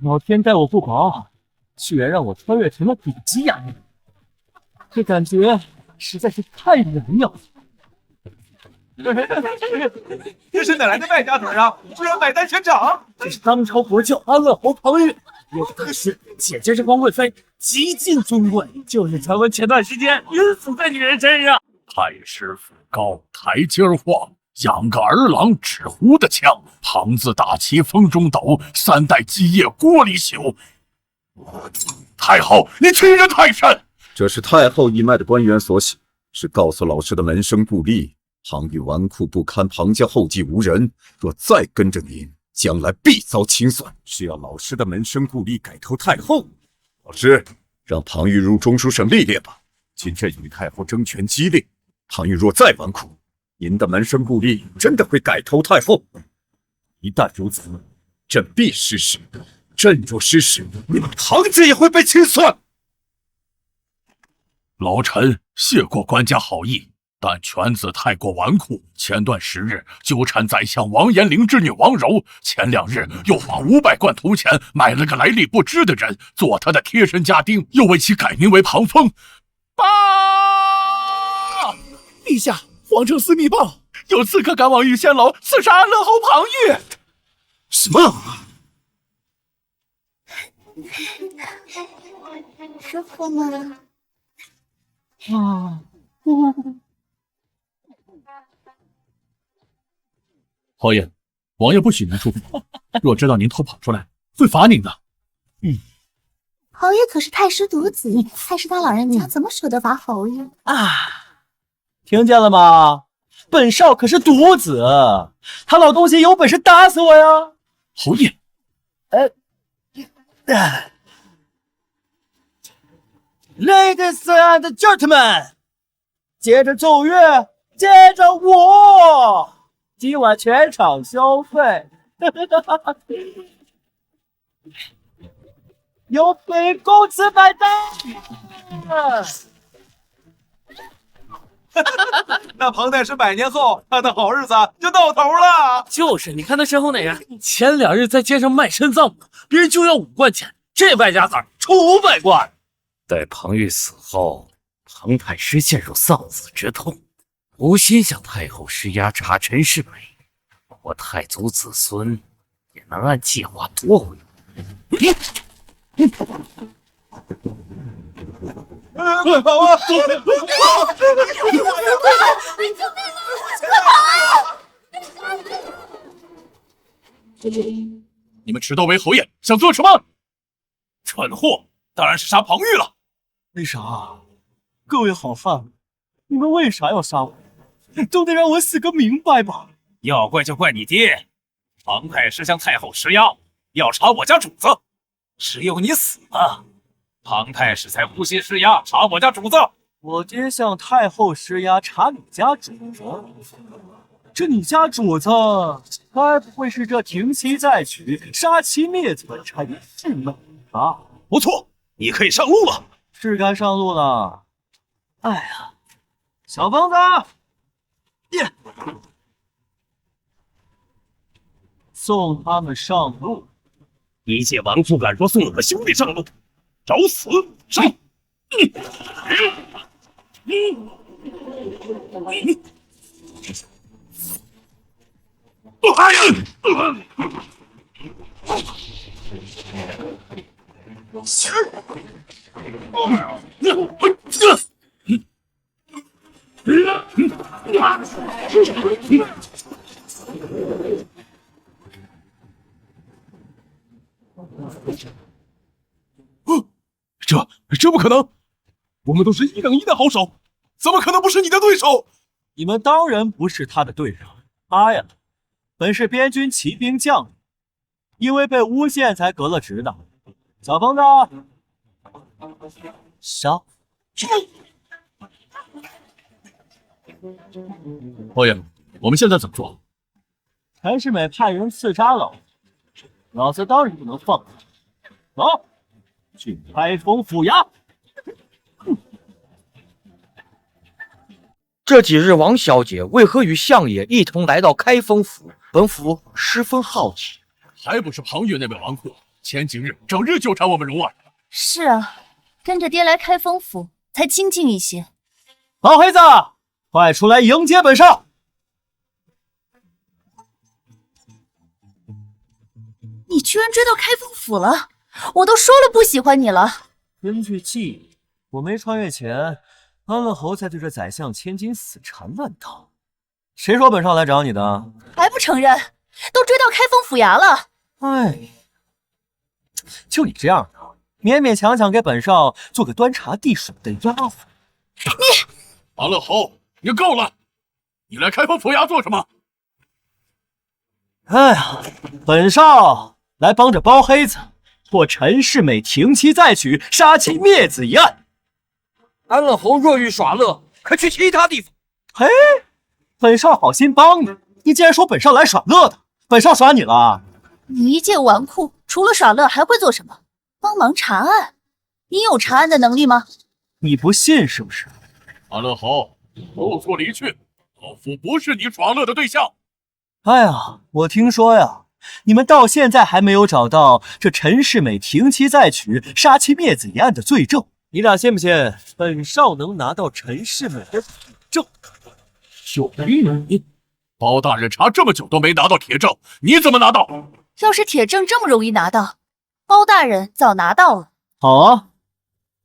老天待我不薄，居然让我穿越成了顶级雅人，这感觉实在是太美妙了。这是哪来的败家子啊！居然买单全场！这是当朝国舅安乐侯彭玉，有大师，姐姐是皇贵妃，极尽尊贵。就是传闻前段时间晕死在女人身上。太师府高，台阶化，养个儿郎纸糊的枪，旁自大旗风中抖，三代基业锅里朽。太后，你屈人太甚！这是太后一脉的官员所写，是告诉老师的门生故吏，庞玉纨绔不堪，庞家后继无人，若再跟着您，将来必遭清算。是要老师的门生故吏改投太后。老师，让庞玉入中书省历练吧。今朕与太后争权激烈，庞玉若再纨绔，您的门生故吏真的会改投太后。一旦如此，朕必失势。朕若失势，你们庞家也会被清算。老臣谢过官家好意，但犬子太过纨绔，前段时日纠缠宰相王延龄之女王柔，前2日又花500贯铜钱买了个来历不知的人做他的贴身家丁，又为其改名为庞峰。陛下，皇城司密报，有刺客赶往御仙楼刺杀安乐侯庞玉。什么？师傅呢？侯爷，王爷不许您出府，若知道您偷跑出来，会罚您的。侯爷可是太师独子，太师他老人家怎么舍得罚侯爷啊？听见了吗？本少可是独子，他老东西有本事打死我呀！侯爷，Ladies and gentlemen， 接着奏乐，接着舞，今晚全场消费，由本公子买单。那庞太师100年后，他的好日子就到头了。就是，你看他身后那人，前2日在街上卖参葬的，别人就要5贯钱，这败家子出500贯。待庞玉死后，庞太师陷入丧子之痛，无心向太后施压查陈世美，我太祖子孙也能按计划夺回。快跑啊！你们持刀为侯爷，想做什么？蠢货，当然是杀庞玉了。为啥？各位好汉，你们为啥要杀我？都得让我死个明白吧！要怪就怪你爹，庞太师向太后施压，要查我家主子，只有你死了，庞太师才无心施压查我家主子。我爹向太后施压查你家主子，这你家主子该不会是这停妻再娶、杀妻灭子的差役世美吧？不错，你可以上路了。是该上路了。哎呀，小疯子，送他们上路。一介纨绔敢说送我的兄弟上路，找死！上！这不可能！我们都是1等1的好手，怎么可能不是你的对手？你们当然不是他的对手，他呀，本是边军骑兵将领，因为被诬陷才革了职的。小疯子，杀！侯爷，我们现在怎么做？陈世美派人刺杀老子当然不能放他。走，去开封府衙。这几日王小姐为何与相爷一同来到开封府？本府十分好奇。还不是庞玉那位纨绔前几日整日纠缠我们蓉儿。是啊，跟着爹来开封府才清静一些。老黑子，快出来迎接本少！你居然追到开封府了！我都说了不喜欢你了。根据记忆，我没穿越前，安乐侯才对着宰相千金死缠烂打。谁说本少来找你的？还不承认？都追到开封府衙了。哎，就你这样的，勉勉强强给本少做个端茶递水的丫鬟。你，安乐侯，你够了！你来开封府衙做什么？哎呀，本少来帮着包黑子破陈世美停妻再娶、杀妻灭子一案。安乐侯若欲耍乐，可去其他地方。嘿，本少好心帮你，你竟然说本少来耍乐的，本少耍你了？你一介纨绔，除了耍乐还会做什么？帮忙查案？你有查案的能力吗？你不信是不是？安乐侯，速速离去，老夫不是你耍乐的对象。哎呀，我听说呀，你们到现在还没有找到这陈世美停妻再娶、杀妻灭子一案的罪证。你俩信不信本少能拿到陈世美的铁证？有你，包大人查这么久都没拿到铁证，你怎么拿到？要是铁证这么容易拿到，包大人早拿到了。好啊，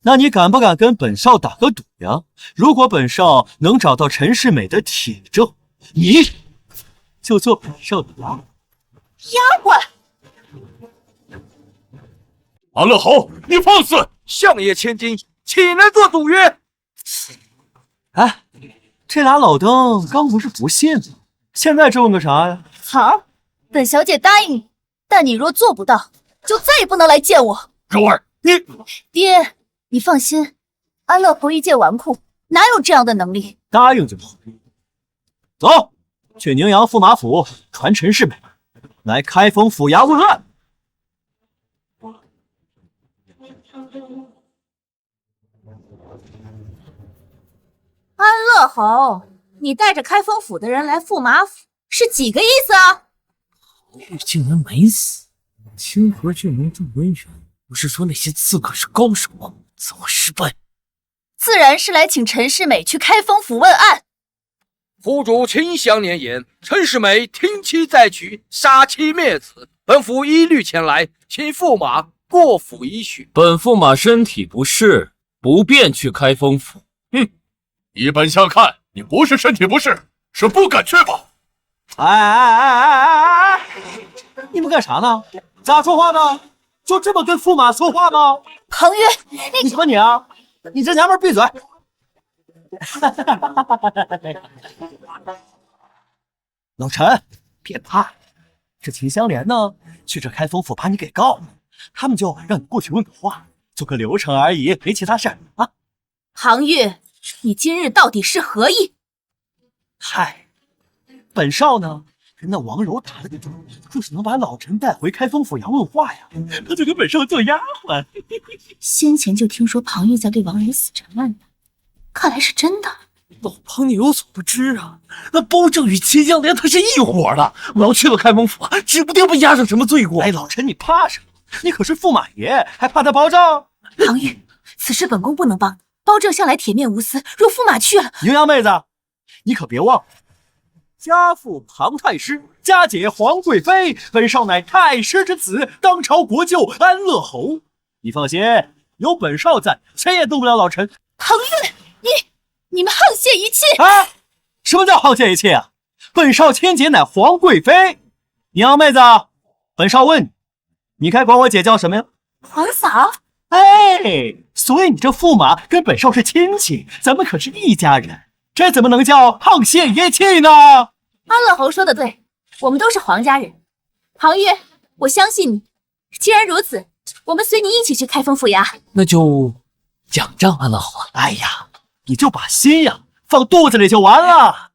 那你敢不敢跟本少打个赌呀？如果本少能找到陈世美的铁证，你就做本少的丫鬟。安乐侯，你放肆！相爷千金，岂能做赌约？哎，这俩老登刚不是不信吗？现在质问个啥呀？好，本小姐答应你，但你若做不到，就再也不能来见我。蓉儿，你爹，你放心，安乐侯一介纨绔，哪有这样的能力？答应就好。走，去宁阳驸马府传陈世美来开封府衙问案。安乐侯，你带着开封府的人来驸马府，是几个意思啊？侯玉竟然没死，清河郡农众文员不是说那些刺客是高手吗？怎么失败？自然是来请陈世美去开封府问案。府主秦香年言，陈世美停妻再娶，杀妻灭子，本府一律前来，请驸马过府一叙。本驸马身体不适，不便去开封府。依本相看，你不是身体不适，是不敢去吧？哎！你们干啥呢？咋说话呢？就这么跟驸马说话吗？彭越，你什么你啊？你这娘们闭嘴！老陈，别怕，这秦香莲呢，去这开封府把你给告了，他们就让你过去问个话，做个流程而已，没其他事儿啊。庞玉，你今日到底是何意？嗨，本少呢跟那王柔打了个赌，若是能把老陈带回开封府衙问话呀，他就给本少做丫鬟。先前就听说庞玉在对王柔死缠烂打，看来是真的。老庞，你有所不知啊，那包拯与秦香莲他是一伙的。我要去了开封府，指不定被押上什么罪过。哎，老陈，你怕什么？你可是驸马爷，还怕他包拯？庞玉，此事本宫不能帮你。包拯向来铁面无私，若驸马去了，营阳妹子，你可别忘了，家父庞太师，家姐皇贵妃，本少乃太师之子，当朝国舅安乐侯。你放心，有本少在，谁也动不了老陈。庞玉，你们沆瀣一气！啊，什么叫沆瀣一气啊？本少千姐乃皇贵妃。营阳妹子，本少问你，你该管我姐叫什么呀？皇嫂。哎，所以你这驸马跟本少是亲戚，咱们可是一家人，这怎么能叫沆瀣一气呢？安乐侯说的对，我们都是皇家人。庞玉，我相信你。既然如此，我们随你一起去开封府衙。那就奖账安乐侯。哎呀，你就把心呀放肚子里就完了。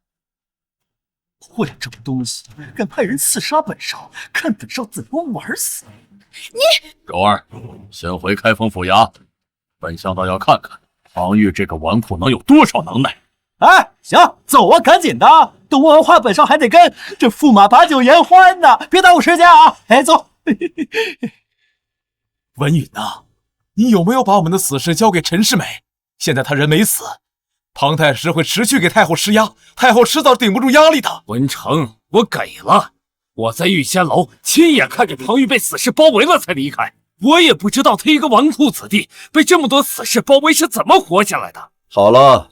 混这种东西，敢派人刺杀本少，看本少怎么玩死你！柔儿，先回开封府衙，本相倒要看看庞玉这个纨绔能有多少能耐。哎，行，走啊，赶紧的！等问完话，本少还得跟这驸马把酒言欢呢，别耽误时间啊！哎，走。文允呐，你有没有把我们的死士交给陈世美？现在他人没死，庞太师会持续给太后施压，太后迟早顶不住压力的。文成，我给了，我在玉仙楼亲眼看着庞玉被死士包围了才离开，我也不知道他一个纨绔子弟被这么多死士包围是怎么活下来的。好了，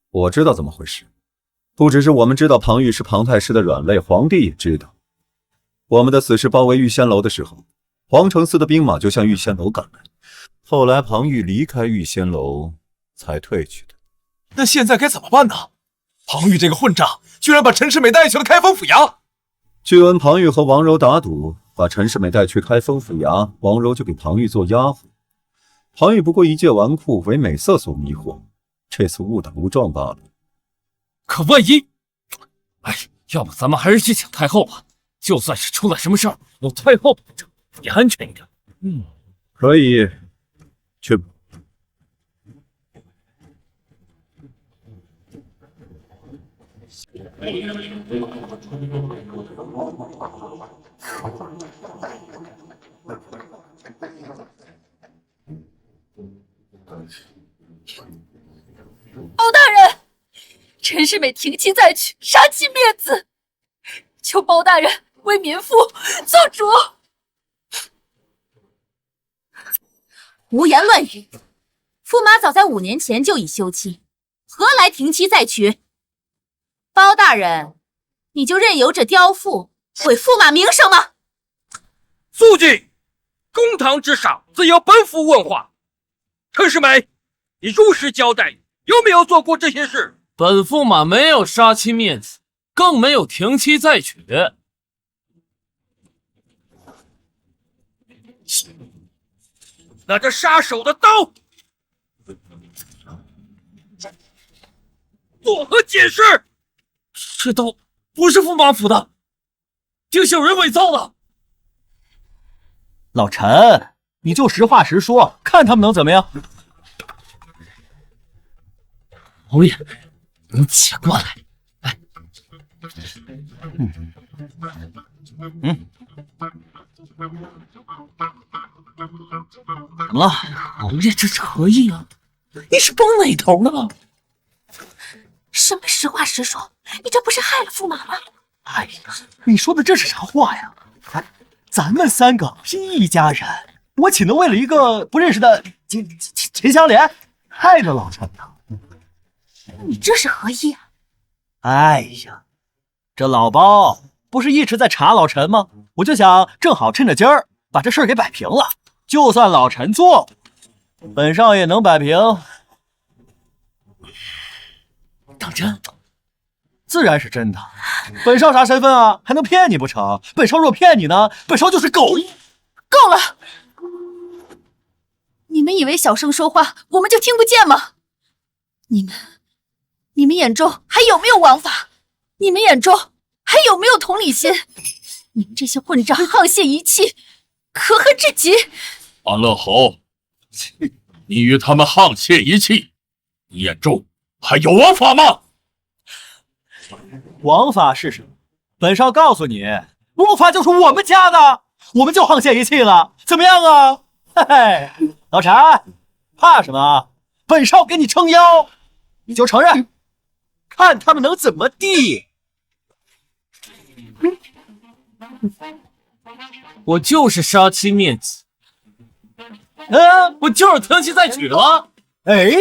我知道怎么回事。不只是我们知道庞玉是庞太师的软肋，皇帝也知道。我们的死士包围玉仙楼的时候，皇城司的兵马就向玉仙楼赶来，后来庞玉离开玉仙楼才退去的。那现在该怎么办呢？庞玉这个混账，居然把陈世美带去了开封府衙。据闻庞玉和王柔打赌，把陈世美带去开封府衙，王柔就给庞玉做丫鬟。庞玉不过一介纨绔，为美色所迷惑，这次误打误撞罢了。可万一……哎，要不咱们还是去请太后吧。就算是出了什么事儿，有太后保证，也安全一点。可以，去。包大人，陈世美停妻再娶，杀妻灭子，求包大人为民妇做主。胡言乱语！驸马早在5年前就已休妻，何来停妻再娶？包大人，你就任由这刁妇毁驸马名声吗？肃静！公堂之上，自有本府问话。陈世美，你如实交代，有没有做过这些事？本驸马没有杀妻灭子，更没有停妻再娶。那这杀手的刀，作何解释？这刀不是驸马府的，定是有人伪造的。老陈，你就实话实说，看他们能怎么样？侯爷，你且过来。来，怎么了？侯爷，这是何意啊？你是帮哪头呢？什么实话实说？你这不是害了驸马吗？哎呀，你说的这是啥话呀？咱们3个是一家人，我岂能为了一个不认识的秦香莲害了老陈呢？你这是何意啊？哎呀，这老包不是一直在查老陈吗？我就想正好趁着今儿把这事儿给摆平了。就算老陈做，本少爷能摆平，当真？自然是真的。本少啥身份啊？还能骗你不成？本少若骗你呢，本少就是狗。够了！你们以为小声说话我们就听不见吗？你们眼中还有没有王法？你们眼中还有没有同理心？你们这些混账沆瀣一气，可恨至极！安乐侯，你与他们沆瀣一气，你眼中还有王法吗？王法是什么？本少告诉你，王法就是我们家的，我们就沆瀣一气了，怎么样啊？嘿嘿，老陈，怕什么？本少给你撑腰，你就承认，看他们能怎么地。我就是杀妻灭子，我就是停妻再娶了。哎，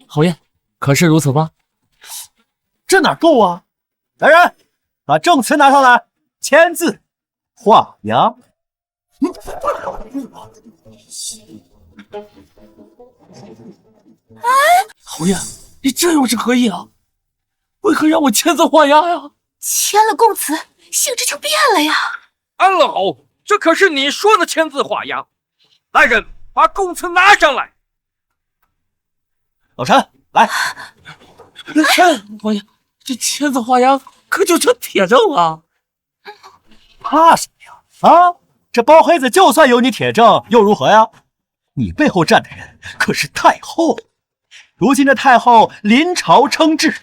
侯爷，可是如此吗？这哪够啊！来人，把证词拿上来，签字画押。侯爷，你这又是何意啊？为何让我签字画押呀？签了供词，性质就变了呀！安乐侯，这可是你说的签字画押。来人，把供词拿上来。老陈，来。侯爷，这签字画押可就成铁证了。怕什么呀？啊，这包黑子就算有你铁证又如何呀？你背后站的人可是太后，如今这太后临朝称制，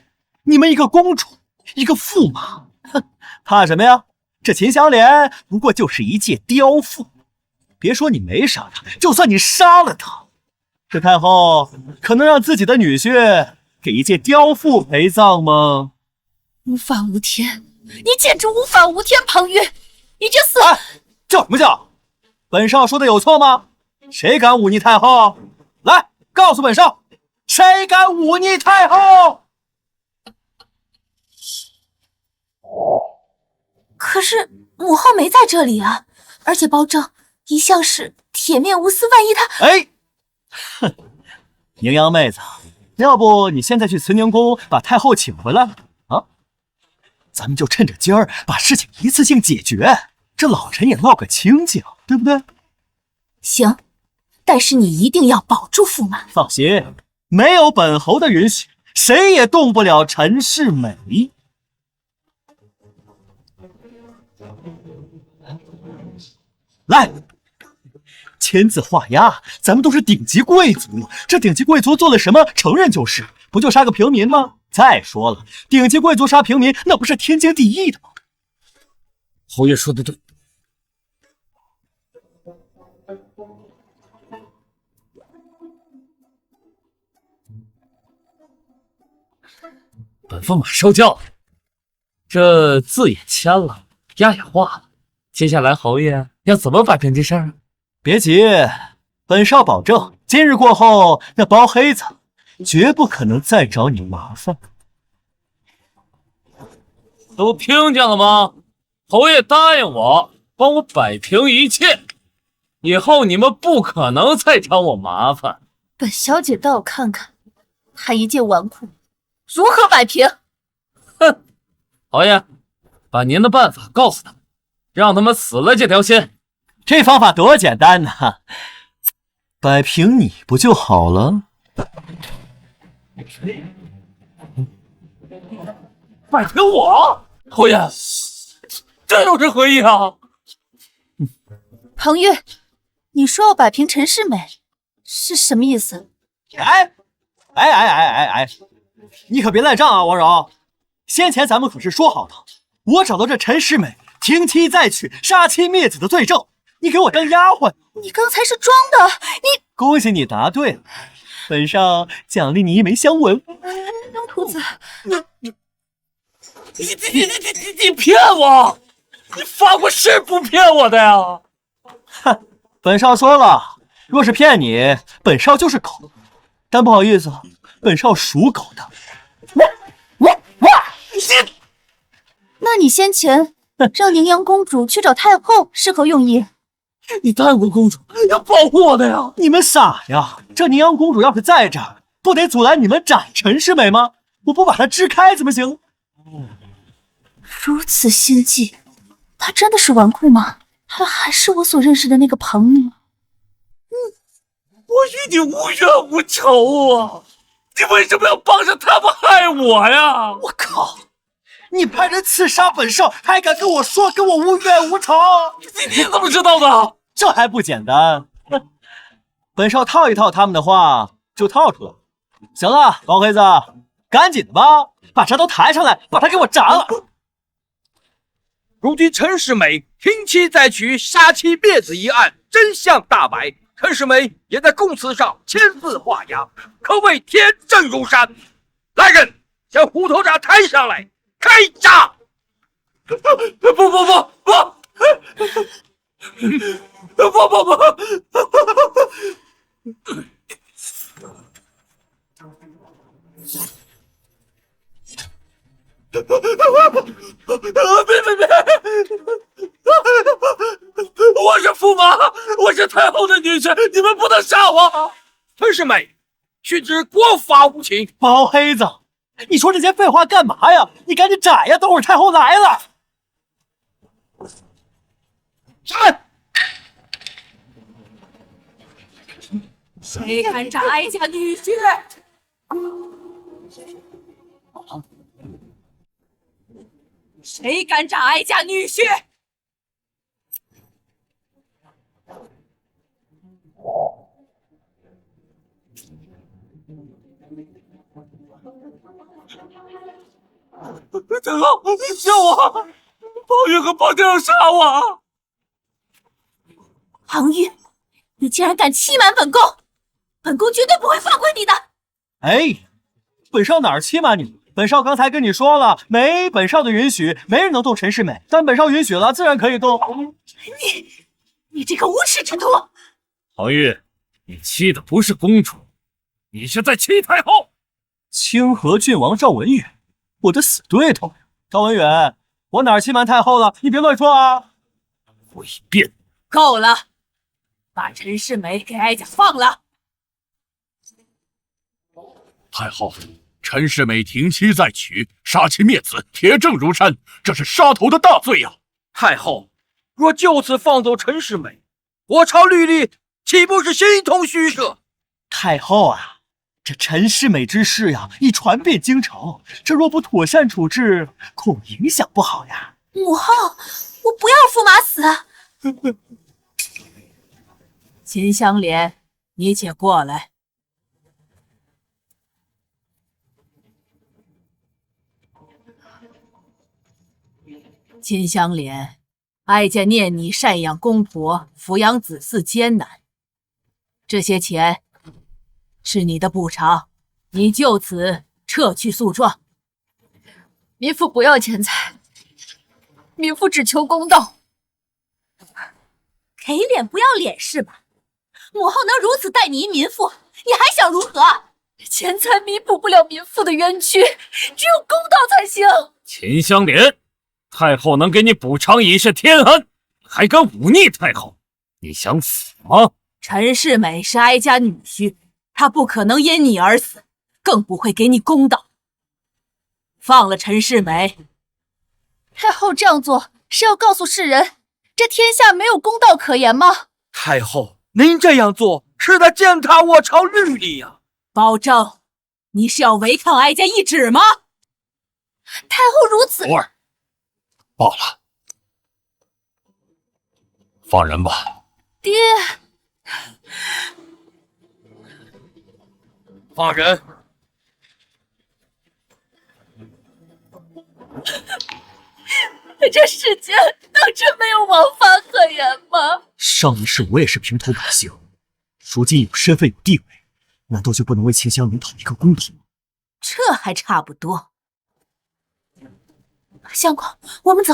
你们一个公主，一个驸马，哼，怕什么呀？这秦香莲不过就是一介刁妇。别说你没杀她，就算你杀了她，这太后可能让自己的女婿给一介刁妇陪葬吗？无法无天，你简直无法无天！庞玉，你这死……哎，叫什么叫？本少说的有错吗？谁敢忤逆太后？来，告诉本少，谁敢忤逆太后？可是母后没在这里啊，而且包拯一向是铁面无私，万一他……哎，哼，宁阳妹子，要不你现在去慈宁宫把太后请回来啊？咱们就趁着今儿把事情一次性解决，这老臣也落个清净，对不对？行，但是你一定要保住驸马。放心，没有本侯的允许，谁也动不了陈世美。来，签字画押，咱们都是顶级贵族，这顶级贵族做了什么，承认就是，不就杀个平民吗？再说了，顶级贵族杀平民，那不是天经地义的吗？侯爷说的对。本驸马受教了，这字也签了，押也画了，接下来侯爷要怎么摆平这事儿啊？别急，本少保证，今日过后，那包黑子绝不可能再找你麻烦。都听见了吗？侯爷答应我，帮我摆平一切，以后你们不可能再找我麻烦。本小姐倒要看看，他一介纨绔如何摆平。哼，侯爷，把您的办法告诉他们，让他们死了这条心。这方法多简单呐，摆平你不就好了？摆平我？侯爷，这又是何意啊？彭玉，你说要摆平陈世美，是什么意思？哎，你可别赖账啊，王柔！先前咱们可是说好的，我找到这陈世美停妻再娶、杀妻灭子的罪证，你给我当丫鬟。你刚才是装的，你……恭喜你答对了，本少奖励你一枚香吻。张徒子，你骗我！你发过誓不骗我的呀？哼，本少说了，若是骗你，本少就是狗。但不好意思，本少属狗的。那你先前让宁阳公主去找太后是何用意？你答应过公主要保护我的呀！你们傻呀！这宁阳公主要是在这儿，不得阻拦你们斩陈世美吗？我不把她支开怎么行？如此心计，她真的是纨绔吗？她还是我所认识的那个庞女吗？我与你无冤无仇啊！你为什么要帮着他们害我呀？我靠！你派人刺杀本少，还敢跟我说跟我无冤无仇？你怎么知道的？这还不简单？本少套一套他们的话就套出来了。行了，包黑子，赶紧的吧，把这都抬上来，把他给我斩了。如今陈世美停妻再娶、杀妻灭子一案真相大白，陈世美也在供词上签字画押，可谓天正如山。来人，将虎头铡抬上来，开闸！不！别！我是驸马，我是太后的女婿，你们不能杀我！陈世美，须知国法无情。包黑子，你说这些废话干嘛呀？你赶紧斩呀！等会儿太后来了。斩！谁敢斩哀家女婿？谁敢斩哀家女婿？太后，救我！庞玉和庞天要杀我！庞玉，你竟然敢欺瞒本宫，本宫绝对不会放过你的！哎，本少哪儿欺瞒你？本少刚才跟你说了，没本少的允许，没人能动陈世美。但本少允许了，自然可以动。你这个无耻之徒！庞玉，你欺的不是公主，你是在欺太后。清河郡王赵文远，我的死对头。赵文远，我哪儿欺瞒太后了？你别乱说啊！诡辩！够了，把陈世美给哀家放了。太后，陈世美停妻再娶，杀妻灭子，铁证如山，这是杀头的大罪呀！太后，若就此放走陈世美，我朝律例岂不是形同虚设？太后啊，这陈世美之事呀，已传遍京城，这若不妥善处置，恐影响不好呀。母后，我不要驸马死。秦香莲，你且过来。秦香莲，哀家念你赡养公婆、抚养子嗣艰难，这些钱是你的补偿，你就此撤去诉状。民妇不要钱财，民妇只求公道。给脸不要脸是吧？母后能如此待你一民妇，你还想如何？钱财弥补不了民妇的冤屈，只有公道才行。秦香莲，太后能给你补偿已是天恩，还敢忤逆太后，你想死吗？陈世美是哀家女婿，他不可能因你而死，更不会给你公道。放了陈世美。太后这样做是要告诉世人，这天下没有公道可言吗？太后，您这样做是在践踏我朝律例呀！保证，你是要违抗哀家懿旨吗？太后如此，徒儿，罢了，放人吧。爹，放人。这世间当真没有王法可言吗？上一世我也是平头百姓，如今有身份有地位，难道就不能为秦香莲讨一个公道吗？这还差不多。相公，我们走。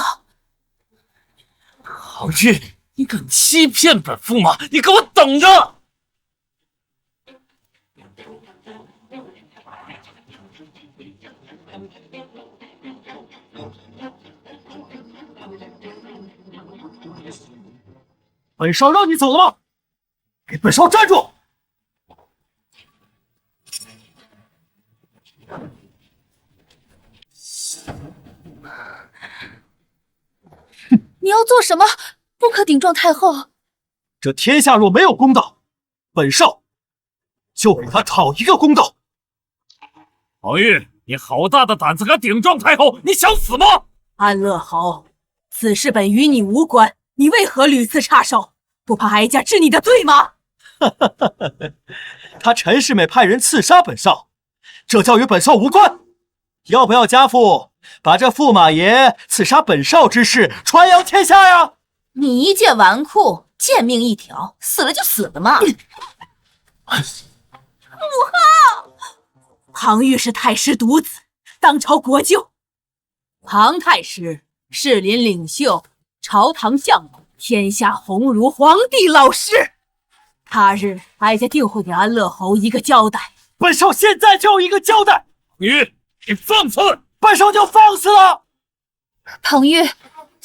庞玉，你敢欺骗本驸马，你给我等着！本少让你走了吗？给本少站住！你要做什么？不可顶撞太后。这天下若没有公道，本少就给他讨一个公道。庞玉，你好大的胆子，敢顶撞太后！你想死吗？安乐侯，此事本与你无关，你为何屡次插手？不怕哀家治你的罪吗？他陈世美派人刺杀本少，这叫与本少无关。要不要家父把这驸马爷刺杀本少之事传扬天下呀？你一介纨绔，贱命一条，死了就死了嘛。母后，庞玉是太师独子，当朝国舅。庞太师士林领袖，朝堂相公，天下鸿儒，皇帝老师。他日哀家定会给安乐侯一个交代。本少现在就一个交代。庞玉，你放肆！本少就放肆了。庞玉，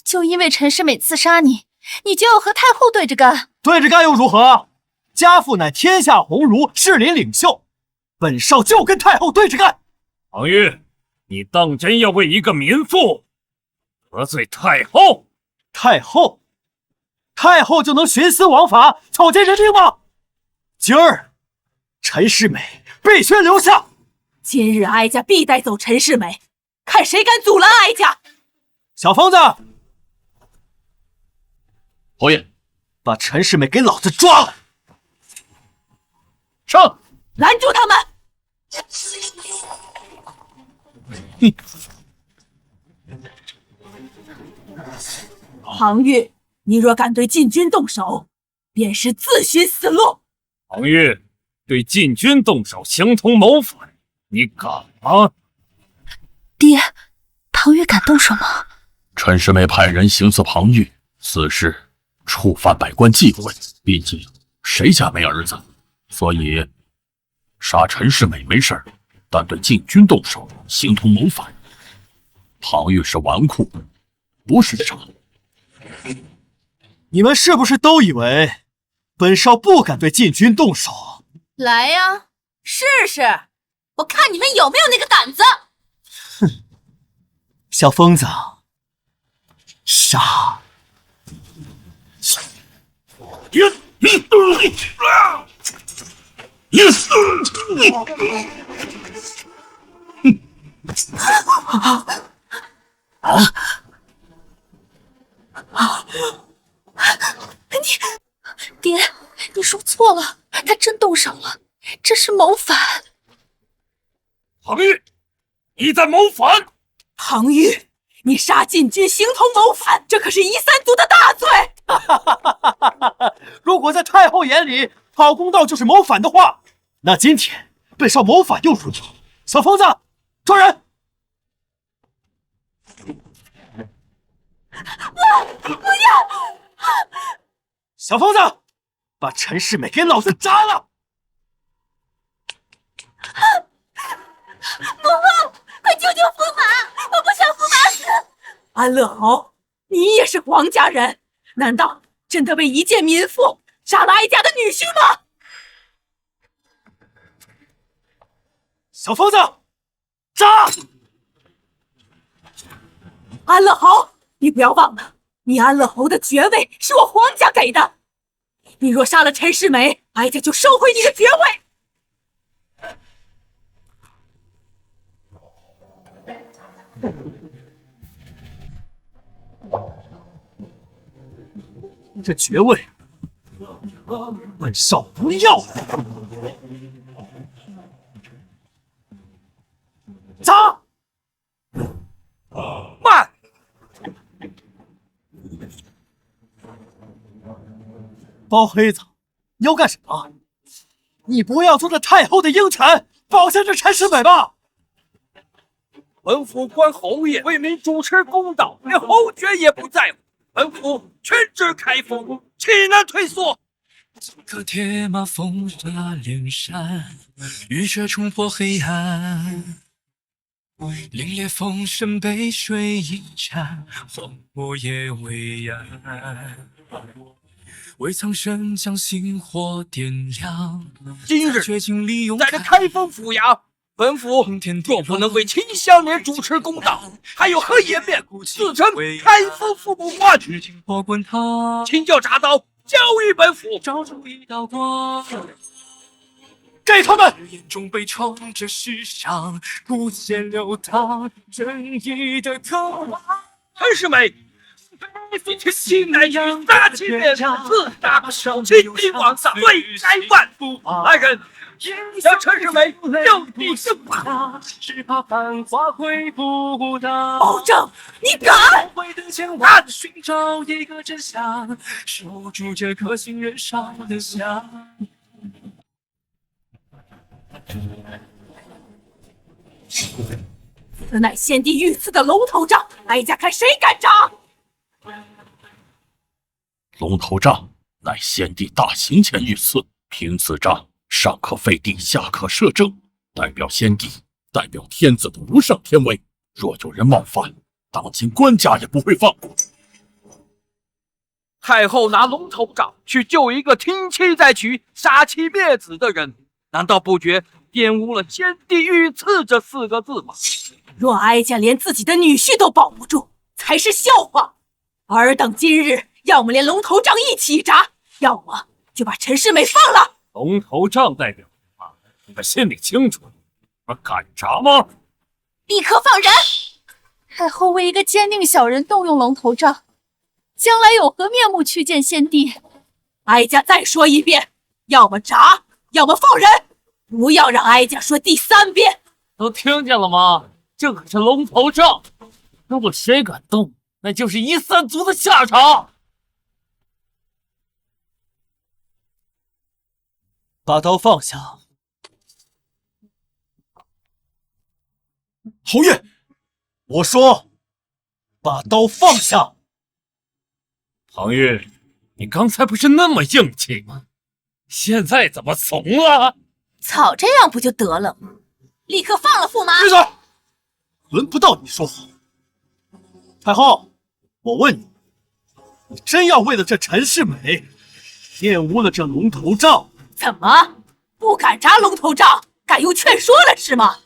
就因为陈世美刺杀你，你就要和太后对着干？对着干又如何？家父乃天下鸿儒，士林领袖，本少就跟太后对着干。庞玉，你当真要为一个民妇得罪太后？太后就能徇私枉法，草菅人命吗？今儿陈世美必须留下。今日哀家必带走陈世美，看谁敢阻拦哀家。小疯子，侯爷，把陈世美给老子抓来！上！拦住他们！庞玉，你若敢对禁军动手，便是自寻死路。庞玉，对禁军动手，形同谋反，你敢吗？爹，庞玉敢动手吗？陈世美派人行刺庞玉，此事触犯百官忌讳，毕竟谁家没儿子，所以杀陈世美没事儿，但对禁军动手，形同谋反。庞玉是纨绔，不是傻。你们是不是都以为本少不敢对禁军动手？来呀，试试，我看你们有没有那个胆子。哼，小疯子，杀！爹，你说错了，他真动手了，这是谋反。庞玉，你在谋反！庞玉，你杀禁军，形同谋反，这可是夷三族的大罪。如果在太后眼里讨公道就是谋反的话，那今天本少谋反又如何？小疯子，抓人！不要！小疯子，把陈世美给老子扎了！母后，快救救驸马！我不想驸马死！安乐侯，你也是皇家人，难道真的为一介民妇杀了哀家的女婿吗？小疯子，扎！安乐侯，你不要忘了，你安乐侯的爵位是我皇家给的。你若杀了陈世美，哀家就收回你的爵位。这爵位，本少不要了。扎！慢！包黑子，你要干什么？你不要做这太后的鹰犬，保下这陈世美吧！本府关侯爷为民主持公道，连侯爵也不在乎。本府全职开封，岂能退缩？可铁马风沙连山，雨雪冲破黑暗。凛冽风声北水一战，荒漠也未安。为苍生将星火点亮。今日在这开封府衙，本府若不能为秦香莲主持公道，还有何颜面自称开封父母官？请教铡刀，交于本府。照出一道光，给他们！眼中悲怆，这世上不见流淌正义的渴望。陈世美，你听信来于杀妻灭子，自大轻敌枉丧，罪该万死。来人，将陈世美就地正法。只怕繁华回不到。保证你敢！回的前往寻找一个真相，守住这颗心燃烧的香。此乃先帝御赐的龙头杖，哀家看谁敢扎！龙头杖乃先帝大行前御赐，凭此杖，上可废帝，下可摄政，代表先帝，代表天子的无上天威。若有人冒犯，当今官家也不会放过。太后拿龙头杖去救一个听妻再娶、杀妻灭子的人，难道不觉玷污了先帝御赐这4个字吗？若哀家连自己的女婿都保不住，才是笑话。尔等今日要么连龙头杖一起铡，要么就把陈世美放了。龙头杖代表什么？你们心里清楚。你们敢铡吗？立刻放人！太后为一个奸佞小人动用龙头杖，将来有何面目去见先帝？哀家再说一遍，要么铡，要么放人，不要让哀家说第3遍。都听见了吗？这可是龙头杖，如果谁敢动，那就是一三族的下场。把刀放下。侯爷，我说，把刀放下。庞玉，你刚才不是那么硬气吗？现在怎么怂了？早这样不就得了吗？立刻放了驸马！闭嘴！轮不到你说话。太后，我问你，你真要为了这陈世美，玷污了这龙头杖？怎么不敢扎龙头杖，敢用劝说了是吗？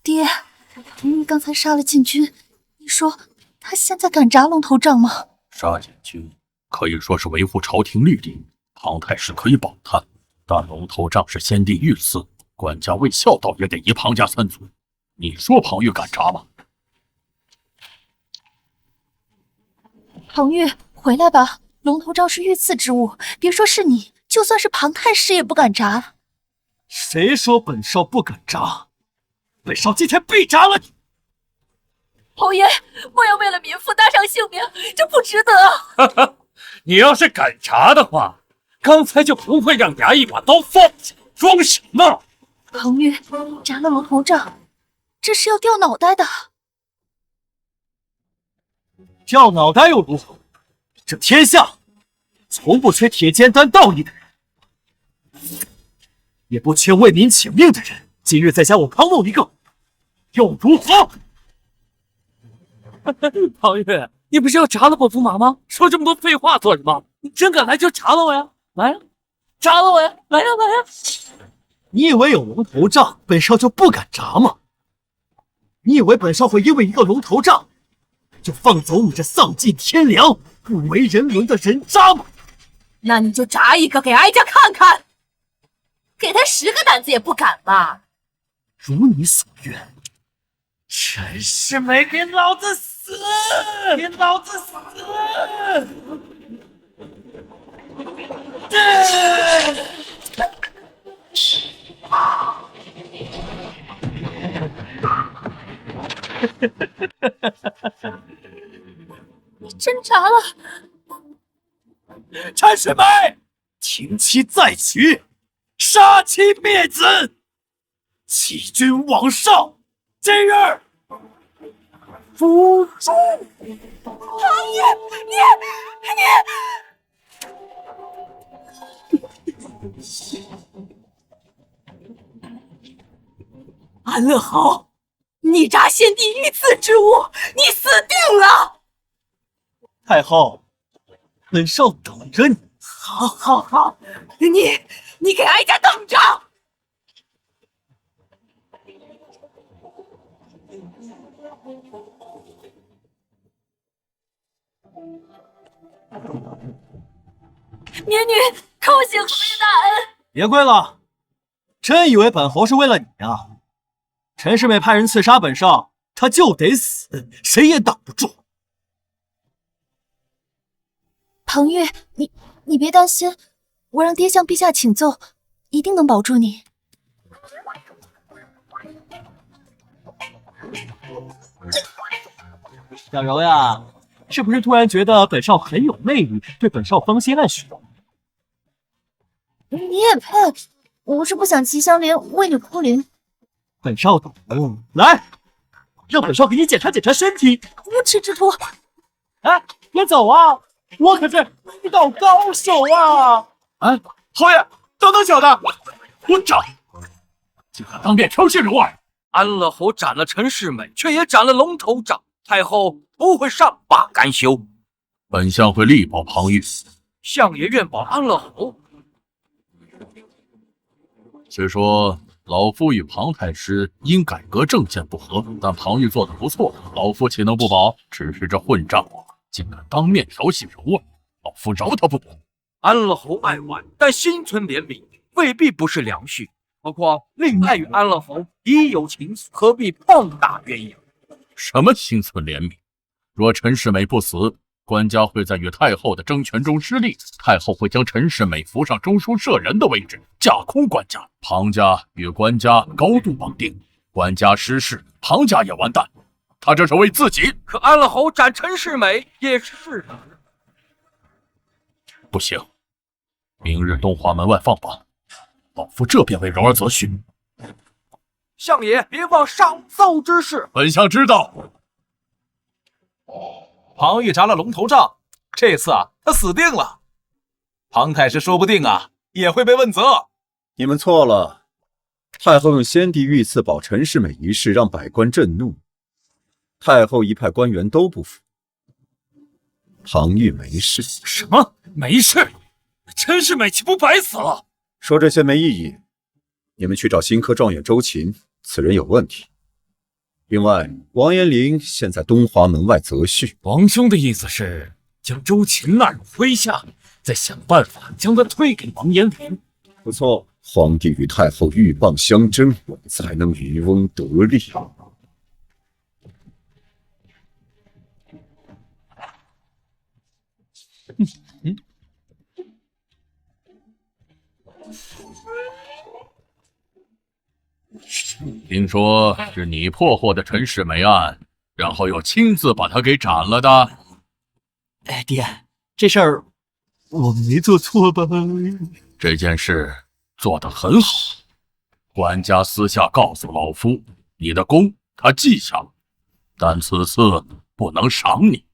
爹，你刚才杀了禁军，你说他现在敢扎龙头杖吗？杀禁军可以说是维护朝廷律例，庞太师可以保他，但龙头杖是先帝御赐，官家为孝道也得依庞家三族。你说庞玉敢扎吗？庞玉，回来吧，龙头杖是御赐之物，别说是你，就算是庞太师也不敢扎。谁说本少不敢扎？本少今天必扎了你！侯爷，莫要为了民妇搭上性命，这不值得。你要是敢扎的话，刚才就不会让衙役把刀放下，装什么？彭玉，扎了龙头杖，这是要掉脑袋的。掉脑袋又如何？这天下从不缺铁肩担道义的人，也不缺为民请命的人。今日再加我康弄一个，又如何？庞玉，你不是要铡了我驸马吗？说这么多废话做什么？你真敢来就铡了我呀！来呀，铡了我呀！来呀来呀！你以为有龙头杖，本少就不敢铡吗？你以为本少会因为一个龙头杖，就放走你这丧尽天良、不为人伦的人渣吗？那你就铡一个给哀家看看，给他10个胆子也不敢吧？如你所愿。陈世美，给老子死！给老子死！你真铡了！陈世美，停妻再娶，杀妻灭子，弃君罔上，今日诛诛！庞玉，安乐侯，你铡先帝御赐之物，你死定了！太后，本少等着你。好，好，好，你给哀家等着！民女叩谢侯爷大恩。别跪了，真以为本侯是为了你啊？陈世美派人刺杀本少，他就得死，谁也挡不住。彭玉，你别担心，我让爹向陛下请奏，一定能保住你。小柔呀，是不是突然觉得本少很有魅力，对本少芳心暗许？你也配？我是不想齐香莲为你哭灵。本少懂，来，让本少给你检查检查身体。无耻之徒！哎，别走啊！我可是医道高手啊！哎，侯爷，等等小的，混账！竟敢当面挑衅柔儿！安乐侯斩了陈世美，却也斩了龙头杖，太后不会善罢甘休。本相会力保庞玉，相也愿保安乐侯。虽说老夫与庞太师因改革政见不合，但庞玉做得不错，老夫岂能不保？只是这混账竟敢当面调戏柔儿，老夫饶他不得。安乐侯爱玩，但心存怜悯，未必不是良婿。何况令爱与安乐侯已有情愫，何必棒打鸳鸯？什么心存怜悯？若陈世美不死，官家会在与太后的争权中失利，太后会将陈世美扶上中书舍人的位置，架空官家。庞家与官家高度绑定，官家失势，庞家也完蛋。他这是为自己。可安乐侯斩陈世美也是事实。不行，明日东华门外放榜，老夫这便为柔儿择婿。相爷别忘上奏之事。本相知道。庞玉砸了龙头杖，这次他死定了。庞太师说不定也会被问责。你们错了，太后用先帝御赐保陈世美一事让百官震怒，太后一派官员都不服。庞玉没事。什么？没事？陈世美岂不白死了？说这些没意义，你们去找新科状元周勤，此人有问题。另外，王延龄现在东华门外择婿。王兄的意思是将周勤纳入麾下，再想办法将他推给王延龄。不错，皇帝与太后鹬蚌相争，才能渔翁得利。听说是你破获的陈世美案，然后又亲自把他给斩了的。哎，爹，这事儿我没做错吧？这件事做得很好，管家私下告诉老夫，你的功他记下了，但此次不能赏你。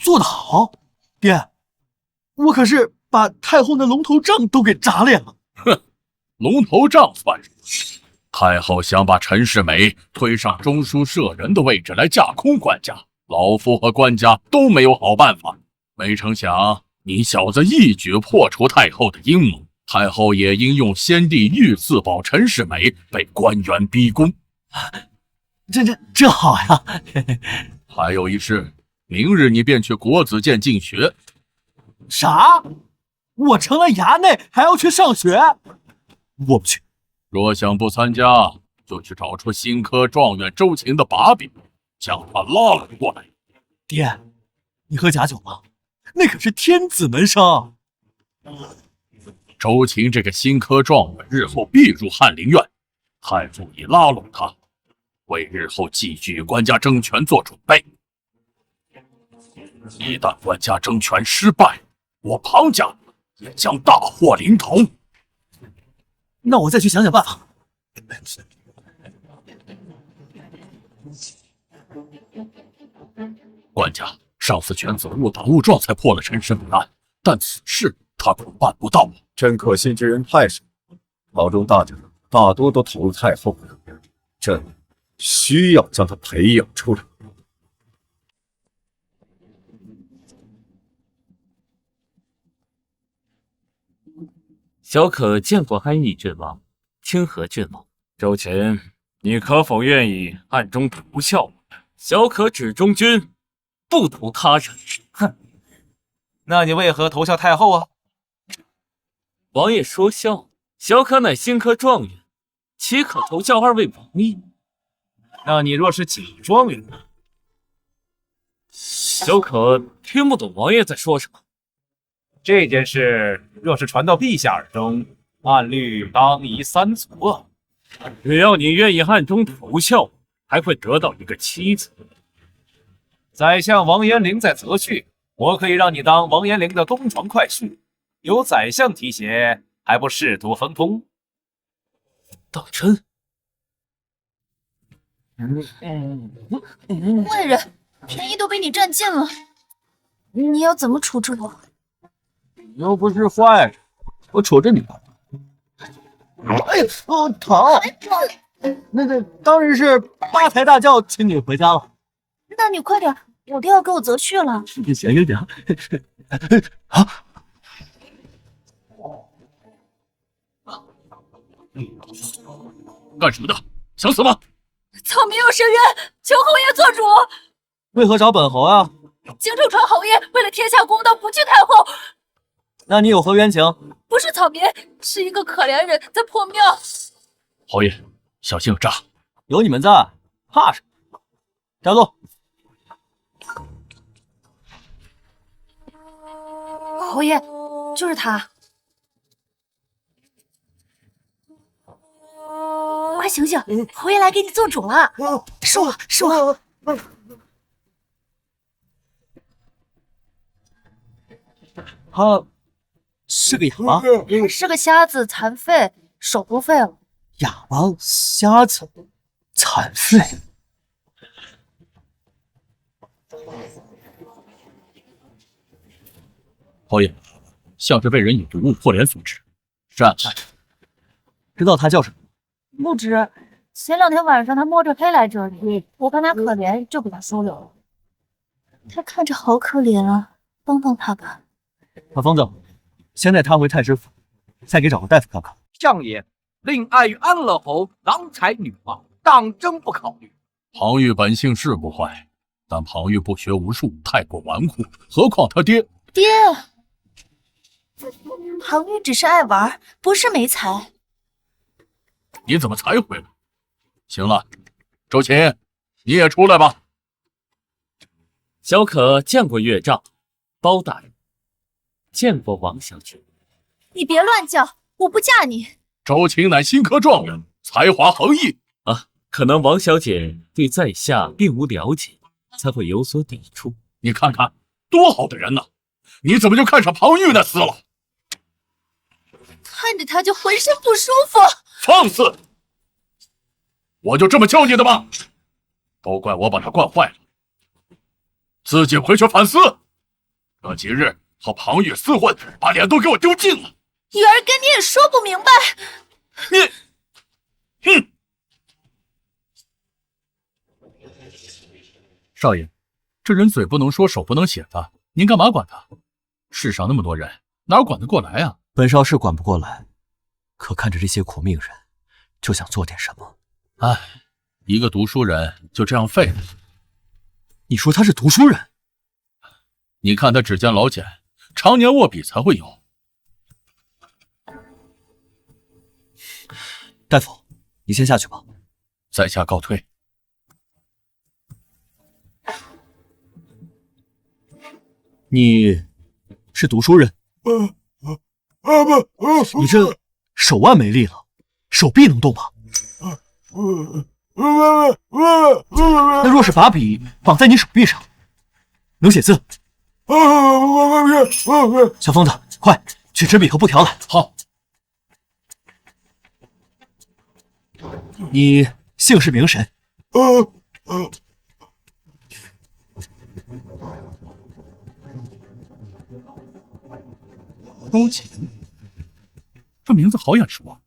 做得好，爹，我可是把太后那龙头杖都给砸了呀！哼，龙头杖算什么？太后想把陈世美推上中书舍人的位置来架空官家，老夫和官家都没有好办法。没成想你小子一举破除太后的阴谋，太后也因用先帝御赐保陈世美被官员逼宫。这好呀！还有一事，明日你便去国子监进学。啥？我成了衙内还要去上学？我不去。若想不参加，就去找出新科状元周勤的把柄，将他拉了过来。爹，你喝假酒吗？那可是天子门生。周勤这个新科状元日后必入翰林院，太傅已拉拢他，为日后继续与官家争权做准备。一旦官家争权失败，我庞家也将大祸临头。那我再去想想办法。官家，上次犬子误打误撞才破了陈世美案，但此事他恐办不到。朕可信之人太少，朝中大臣大多都投入太后，朕需要将他培养出来。小可见过安邑郡王、清河郡王。周勤，你可否愿意暗中图效？小可只忠君，不图他人。哼，那你为何投效太后？王爷说笑，小可乃新科状元，岂可投效二位王爷？那你若是假状元呢？小可听不懂王爷在说什么。这件事若是传到陛下耳中，按律当夷三族。只要你愿意暗中投效，还会得到一个妻子。宰相王延龄在择婿，我可以让你当王延龄的东床快婿，有宰相提携，还不仕途亨通？当真？坏人，便宜都被你占尽了，你要怎么处置我？又不是坏人，我瞅着你干嘛？哎呦，疼！那当然是八抬大轿请你回家了。那你快点，我都要给我择婿了。行。啊！干什么的？想死吗？草民有申冤，求侯爷做主。为何找本侯啊？京城传侯爷为了天下公道不惧太后。那你有何冤情？不是草民，是一个可怜人在破庙。侯爷，小心有诈。有你们在，怕什么？站住！侯爷，就是他。快醒醒，侯爷来给你做主了。是我。他是个哑巴，他是个瞎子，残废，手都废了。哑巴、瞎子、残废。侯爷，像是被人以毒物破脸所致。是啊，知道他叫什么？不知，前2天晚上他摸着黑来这里，我看他可怜，就给他收留了。他看着好可怜啊，帮帮他吧。大疯子，先带他回太师府，再给找个大夫看看。相爷，令爱与安乐侯郎才女貌，当真不考虑。庞玉本性是不坏，但庞玉不学无术，太过纨绔，何况他爹。爹，庞玉只是爱玩，不是没才。你怎么才回来？行了，周琴，你也出来吧。小可见过岳丈，包大人见过王小姐。你别乱叫，我不嫁你。周琴乃新科状元，才华横溢啊，可能王小姐对在下并无了解，才会有所抵触。你看看，多好的人呐！你怎么就看上庞玉那厮了？看着他就浑身不舒服。放肆！我就这么教你的吗？都怪我把他惯坏了，自己回去反思。这几日和庞玉厮混，把脸都给我丢尽了。雨儿跟你也说不明白。哼！少爷，这人嘴不能说，手不能写的，您干嘛管他？世上那么多人，哪管得过来啊？本少是管不过来，可看着这些苦命人，就想做点什么。唉，一个读书人就这样废了。你说他是读书人？你看他指尖老茧，常年握笔才会有。大夫，你先下去吧。在下告退。你是读书人？你这手腕没力了，手臂能动吗？那若是把笔绑在你手臂上，能写字？小疯子，快去纸笔和布条来。好。你姓氏名谁？周琴，这名字好眼熟啊！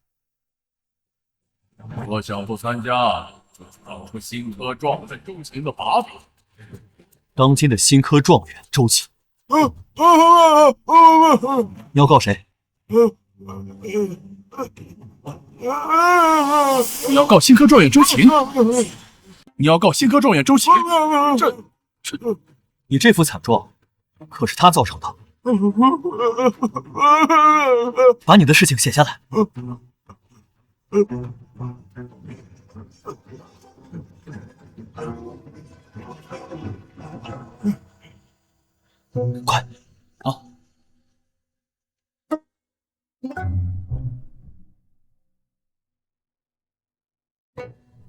若想不参加，就当出新科状元周琴的把柄。当今的新科状元周琴，你要告谁？你要告新科状元周琴？你要告新科状元周琴？你这副惨状，可是他造成的。把你的事情写下来。快啊！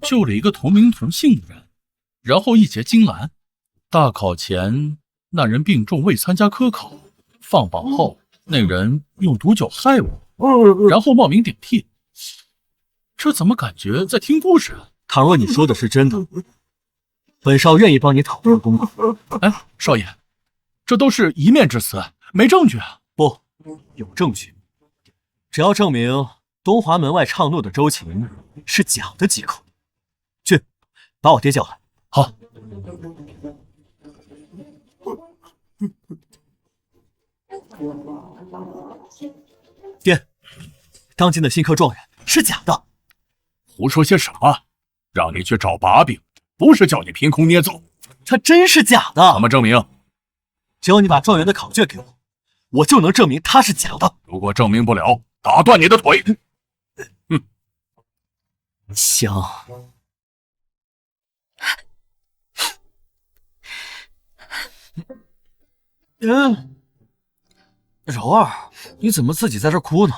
救了一个同名同姓的人，然后一劫金兰。大考前，那人病重未参加科考，放榜后，那人用毒酒害我，然后冒名顶替。这怎么感觉在听故事啊？倘若你说的是真的，本少愿意帮你讨回公道。哎，少爷，这都是一面之词，没证据啊。不，有证据，只要证明东华门外唱怒的周琴是假的即可。去，把我爹叫来。好。爹，当今的新科状元是假的。胡说些什么？让你去找把柄，不是叫你凭空捏造。他真是假的。怎么证明？只要你把状元的考卷给我，我就能证明他是假的。如果证明不了，打断你的腿。行。柔儿，你怎么自己在这哭呢？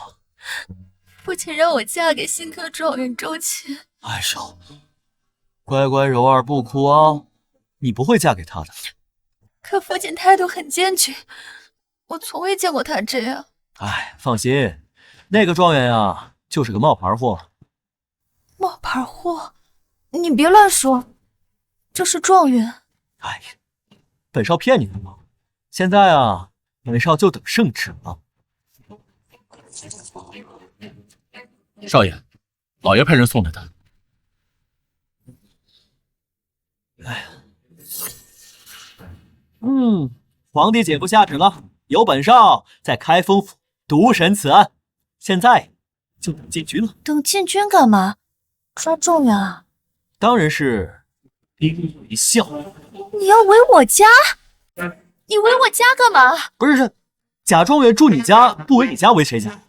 父亲让我嫁给新科状元周琴。哎呦，乖乖柔儿不哭啊，你不会嫁给他的。可父亲态度很坚决，我从未见过他这样。哎，放心，那个状元呀，就是个冒牌货。冒牌货？你别乱说，这是状元。哎呀，本少骗你的吗？现在啊，本少就等圣旨了。少爷，老爷派人送来的。哎，皇帝解不下旨了，有本少在开封府独审此案，现在就等进军了。等进军干嘛？抓状元啊？当然是兵为效。你要围我家？你围我家干嘛？不是，贾状元住你家，不围你家围谁家？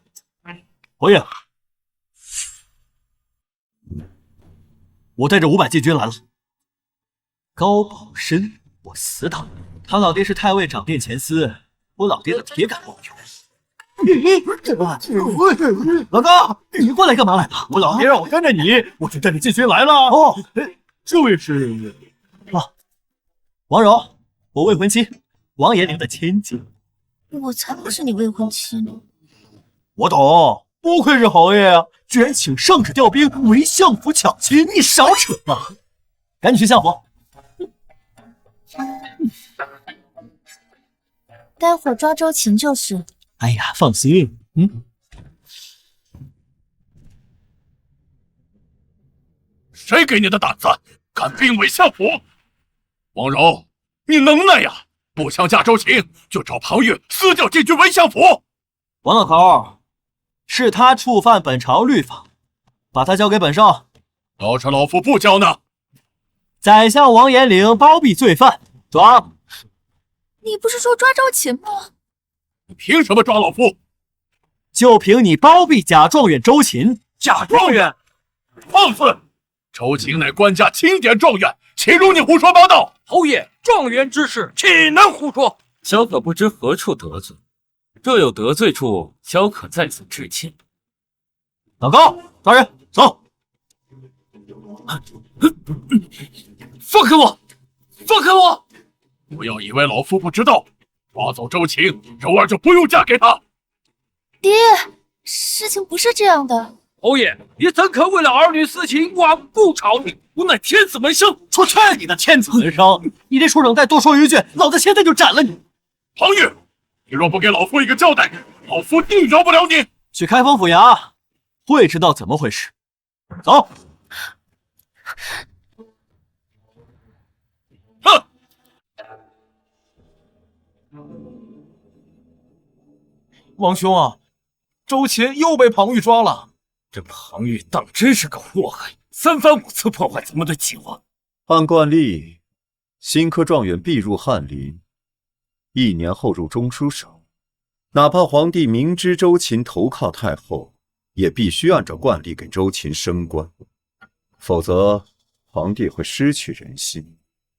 侯爷，我带着500禁军来了。高宝深，我死党，他老爹是太尉掌殿前司，我老爹的铁杆盟友。老高，你过来干嘛来了？我老爹让我跟着你，我就带着禁军来了。哦，这位是王柔，我未婚妻，王延龄的千金。我才不是你未婚妻呢。我懂，不愧是侯爷啊，居然请圣旨调兵围相府抢亲，你少扯吧！赶紧去相府。待会儿抓周芹就是。哎呀，放心，谁给你的胆子，敢兵围相府？王柔，你能耐呀！不想嫁周芹，就找庞玉撕掉禁军围相府。王老头，是他触犯本朝律法，把他交给本少。老臣老夫不交呢。宰相王延龄包庇罪犯，抓！你不是说抓周芹吗？你凭什么抓老夫？就凭你包庇贾状元周芹。贾状元，放肆！周芹乃官家钦点状元，岂容你胡说八道？侯爷，状元之事岂能胡说？小可不知何处得罪，若有得罪处，小可在此致歉。老高，抓人，走！放开我！放开我！不要以为老夫不知道，抓走周芹，柔儿就不用嫁给他。爹，事情不是这样的。侯爷，你怎可为了儿女私情罔顾朝廷？吾乃天子门生。说去你的天子门生！你这畜生再多说一句，老子现在就斩了你！庞玉，你若不给老夫一个交代，老夫定饶不了你。去开封府衙，会知道怎么回事。走。哼！王兄啊，周芹又被庞玉抓了。这庞玉当真是个祸害，3番5次破坏咱们的计划。按惯例，新科状元必入翰林，1年后入中书省。哪怕皇帝明知周芹投靠太后，也必须按照惯例给周芹升官，否则皇帝会失去人心。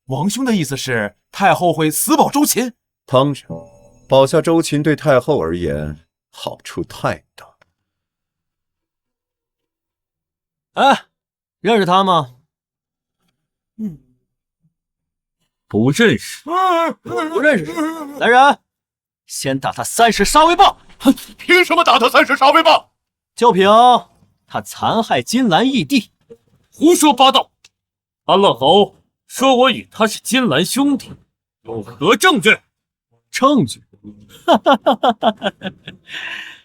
王兄的意思是，太后会死保周芹？当然，保下周芹对太后而言好处太大。哎，认识他吗？不认识。不认识。来人，先打他30杀威棒！凭什么打他30杀威棒？就凭他残害金兰义弟。胡说八道！安乐侯说我与他是金兰兄弟，有何证据？证据？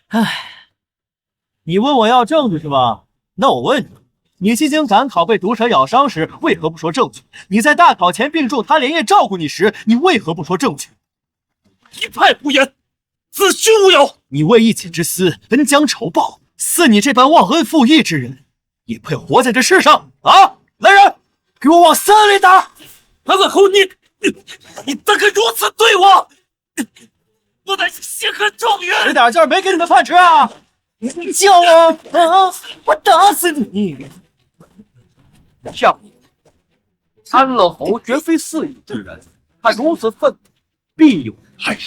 哎，你问我要证据是吧？那我问你，你进京赶考被毒蛇咬伤时，为何不说证据？你在大考前病重，他连夜照顾你时，你为何不说证据？一派胡言，子虚乌有！你为一己之私，恩将仇报，似你这般忘恩负义之人，也配活在这世上啊！来人，给我往死里打！安乐侯，你怎可如此对我？我乃是血恨状元，使点劲儿，没给你们饭吃啊！你叫我我打死你！相爷，安乐侯绝非肆意之人，他如此愤怒，必有。哎呀，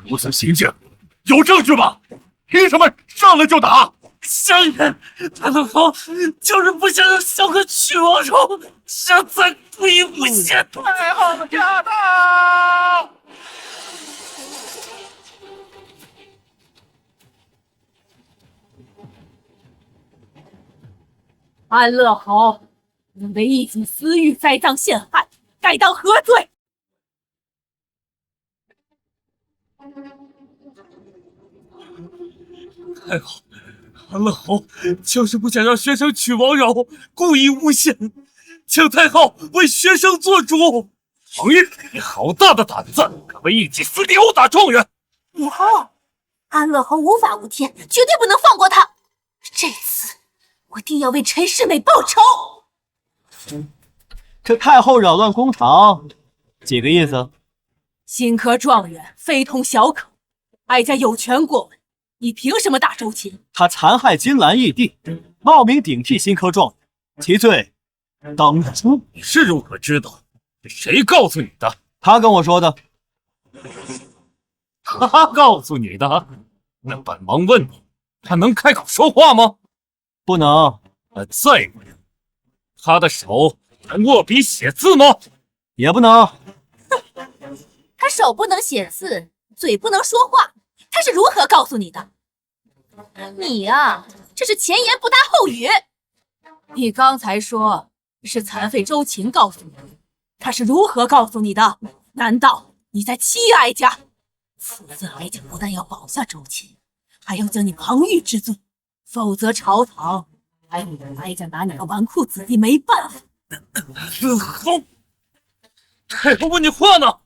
如此行径，有证据吗？凭什么上来就打？商人，他的好就是不想让萧何娶王柔，这才故意诬陷太后家的。安乐侯，因为一己私欲栽赃陷害，该当何罪？太后，安乐侯就是不想让学生娶王柔，故意诬陷，请太后为学生做主。彭玉，你好大的胆子，敢为一己私利殴打状元！母后，安乐侯无法无天，绝对不能放过他。这次我定要为陈世美报仇。这太后扰乱公堂，几个意思？新科状元非同小可，哀家有权过问，你凭什么打周琴？他残害金兰义弟，冒名顶替新科状元，其罪当诛。你是如何知道？是谁告诉你的？他跟我说的。他告诉你的？那本王问你，他能开口说话吗？不能。再问，他的手能握笔写字吗？也不能。他手不能写字，嘴不能说话，他是如何告诉你的？你呀，这是前言不搭后语。你刚才说是残废周琴告诉你，他是如何告诉你的？难道你在欺哀家？此次哀家不但要保下周琴，还要将你旁御之罪，否则朝堂还会让哀家拿你个纨绔子弟没办法。好，太后问你话呢。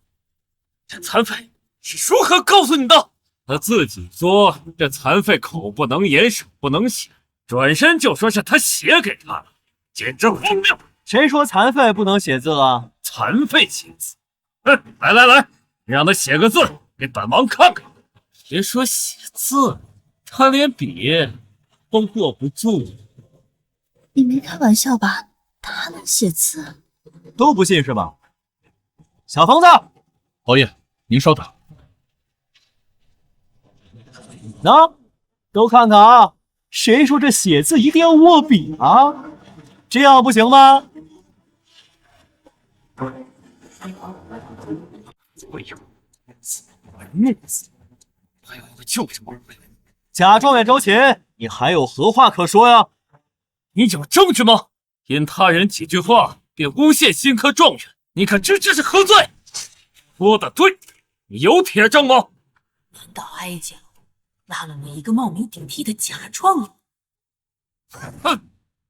这残废是如何告诉你的？他自己说这残废口不能言，手不能写，转身就说是他写给他的，简直荒谬！谁说残废不能写字了？残废写字？来，让他写个字给本王看看。别说写字，他连笔都握不住。你没开玩笑吧？他能写字？都不信是吧？小疯子，侯爷，您稍等。喏，都看看啊！谁说这写字一定要握笔啊？这样不行吗？哎呦，怒死！还有个就是我。假状元周琴，你还有何话可说呀？你有证据吗？因他人几句话便诬陷新科状元，你可知这是何罪？说的对，你有铁证吗？难道哀家拉了你一个冒名顶替的假状元？哼，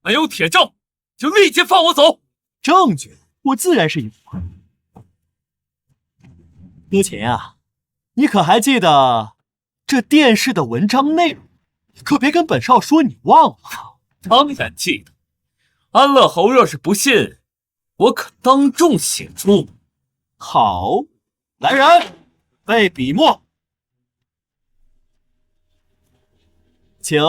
没有铁证就立即放我走。证据我自然是有。周琴啊，你可还记得这电视的文章内容？可别跟本少说你忘了。当然记得。安乐侯若是不信，我可当众写出。好，来人，备笔墨，请。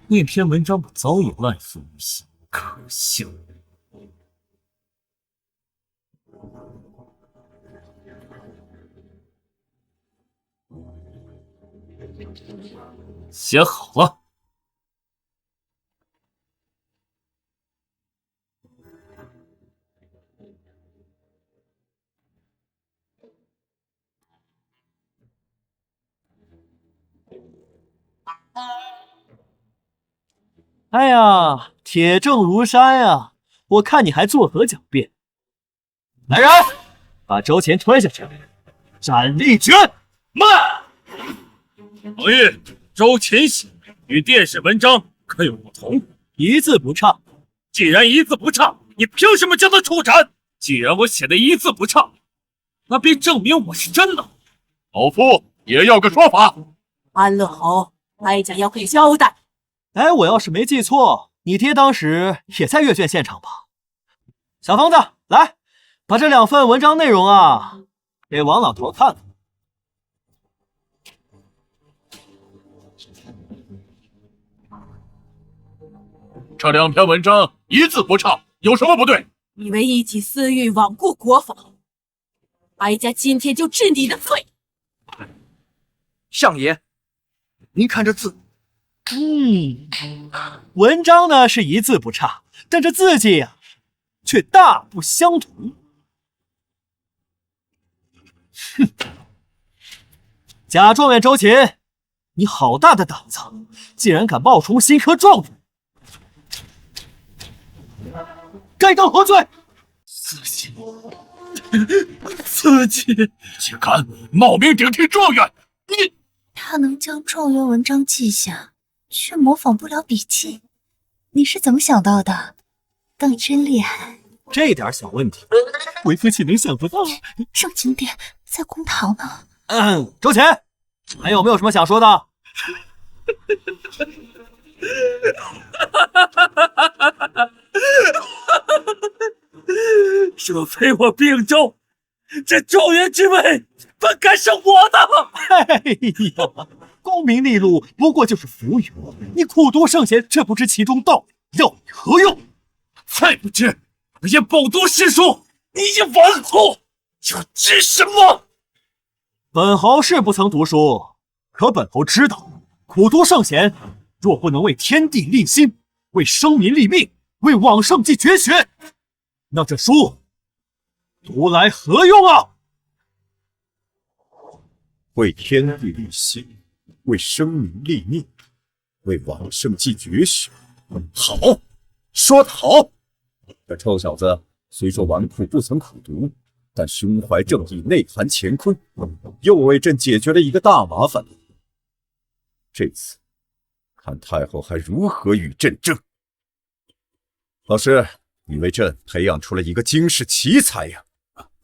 那篇文章我早已烂熟于心，可笑。写好了。哎呀，铁证如山呀！我看你还作何狡辩？来人，把周琴推下去，斩立决！慢！彭玉，周琴写与电视文章可有不同？一字不差。既然一字不差，你凭什么将他处斩？既然我写的一字不差，那便证明我是真的。老夫也要个说法。安乐侯，哀家要给交代。哎，我要是没记错，你爹当时也在阅卷现场吧？小疯子，来，把这2份文章内容啊，给王老头看看。这2篇文章一字不差，有什么不对？你为一己私欲罔顾国法，哀家今天就治你的罪。相爷，您看这字，文章呢是一字不差，但这字迹呀，却大不相同。哼！贾状元周琴，你好大的胆子，竟然敢冒充新科状元，该当何罪？自己竟敢冒名顶替状元！你他能将状元文章记下，却模仿不了笔迹，你是怎么想到的？当你真厉害。这点小问题，为夫岂能想不到？正经点，在公堂呢。周琴，还有没有什么想说的？若非我病重，这状元之位本该是我的。哎呀，功名利禄不过就是浮云，你苦读圣贤却不知其中道理，要你何用？再不知，也饱读诗书，你也纨绔，又知什么？本侯是不曾读书，可本侯知道，苦读圣贤，若不能为天地立心，为生民立命，为往圣继绝学，那这书读来何用啊？为天地立心，为生民立命，为往圣继绝学。好，说得好！这臭小子虽说纨绔不曾苦读，但胸怀正义，内含乾坤，又为朕解决了一个大麻烦。这次看太后还如何与朕争。老师，你为朕培养出了一个惊世奇才呀！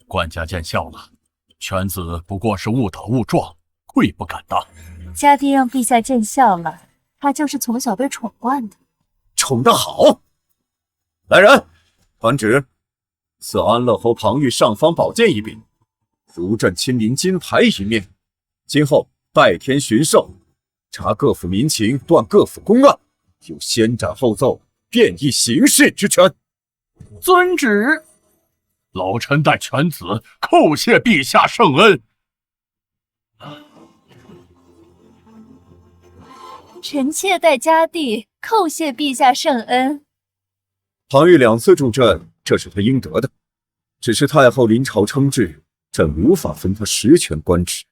官家见笑了，犬子不过是误打误撞，愧不敢当。家爹让陛下见笑了，他就是从小被宠惯的。宠得好！来人，传旨，赐安乐侯庞玉尚方宝剑一柄，如朕亲临金牌一面。今后拜天巡狩，查各府民情，断各府公案，有先斩后奏、便议行事之权。遵旨。老臣代犬子叩谢陛下圣恩。臣妾代家弟叩谢陛下圣恩。庞玉2次助朕，这是他应得的。只是太后临朝称制，朕无法分他实权官职。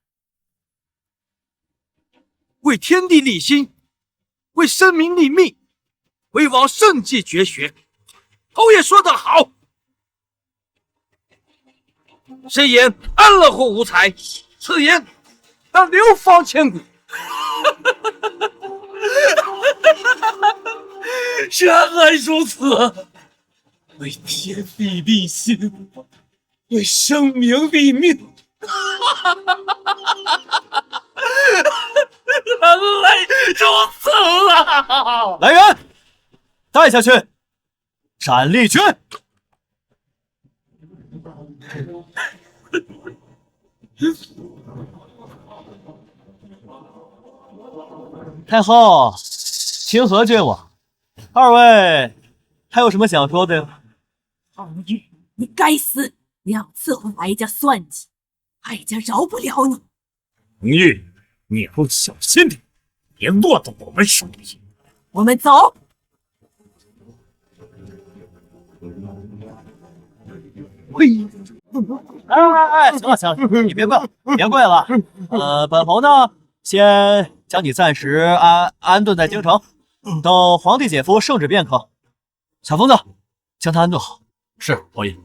为天地立心，为生民立命，为往圣继绝学。侯爷说得好。深言安乐侯无才，此言当流芳千古。原来如此，为天地立心，为生民立命。原来如此啊！来人，带下去，斩立决。太后，清河郡王，二位还有什么想说的呀？庞玉，你该死！2次和哀家算计，哀家饶不了你。彭玉，你以后小心点，别落到我们手里。我们走。嘿，行了行了，你别跪了，别跪了。本侯呢，先将你暂时安顿在京城，等皇帝姐夫圣旨便可。小疯子，将他安顿好。是，侯爷。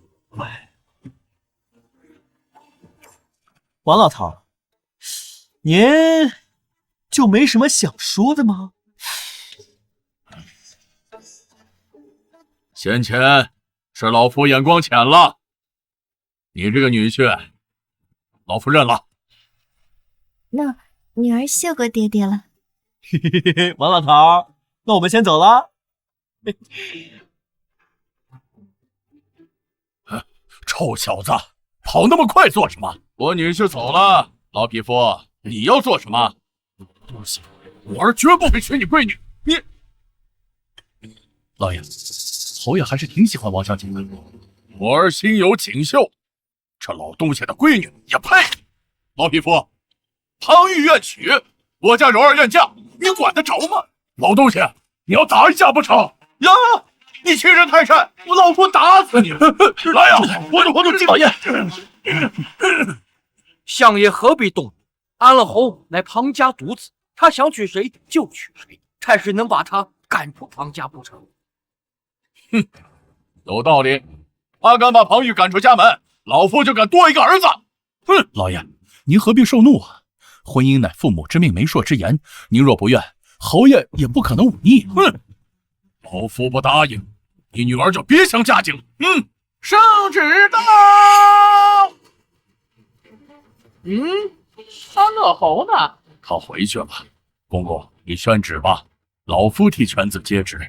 王老头，您就没什么想说的吗？先前是老夫眼光浅了，你这个女婿，老夫认了。那女儿谢过爹爹了。嘿嘿嘿嘿，王老头，那我们先走了。臭小子，跑那么快做什么？我女婿走了，老匹夫，你要做什么？不行，我儿绝不会娶你闺女。你，老爷，侯爷还是挺喜欢王小姐的。我儿心有锦绣，这老东西的闺女也配？老匹夫，庞玉愿娶，我家柔儿愿嫁，你管得着吗？老东西，你要打一架不成？呀！你欺人太甚，我老夫打死你！来呀，活动老爷！相爷何必动怒？安乐侯乃庞家独子，他想娶谁就娶谁，差事能把他赶出庞家不成？哼，有道理。他敢把庞玉赶出家门，老夫就敢多一个儿子。哼，老爷，您何必受怒啊？婚姻乃父母之命，媒妁之言，您若不愿，侯爷也不可能忤逆。哼，老夫不答应，你女儿就别想嫁境。圣旨到。安乐侯呢？他回去了。公公，你宣旨吧，老夫替犬子接旨。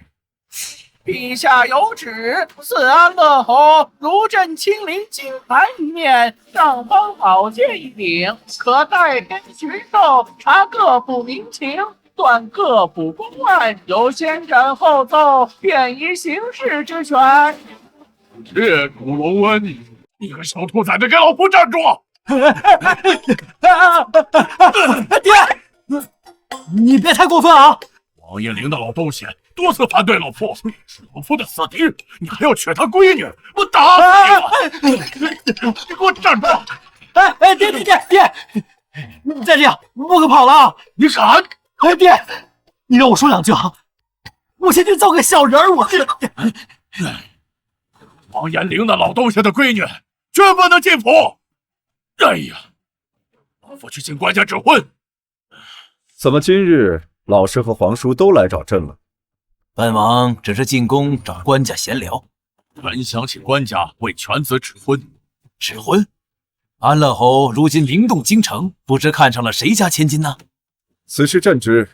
陛下有旨，赐安乐侯如朕亲临金盘一面，上方宝剑一顶，可代根群奏，查各府民情，断各府公案，有先斩后奏，便宜行事之权。列主龙温，你个小兔崽子，给老夫站住！爹，你别太过分啊！王彦玲的老东西多次反对老夫，是老夫的死敌，你还要娶他闺女，我打死你！你给我站住！爹，你再这样，不可跑了啊！你敢？爹，你让我说两句啊！我先去造个小人儿，我王彦玲的老东西的闺女绝不能进府。哎呀，老夫去请官家指婚。怎么今日老师和皇叔都来找朕了？本王只是进宫找官家闲聊。本想请官家为犬子指婚。指婚？安乐侯如今灵动京城，不知看上了谁家千金呢？此事朕知，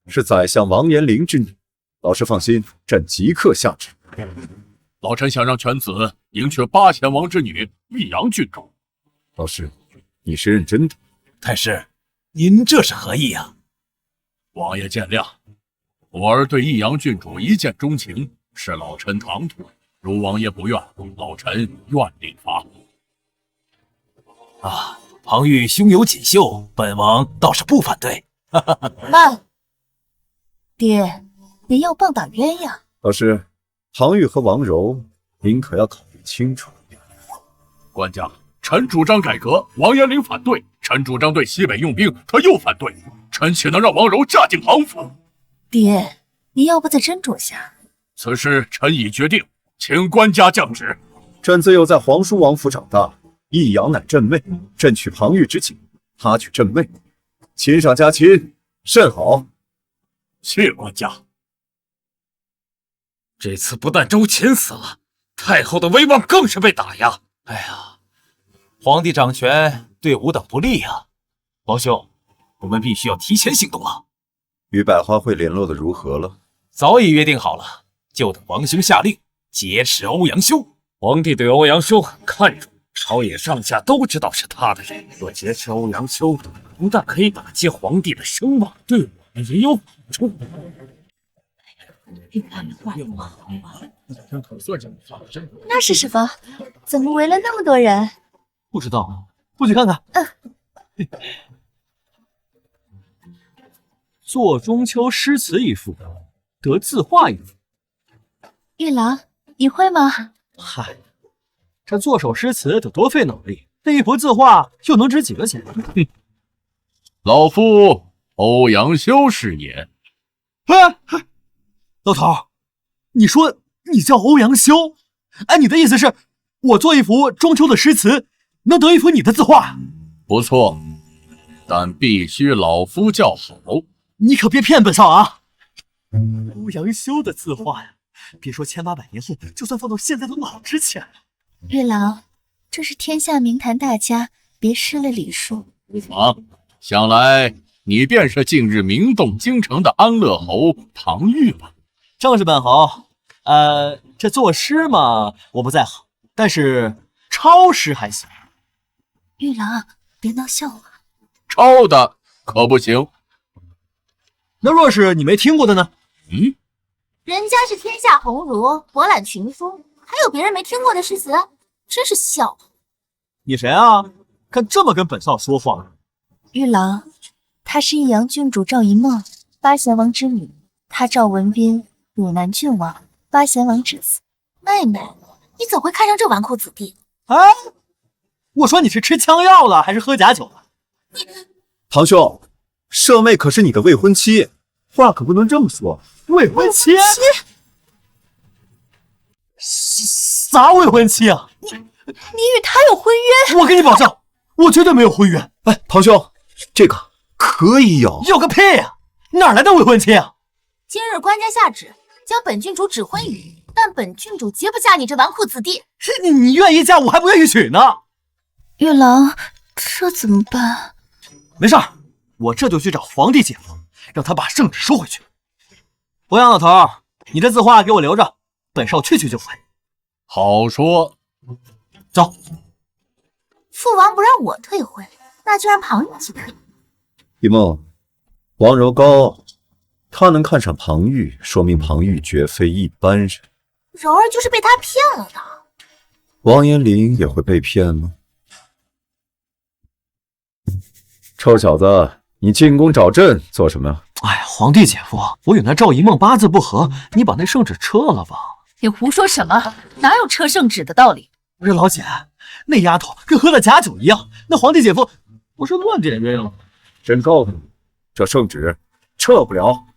是宰相王延龄之女。老师放心，朕即刻下旨。老臣想让犬子迎娶八贤王之女益阳郡主。老师，你是认真的？太师，您这是何意啊？王爷见谅，我儿对益阳郡主一见钟情，是老臣唐突。如王爷不愿，老臣愿立法。啊，庞玉胸有锦绣，本王倒是不反对。慢，爹，您要棒打鸳鸯？老师，庞玉和王柔，您可要考虑清楚。官家，臣主张改革，王延龄反对；臣主张对西北用兵，他又反对。臣岂能让王柔嫁进庞府？爹，您要不再斟酌下？此事臣已决定，请官家降旨。朕自幼在皇叔王府长大，益阳乃朕妹，朕娶庞玉之妻，他娶朕妹，亲上加亲，甚好。谢官家。这次不但周琴死了，太后的威望更是被打压。哎呀，皇帝掌权对吾等不利啊！王兄，我们必须要提前行动了。与百花会联络的如何了？早已约定好了，就等王兄下令劫持欧阳修。皇帝对欧阳修很看重，朝野上下都知道是他的人。若劫持欧阳修，不但可以打击皇帝的声望，对我们也有好处。那是什么？怎么围了那么多人？不知道，过去看看。做中秋诗词一幅，得字画一幅。玉郎，你会吗？嗨，这做首诗词得多费脑力，那一幅字画又能值几个钱？老夫欧阳修是也。老头，你说你叫欧阳修？哎，你的意思是，我做一幅中秋的诗词，能得一幅你的字画？不错，但必须老夫叫好。你可别骗本少啊！欧阳修的字画呀，别说1800年后，就算放到现在都老值钱了。玉郎，这是天下名坛大家，别失了礼数。啊，想来你便是近日名动京城的安乐侯庞玉吧？正是本侯。这作诗嘛，我不在行，但是抄诗还行。玉郎，别闹笑话。抄的可不行。那若是你没听过的呢？人家是天下鸿儒，博览群书，还有别人没听过的诗词，真是笑话。你谁啊？敢这么跟本少说话？玉郎，她是益阳郡主赵一梦，八贤王之女。她赵文斌，汝南郡王，八贤王之子。妹妹，你怎会看上这纨绔子弟？哎，我说你是吃枪药了还是喝假酒了？堂兄，舍妹可是你的未婚妻，话可不能这么说。未婚妻？啥未婚妻啊？你与他有婚约？我跟你保证，我绝对没有婚约。哎，堂兄，这个可以有。有个屁呀！哪来的未婚妻啊？今日官家下旨，将本郡主指婚于你，但本郡主绝不嫁你这纨绔子弟。你愿意嫁，我还不愿意娶呢。玉郎，这怎么办？没事儿，我这就去找皇帝姐夫，让他把圣旨收回去。欧阳老头，你这字画给我留着，本少去就回。好说。走。父王不让我退婚，那就让庞玉去退。一梦，王柔高，他能看上庞玉，说明庞玉绝非一般人。柔儿就是被他骗了的。王延龄也会被骗吗？臭小子，你进宫找朕做什么？哎呀，皇帝姐夫，我与那赵一梦八字不合，你把那圣旨撤了吧。你胡说什么？哪有撤圣旨的道理？不是老姐，那丫头跟喝了假酒一样，那皇帝姐夫不是乱点鸳鸯。朕告诉你，这圣旨撤不了。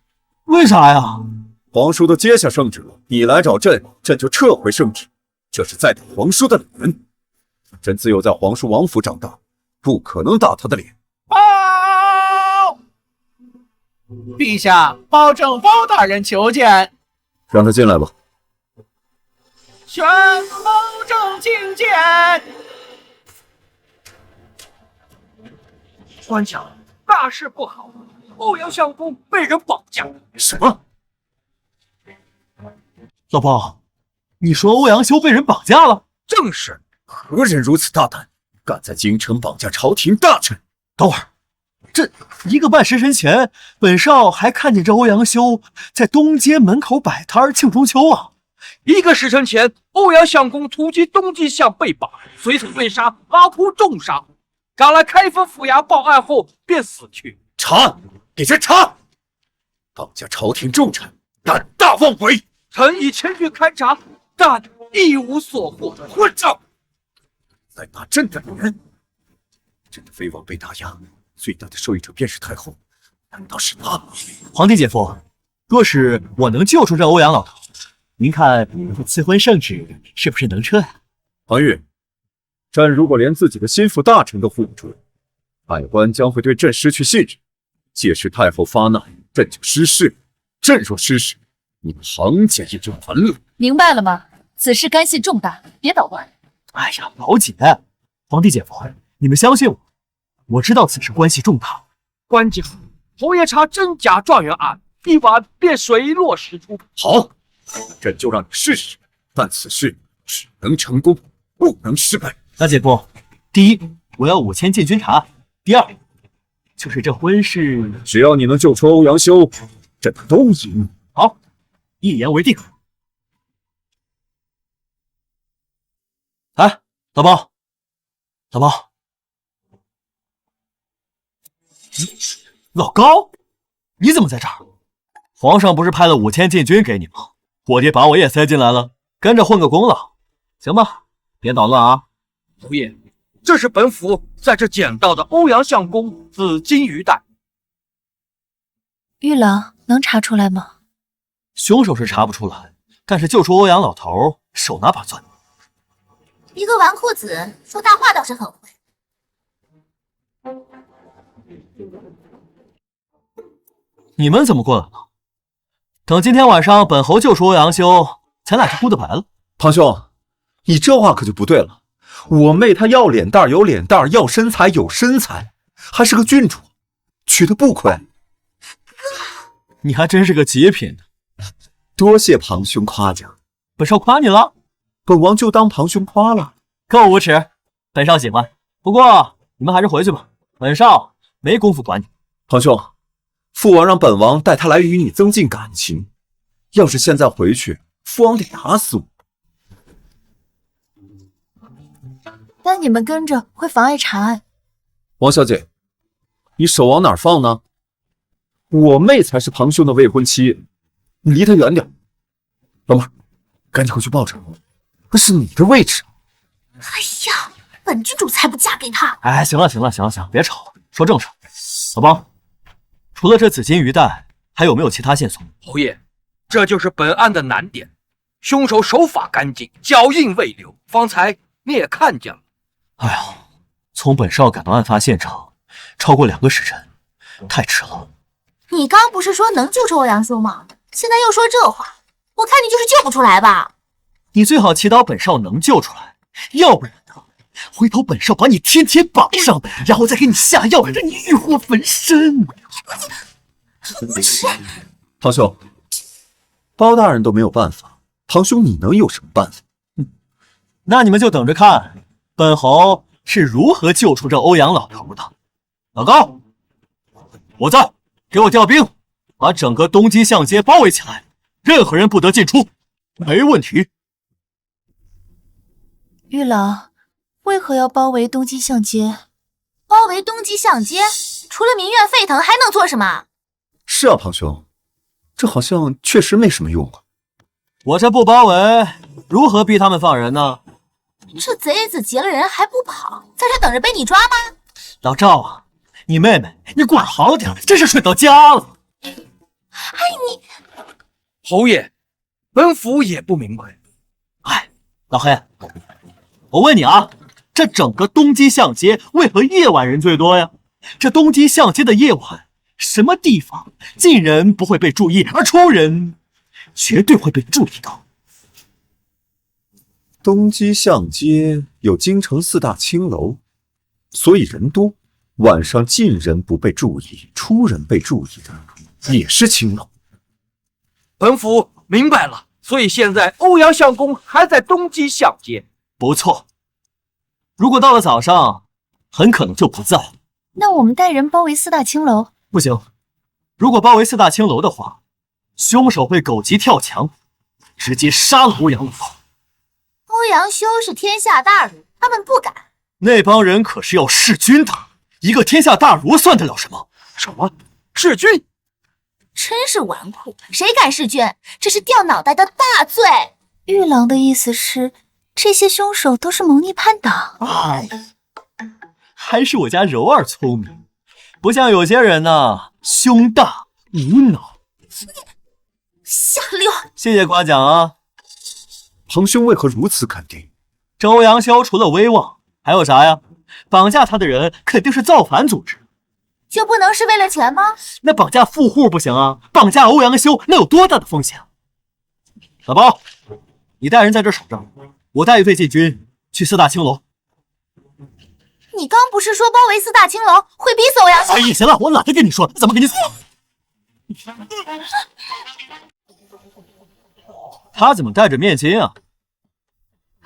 为啥呀？皇叔都接下圣旨了，你来找朕，朕就撤回圣旨，这是在打皇叔的脸。朕自幼在皇叔王府长大，不可能打他的脸。报！陛下，保正包大人求见。让他进来吧。宣保正觐见。官家，大事不好，欧阳相公被人绑架。什么？老婆，你说欧阳修被人绑架了？正是。何人如此大胆，敢在京城绑架朝廷大臣？等会儿，这一个半时辰前，本少还看见这欧阳修在东街门口摆摊庆中秋啊。一个时辰前，欧阳相公突击东极巷被绑，随手被杀，拉扑重伤。赶来开封府衙报案后便死去。查，给朕查！绑架朝廷重臣，胆大妄为！臣已前去勘察，但一无所获。混账！在打朕的脸！朕的飞王被打压，最大的受益者便是太后，难道是他？皇帝姐夫，若是我能救出这欧阳老头，您看这赐婚圣旨是不是能撤呀？庞玉，朕如果连自己的心腹大臣都护不住，百官将会对朕失去信任。届时太后发难，朕就失势。朕若失势，你们庞家也就完了。明白了吗？此事干系重大，别捣乱。哎呀，老姐，皇帝姐夫，你们相信我，我知道此事关系重大。官家，侯爷查真假状元案，一晚便水落石出。好，朕就让你试试，但此事只能成功，不能失败。大姐夫，第一，我要5000禁军查；第二，就是这婚事，只要你能救出欧阳修，朕都赢。好，一言为定。哎，老包，老包，老高，你怎么在这儿？皇上不是派了5000禁军给你吗？我爹把我也塞进来了，跟着混个功劳，行吧？别捣乱啊！侯爷，这是本府在这捡到的欧阳相公紫金鱼袋。玉郎能查出来吗？凶手是查不出来，但是救出欧阳老头，手拿把攥。一个纨绔子说大话倒是很会。你们怎么过来了？等今天晚上本侯救出欧阳修，咱俩就顾得白了。庞兄，你这话可就不对了。我妹她要脸蛋有脸蛋，要身材有身材，还是个郡主，娶的不亏。你还真是个极品呢。多谢庞兄夸奖，本少夸你了。本王就当庞兄夸了。够无耻，本少喜欢。不过你们还是回去吧，本少没工夫管你。庞兄，父王让本王带他来与你增进感情，要是现在回去，父王得打死我。但你们跟着会妨碍查案。王小姐，你手往哪儿放呢？我妹才是庞兄的未婚妻，你离她远点。老妹儿，赶紧回去抱着，那是你的位置。哎呀，本郡主才不嫁给他！哎，行了，别吵，说正事。老包，除了这紫金鱼蛋，还有没有其他线索？侯爷，这就是本案的难点。凶手手法干净，脚印未留，方才你也看见了。哎呀，从本少赶到案发现场，超过2个时辰，太迟了。你刚不是说能救出欧阳修吗？现在又说这话，我看你就是救不出来吧。你最好祈祷本少能救出来，要不然呢，回头本少把你天天绑上，然后再给你下药，让你欲火焚身。庞兄，包大人都没有办法，庞兄你能有什么办法？那你们就等着看，本侯是如何救出这欧阳老头的。老高，我在，给我调兵，把整个东极巷街包围起来，任何人不得进出。没问题。玉郎，为何要包围东极巷街？包围东极巷街，除了民怨沸腾，还能做什么？是啊，庞兄，这好像确实没什么用啊。我这不包围，如何逼他们放人呢？这贼子劫了人还不跑，在这等着被你抓吗？老赵啊，你妹妹，你管好点，真是蠢到家了。哎，你侯爷，本府也不明白。哎，老黑，我问你啊，这整个东极巷街为何夜晚人最多呀？这东极巷街的夜晚，什么地方进人不会被注意，而出人绝对会被注意到。东极巷街有京城4大青楼，所以人多。晚上进人不被注意，出人被注意的也是青楼。本府明白了，所以现在欧阳相公还在东极巷街。不错，如果到了早上，很可能就不在了。那我们带人包围4大青楼？不行，如果包围4大青楼的话，凶手会狗急跳墙，直接杀了欧阳老头。欧阳修是天下大儒，他们不敢。那帮人可是要弑君的，一个天下大儒算得了什么？什么弑君？真是纨绔，谁敢弑君？这是掉脑袋的大罪。玉郎的意思是，这些凶手都是谋逆叛党。哎，还是我家柔儿聪明，不像有些人呢，胸大无脑。下流！谢谢夸奖啊。庞兄为何如此肯定？这欧阳修除了威望，还有啥呀？绑架他的人肯定是造反组织，就不能是为了钱吗？那绑架富户不行啊，绑架欧阳修那有多大的风险？老包，你带人在这守着，我带一队禁军去4大青楼。你刚不是说包围4大青楼会逼死欧阳修？哎呀，行了，我懒得跟你说了，怎么跟你说？他怎么戴着面巾啊？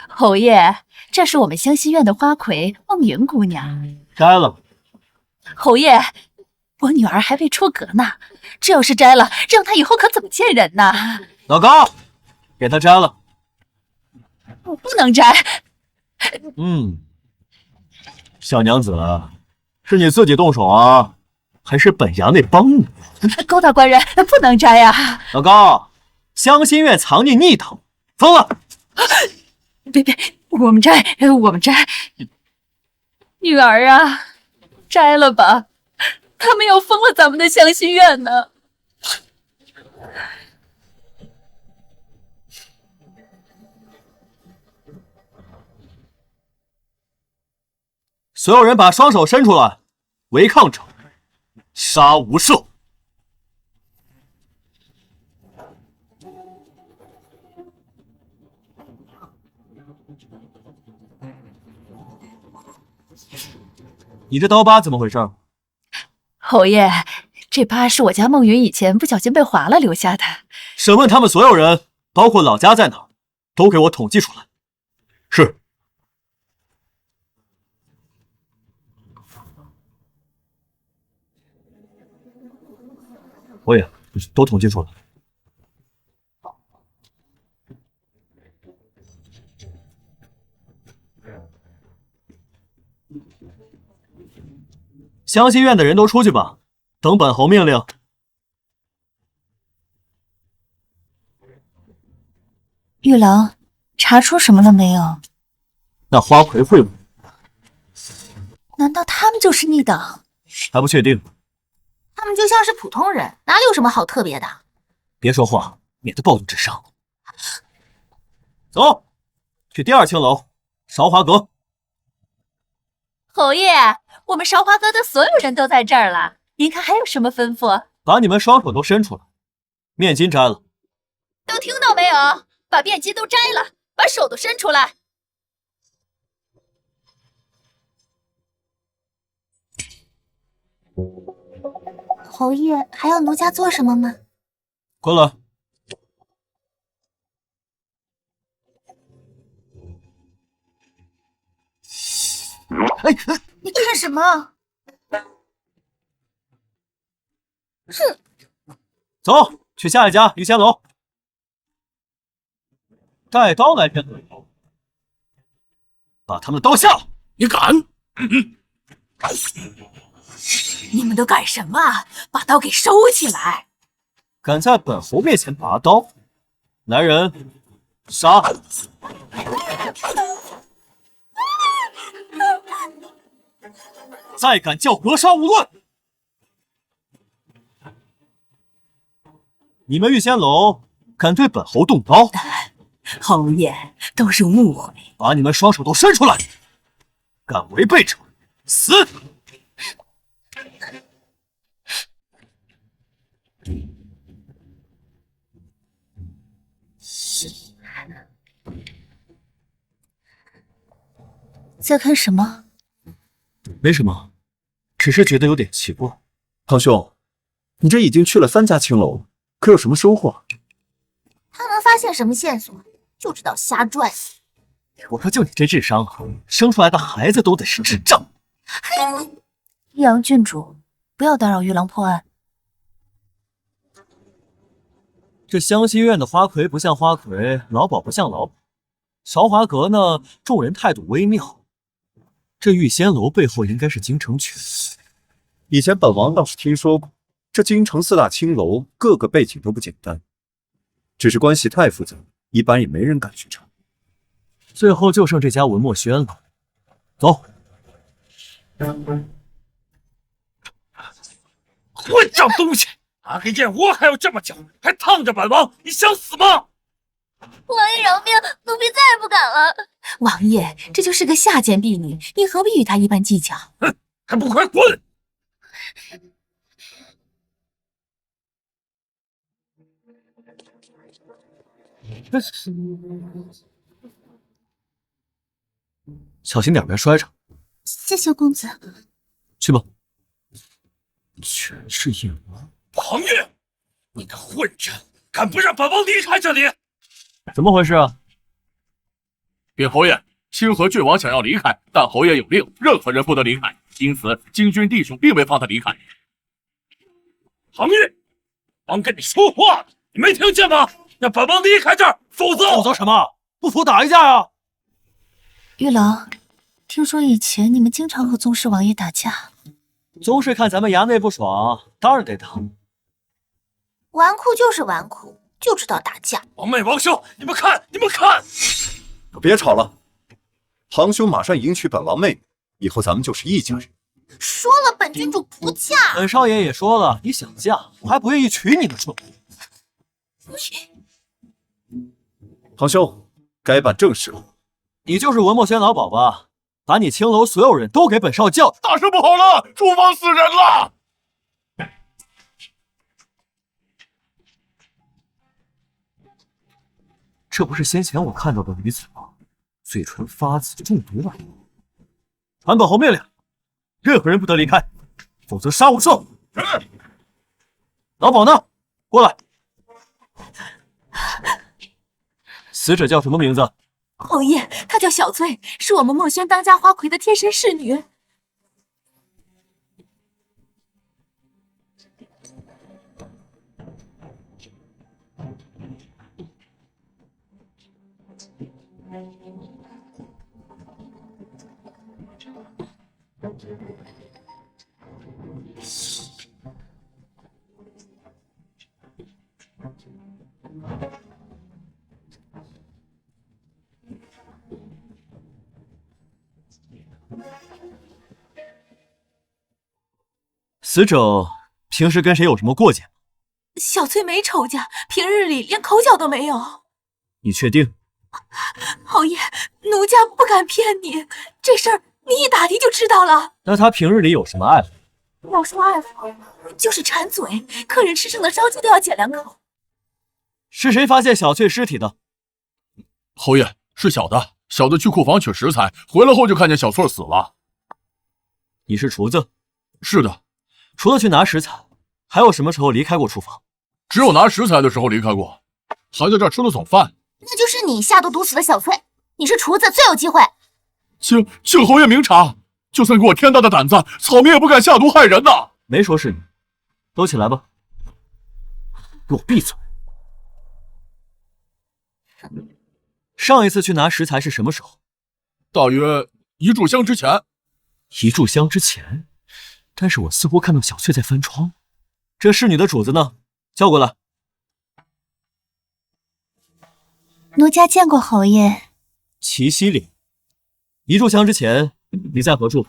侯爷，这是我们湘西院的花魁梦云姑娘。摘了。侯爷，我女儿还未出阁呢，这要是摘了，让她以后可怎么见人呢？老高，给她摘了。我不能摘。小娘子，是你自己动手啊，还是本衙内帮你？高大官人，不能摘啊！老高，湘心院藏匿逆头，疯了！别，我们摘。女儿啊，摘了吧，他们要封了咱们的湘心院呢。所有人把双手伸出来，违抗者杀无赦。你这刀疤怎么回事？侯爷，这疤是我家孟云以前不小心被划了留下的。审问他们所有人，包括老家在哪儿，都给我统计出来。是。我也都统计出来。湘西院的人都出去吧，等本侯命令。玉郎，查出什么了没有？那花魁会吗？难道他们就是逆党？还不确定。他们就像是普通人，哪里有什么好特别的？别说话，免得暴动致伤。走，去第2青楼，韶华阁。侯爷，我们韶华阁的所有人都在这儿了，您看还有什么吩咐？把你们双手都伸出来，面巾摘了。都听到没有？把面巾都摘了，把手都伸出来。侯爷还要奴家做什么吗？滚来！你看什么？哼！走，去下一家御仙楼。带刀来骗鬼头，把他们的刀下了！你敢？你们都干什么？把刀给收起来！敢在本侯面前拔刀，男人杀！再敢叫格杀勿论！你们御仙楼敢对本侯动刀？侯爷，都是误会。把你们双手都伸出来！敢违背者，死！在看什么？没什么，只是觉得有点奇怪。堂兄，你这已经去了3家青楼，可有什么收获？他能发现什么线索，就知道瞎转。我说就你这智商啊，生出来的孩子都得是智障。益阳郡主，不要打扰玉郎破案。这湘西院的花魁不像花魁，老鸨不像老鸨，韶华阁呢，众人态度微妙。这御仙楼背后应该是京城权。以前本王倒是听说过，这京城4大青楼各个背景都不简单，只是关系太复杂，一般也没人敢去查。最后就剩这家文墨轩了，走。混账东西！拿个燕窝还要这么搅，还烫着本王，你想死吗？王爷饶命，奴婢再也不敢了。王爷，这就是个下贱婢女，你何必与她一般计较？哼，还不快滚！小心点，别摔着。谢谢公子。去吧。全是燕窝。庞玉，你个混账，敢不让本王离开这里？怎么回事啊？禀侯爷，清河郡王想要离开，但侯爷有令，任何人不得离开，因此京军弟兄并未放他离开。庞玉，王跟你说话呢，你没听见吗？让本王离开这儿，否则……否则什么？不服打一架呀！玉郎，听说以前你们经常和宗室王爷打架。宗室看咱们衙内不爽，当然得打。纨绔就是纨绔，就知道打架。王妹、王兄，你们看，你们看！别吵了，堂兄马上迎娶本王妹妹，以后咱们就是一家人。说了，本郡主不嫁。本少爷也说了，你想嫁，我还不愿意娶你呢。说，堂兄，该办正事了。你就是文墨轩老鸨吧？把你青楼所有人都给本少叫。大事不好了，厨房死人了！这不是先前我看到的女子吗？嘴唇发紫中毒了。传本侯命令，任何人不得离开，否则杀无赦。老鸨呢？过来。死者叫什么名字？侯爷，她叫小翠，是我们墨轩当家花魁的贴身侍女。死者平时跟谁有什么过节？小翠没仇家，平日里连口角都没有。你确定？侯爷，奴家不敢骗你，这事儿你一打听就知道了。那他平日里有什么爱好？要说爱好，就是馋嘴，客人吃剩的烧鸡都要捡2口。是谁发现小翠尸体的？侯爷，是小的。小的去库房取食材，回来后就看见小翠死了。你是厨子？是的。除了去拿食材，还有什么时候离开过厨房？只有拿食材的时候离开过，还在这儿吃了早饭。那就是你下毒毒死的小翠，你是厨子，最有机会。请侯爷明察，就算给我天大的胆子，草民也不敢下毒害人呐！没说是你，都起来吧，给我闭嘴！上一次去拿食材是什么时候？大约1炷香之前。1炷香之前？但是我似乎看到小翠在翻窗。这侍女的主子呢？叫过来。奴家见过侯爷。齐西里，1炷香之前你在何处？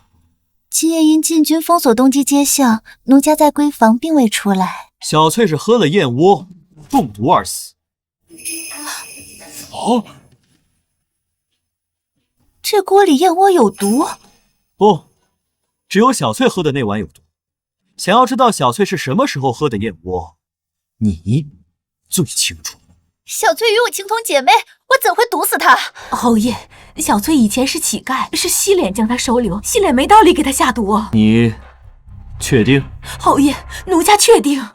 今夜因禁军封锁东极街巷，奴家在闺房并未出来。小翠是喝了燕窝，中毒而死。这锅里燕窝有毒？不，只有小翠喝的那碗有毒。想要知道小翠是什么时候喝的燕窝，你最清楚。小翠与我情同姐妹，我怎会毒死她？侯爷，小翠以前是乞丐，是西脸将她收留，西脸没道理给她下毒。你确定？侯爷，奴家确定。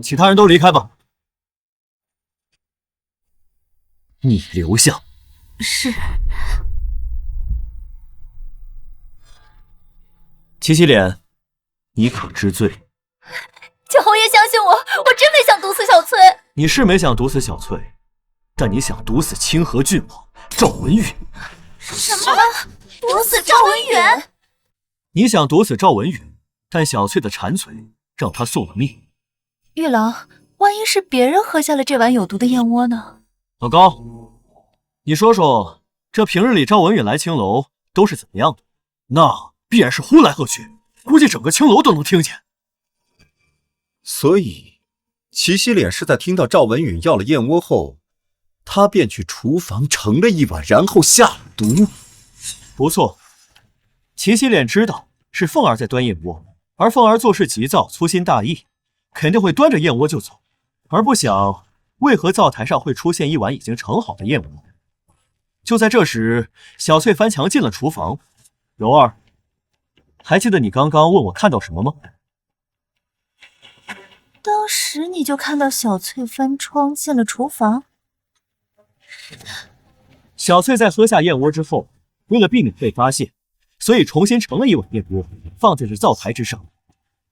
其他人都离开吧。你留下。是。齐西脸，你可知罪？请侯爷相信我，我真没想毒死小翠。你是没想毒死小翠，但你想毒死清河郡王赵文允。什么？毒死赵文允？你想毒死赵文允，但小翠的馋嘴让他送了命。玉郎，万一是别人喝下了这碗有毒的燕窝呢？老高，你说说，这平日里赵文允来青楼都是怎么样的？那必然是呼来喝去，估计整个青楼都能听见。所以，齐西脸是在听到赵文允要了燕窝后，他便去厨房盛了一碗，然后下了毒。不错，齐西脸知道是凤儿在端燕窝，而凤儿做事急躁，粗心大意，肯定会端着燕窝就走，而不想为何灶台上会出现一碗已经盛好的燕窝。就在这时，小翠翻墙进了厨房。柔儿，还记得你刚刚问我看到什么吗？当时你就看到小翠翻窗进了厨房。小翠在喝下燕窝之后，为了避免被发现，所以重新盛了一碗燕窝，放在这灶台之上。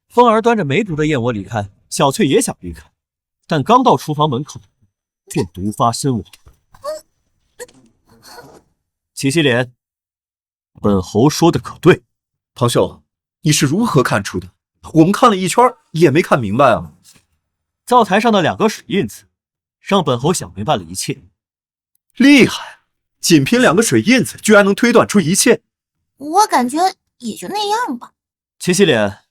凤儿端着没毒的燕窝离开，小翠也想离开，但刚到厨房门口，便毒发身亡。齐西脸，本侯说的可对？庞兄，你是如何看出的？我们看了一圈也没看明白啊。灶台上的2个水印子，让本侯想明白了一切。厉害，仅凭2个水印子，居然能推断出一切。我感觉也就那样吧。齐洗脸，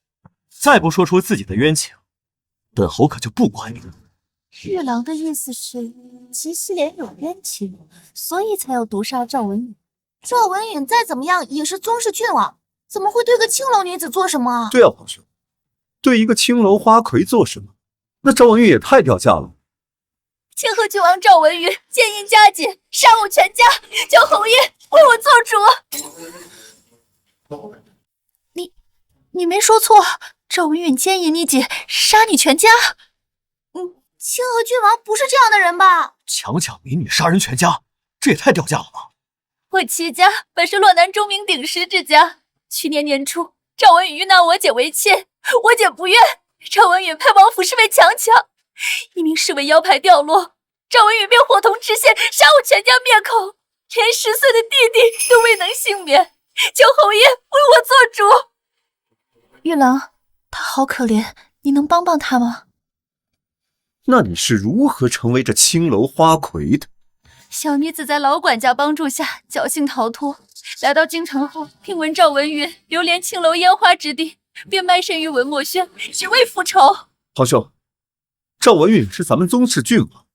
再不说出自己的冤情，本侯可就不管你了。玉郎的意思是，齐洗脸有冤情，所以才要毒杀赵文允。赵文允再怎么样也是宗室郡王，怎么会对个青楼女子做什么？对啊，皇兄，对一个青楼花魁做什么？那赵文允也太掉价了。清河郡王赵文允奸淫佳节，杀我全家，求侯爷为我做主。你没说错，赵文允奸淫你姐，杀你全家。清河郡王不是这样的人吧？强抢民女，杀人全家，这也太掉价了吧！我齐家本是洛南钟鸣鼎食之家，去年年初，赵文允欲纳我姐为妾，我姐不愿，赵文允派王府侍卫强抢，一名侍卫腰牌掉落，赵文允便伙同知县杀我全家灭口，连10岁的弟弟都未能幸免，求侯爷为我做主。玉郎，他好可怜，你能帮帮他吗？那你是如何成为这青楼花魁的？小女子在老管家帮助下侥幸逃脱，来到京城后，听闻赵文允流连青楼烟花之地，便卖身于文墨轩，只为复仇。皇兄，赵文允是咱们宗室郡王，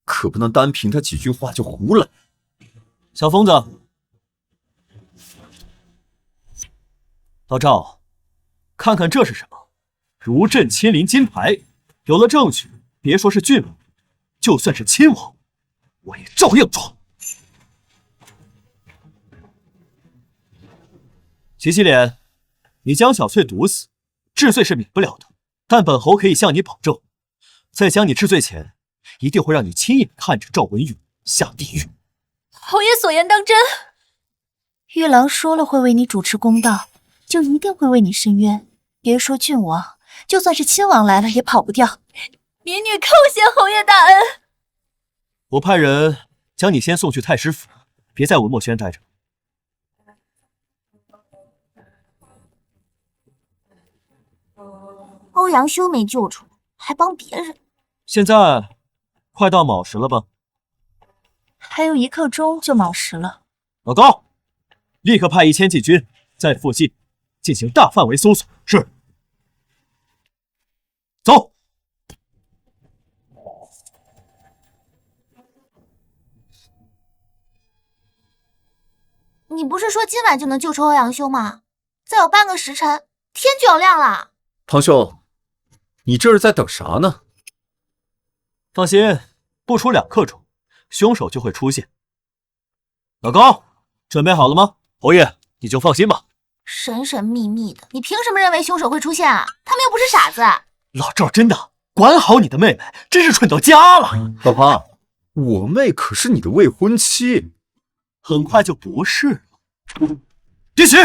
可不能单凭他几句话就胡来。小疯子，老赵，看看这是什么？如朕亲临金牌，有了证据，别说是郡王，就算是亲王，我也照样抓。齐洗脸，你将小翠毒死，治罪是免不了的，但本侯可以向你保证，在将你治罪前，一定会让你亲眼看着赵文允下地狱。侯爷所言当真？玉郎说了会为你主持公道，就一定会为你伸冤。别说郡王，就算是亲王来了也跑不掉。民女叩谢侯爷大恩。我派人将你先送去太师府，别在文墨轩待着。欧阳修没救出来，还帮别人。现在快到卯时了吧？还有1刻钟就卯时了。老高，立刻派1000骑军在附近进行大范围搜索。是。走。你不是说今晚就能救出欧阳修吗？再有半个时辰，天就要亮了。堂兄，你这是在等啥呢？放心，不出2刻钟，凶手就会出现。老高，准备好了吗？侯爷，你就放心吧。神神秘秘的，你凭什么认为凶手会出现啊？他们又不是傻子。老赵真的管好你的妹妹，真是蠢到家了。老庞，我妹可是你的未婚妻，很快就不是了。别起！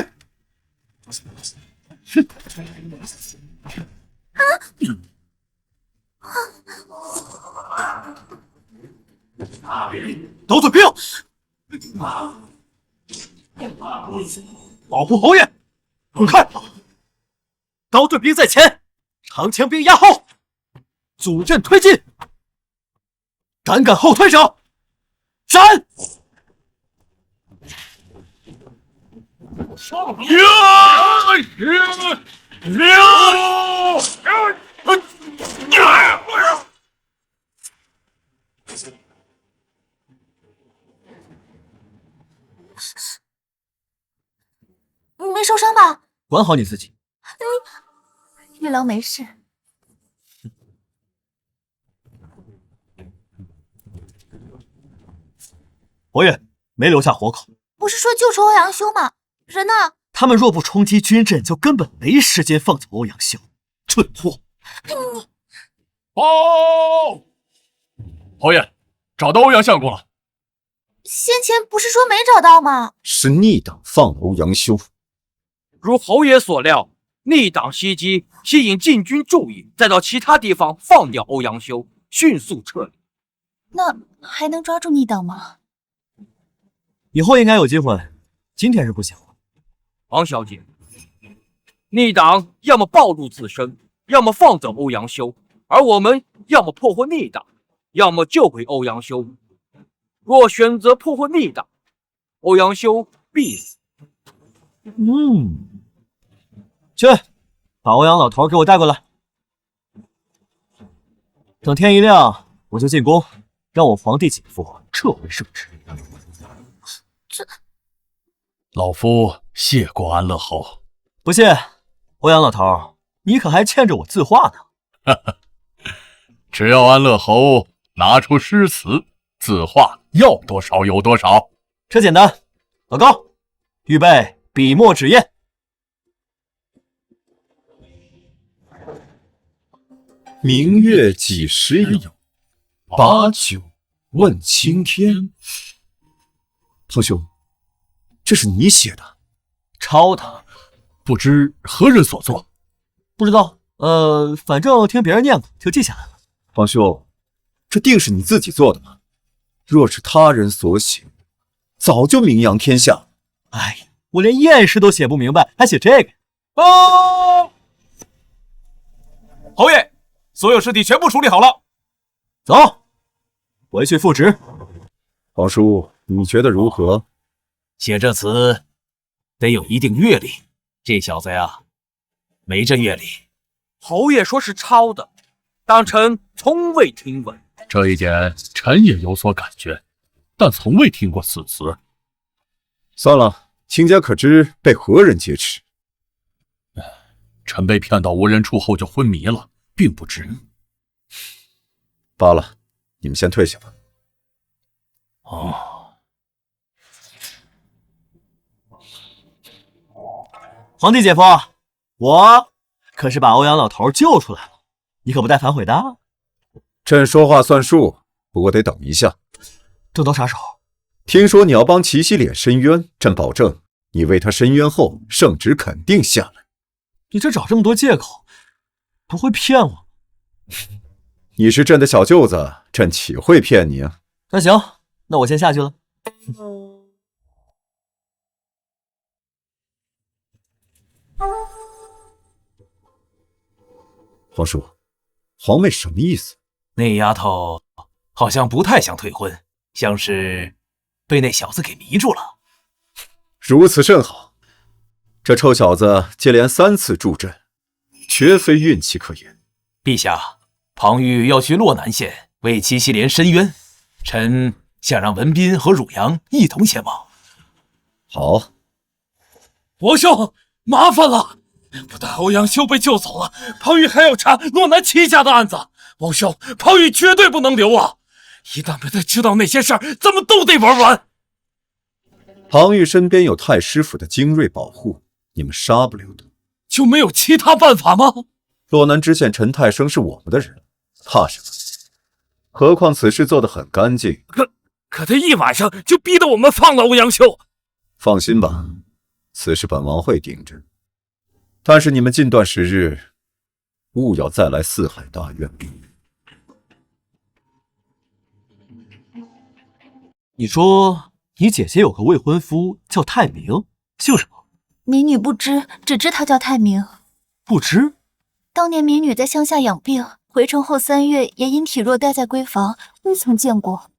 都嘴兵，保护侯爷！滚开！刀盾兵在前，长枪兵压后，阻阵推进。胆敢后退者，斩！你没受伤吧？管好你自己。玉郎没事。侯爷没留下活口。不是说救出欧阳修吗？人呢？他们若不冲击军阵，就根本没时间放走欧阳修。蠢货！你侯爷，找到欧阳相公了。先前不是说没找到吗？是逆党放了欧阳修。如侯爷所料，逆党袭击，吸引禁军注意，再到其他地方放掉欧阳修，迅速撤离。那还能抓住逆党吗？以后应该有机会，今天是不行了。王小姐，逆党要么暴露自身，要么放走欧阳修，而我们要么破获逆党，要么救回欧阳修。若选择破获逆党，欧阳修必死。去，把欧阳老头给我带过来。等天一亮，我就进宫，让我皇帝姐夫撤回圣旨。老夫谢过安乐侯。不谢，欧阳老头，你可还欠着我字画呢。只要安乐侯拿出诗词，字画要多少有多少。这简单。老高，预备笔墨纸砚。明月几时有？把酒问青天。彭兄，这是你写的？抄的，不知何人所作？不知道。反正听别人念过，就记下来了。彭兄，这定是你自己做的吗？若是他人所写，早就名扬天下。哎呀，我连验诗都写不明白，还写这个？侯爷，所有尸体全部处理好了，走，回去复职。皇叔，你觉得如何？写这词得有一定阅历，这小子呀，没这阅历。侯爷说是抄的，但臣从未听闻。这一点臣也有所感觉，但从未听过此词。算了，卿家可知被何人劫持？臣被骗到无人处后就昏迷了，并不知。罢了，你们先退下吧。皇帝姐夫，我可是把欧阳老头救出来了，你可不带反悔的。朕说话算数，不过得等一下。等到啥时候？听说你要帮齐西脸申冤，朕保证你为他申冤后，圣旨肯定下来。你这找这么多借口，不会骗我？你是朕的小舅子，朕岂会骗你啊？那行，那我先下去了。皇叔，皇妹什么意思？那丫头好像不太想退婚，像是被那小子给迷住了。如此甚好，这臭小子接连3次助阵，绝非运气可言。陛下，庞玉要去洛南县为齐西莲申冤，臣想让文斌和汝阳一同前往。好，皇兄，麻烦了！不但欧阳修被救走了，庞玉还要查洛南齐家的案子。皇兄，庞玉绝对不能留啊！一旦被他知道那些事儿，咱们都得玩完。庞玉身边有太师府的精锐保护，你们杀不了他。就没有其他办法吗？洛南知县陈太生是我们的人，怕什么？何况此事做得很干净。可他一晚上就逼得我们放了欧阳修。放心吧，此事本王会顶着。但是你们近段时日，勿要再来四海大院。你说你姐姐有个未婚夫叫泰明，姓什么？民女不知，只知他叫泰明。不知？当年民女在乡下养病，回城后3月也因体弱待在闺房，未曾见过。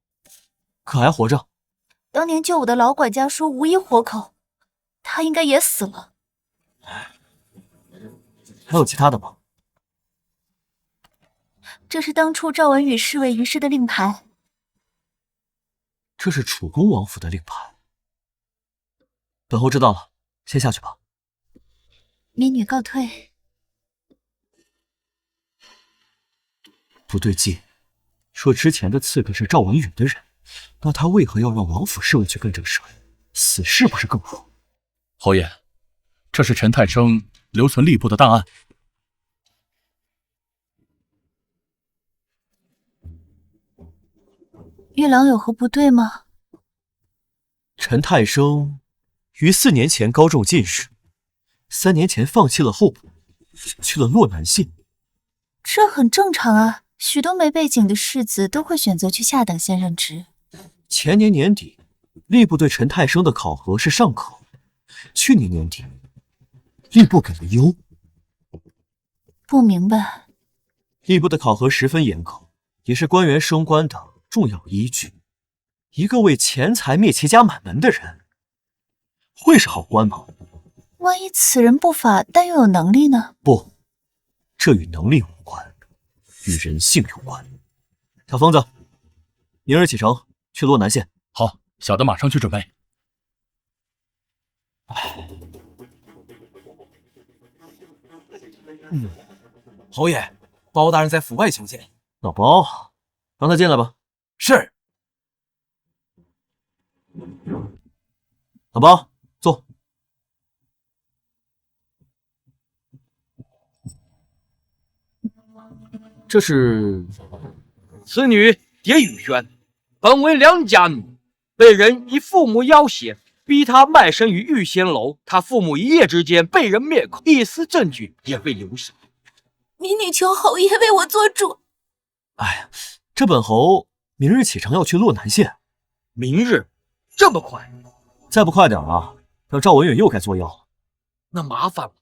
可还活着？当年救我的老管家说无一活口，他应该也死了。还有其他的吗？这是当初赵文宇侍卫于氏的令牌。这是楚公王府的令牌。本侯知道了，先下去吧。民女告退。不对劲，说之前的刺客是赵文宇的人，那他为何要让王府侍卫去跟这个侍卫？死士不是更好？侯爷，这是陈太生留存吏部的档案。玉郎有何不对吗？陈太生于4年前高中进士，3年前放弃了候补，去了洛南县。这很正常啊，许多没背景的士子都会选择去下等县任职。前年年底，吏部对陈太生的考核是上考，去年年底，吏部给了优。不明白。吏部的考核十分严苛，也是官员升官的重要依据。一个为钱财灭其家满门的人，会是好官吗？万一此人不法，但又有能力呢？不，这与能力无关，与人性有关。小疯子，明日启程去洛南县。好，小的马上去准备。侯爷，包大人在府外求见。老包，让他进来吧。是。老包，坐。这是此女蝶雨轩，本为良家女，被人以父母要挟，逼她卖身于玉仙楼。她父母一夜之间被人灭口，一丝证据也未留下。民女求侯爷为我做主。哎呀，这本侯明日启程要去洛南县。明日？这么快？再不快点啊，让赵文远又该作妖了。那麻烦了。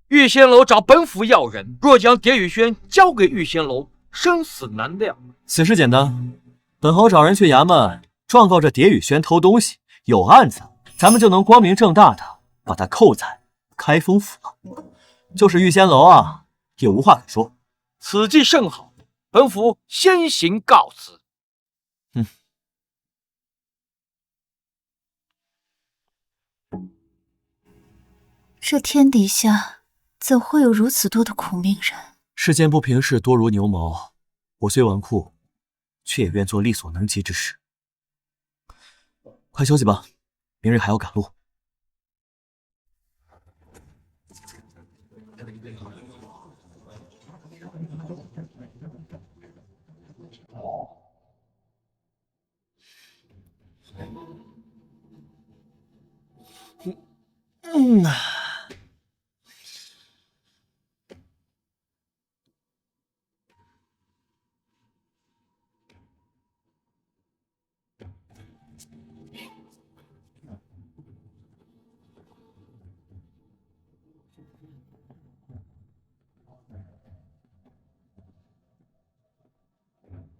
玉仙楼找本府要人，若将蝶雨轩交给玉仙楼，生死难料。此事简单，本侯找人去衙门状告这蝶雨轩偷东西，有案子，咱们就能光明正大的把他扣在开封府了。就是玉仙楼啊，也无话可说。此计甚好，本府先行告辞。这天底下怎会有如此多的苦命人？世间不平事多如牛毛，我虽纨绔，却也愿做力所能及之事。快休息吧，明日还要赶路。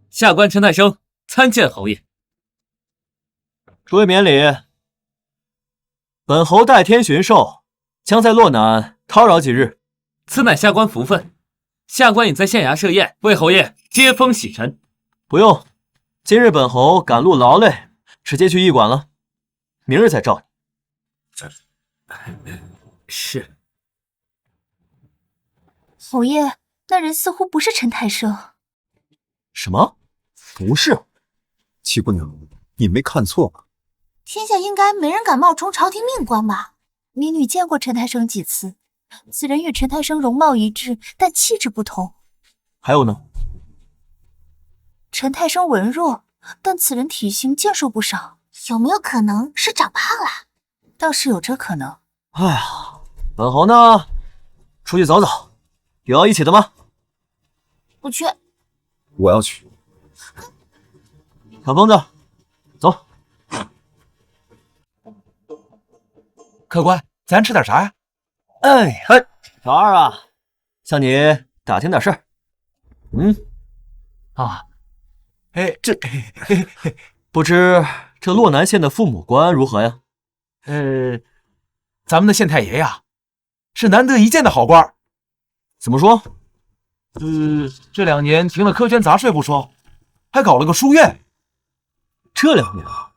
下官陈太生参见侯爷。诸位免礼，本侯代天巡狩，将在洛南叨扰几日。此乃下官福分，下官已在县衙设宴，为侯爷接风洗尘。不用，今日本侯赶路劳累，直接去驿馆了，明日再召你。是。侯爷，那人似乎不是陈太生。什么？不是？七姑娘，你没看错吧？天下应该没人敢冒充朝廷命官吧？民女见过陈太生几次，此人与陈太生容貌一致，但气质不同。还有呢？陈太生文弱，但此人体型健硕不少，有没有可能是长胖了？倒是有这可能。哎呀，本侯呢，出去走走，有要一起的吗？不去。我要去。小疯子，走。客官，咱吃点啥呀？哎呀，小二啊，向你打听点事儿。不知这洛南县的父母官如何呀？咱们的县太爷呀，是难得一见的好官。怎么说？这2年停了科捐杂税不说，还搞了个书院。这2年啊？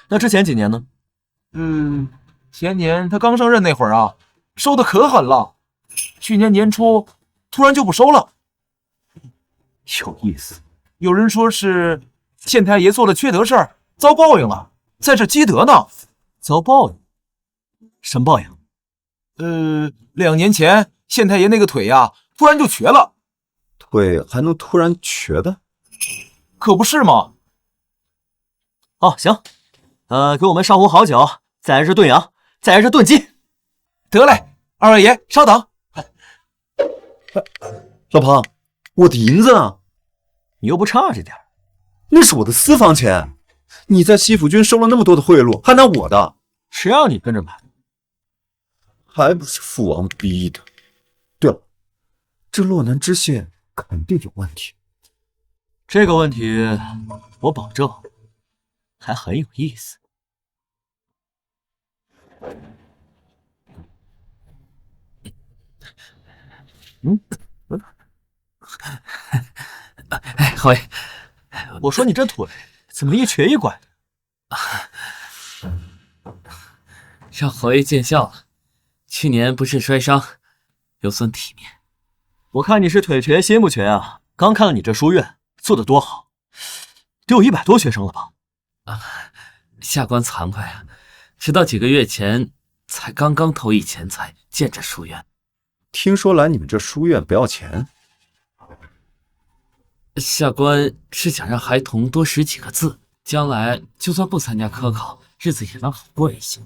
那之前几年呢？前年他刚上任那会儿啊，收的可狠了。去年年初突然就不收了。有意思。有人说是县太爷做了缺德事儿，遭报应了，在这积德呢。遭报应？什么报应？2年前县太爷那个腿呀，突然就瘸了。腿还能突然瘸的？可不是吗？哦，行，给我们上壶好酒，再来只炖羊，再来只炖鸡。得嘞，二位爷稍等。老庞，我的银子呢？你又不差这点，那是我的私房钱。你在西府军收了那么多的贿赂，还拿我的？谁让你跟着买？还不是父王逼的。对了，这洛南知县肯定有问题。这个问题，我保证还很有意思。哎，侯爷，我说你这腿怎么一瘸一拐的？让侯爷见笑了。去年不慎摔伤，有损体面。我看你是腿瘸心不瘸啊！刚看了你这书院做得多好，得有100多学生了吧？下官惭愧啊，直到几个月前才刚刚投以钱财建这书院。听说来你们这书院不要钱？下官是想让孩童多识几个字，将来就算不参加科考，日子也能好过一些。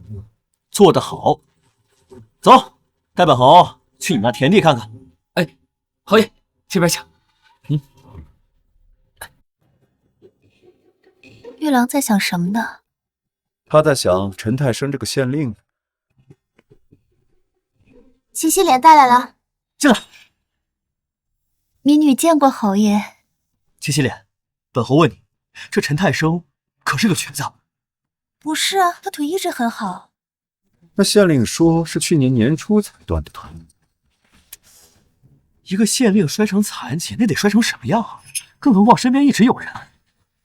做得好，走，带本侯去你那田地看看。哎，侯爷这边请。玉郎在想什么呢？他在想陈太生这个县令。七夕脸带来了，进来。民女见过侯爷。七夕脸，本侯问你，这陈太生可是个瘸子？不是啊，他腿一直很好。那县令说是去年年初才断的腿。一个县令摔成残疾，那得摔成什么样啊？更何况身边一直有人。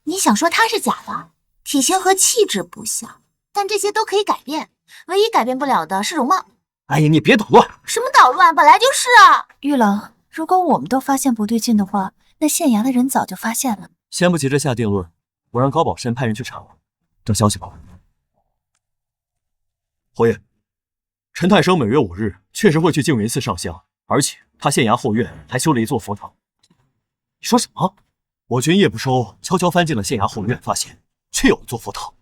你想说他是假的，体型和气质不像，但这些都可以改变，唯一改变不了的是容貌。哎呀，你别捣乱！什么捣乱？本来就是啊。玉郎，如果我们都发现不对劲的话，那县衙的人早就发现了。先不急着下定论，我让高宝生派人去查我，等消息吧。侯爷，陈太生每月5日确实会去净云寺上香，而且他县衙后院还修了一座佛堂。你说什么？我军夜不收，悄悄翻进了县衙后院，发现确有一座佛堂。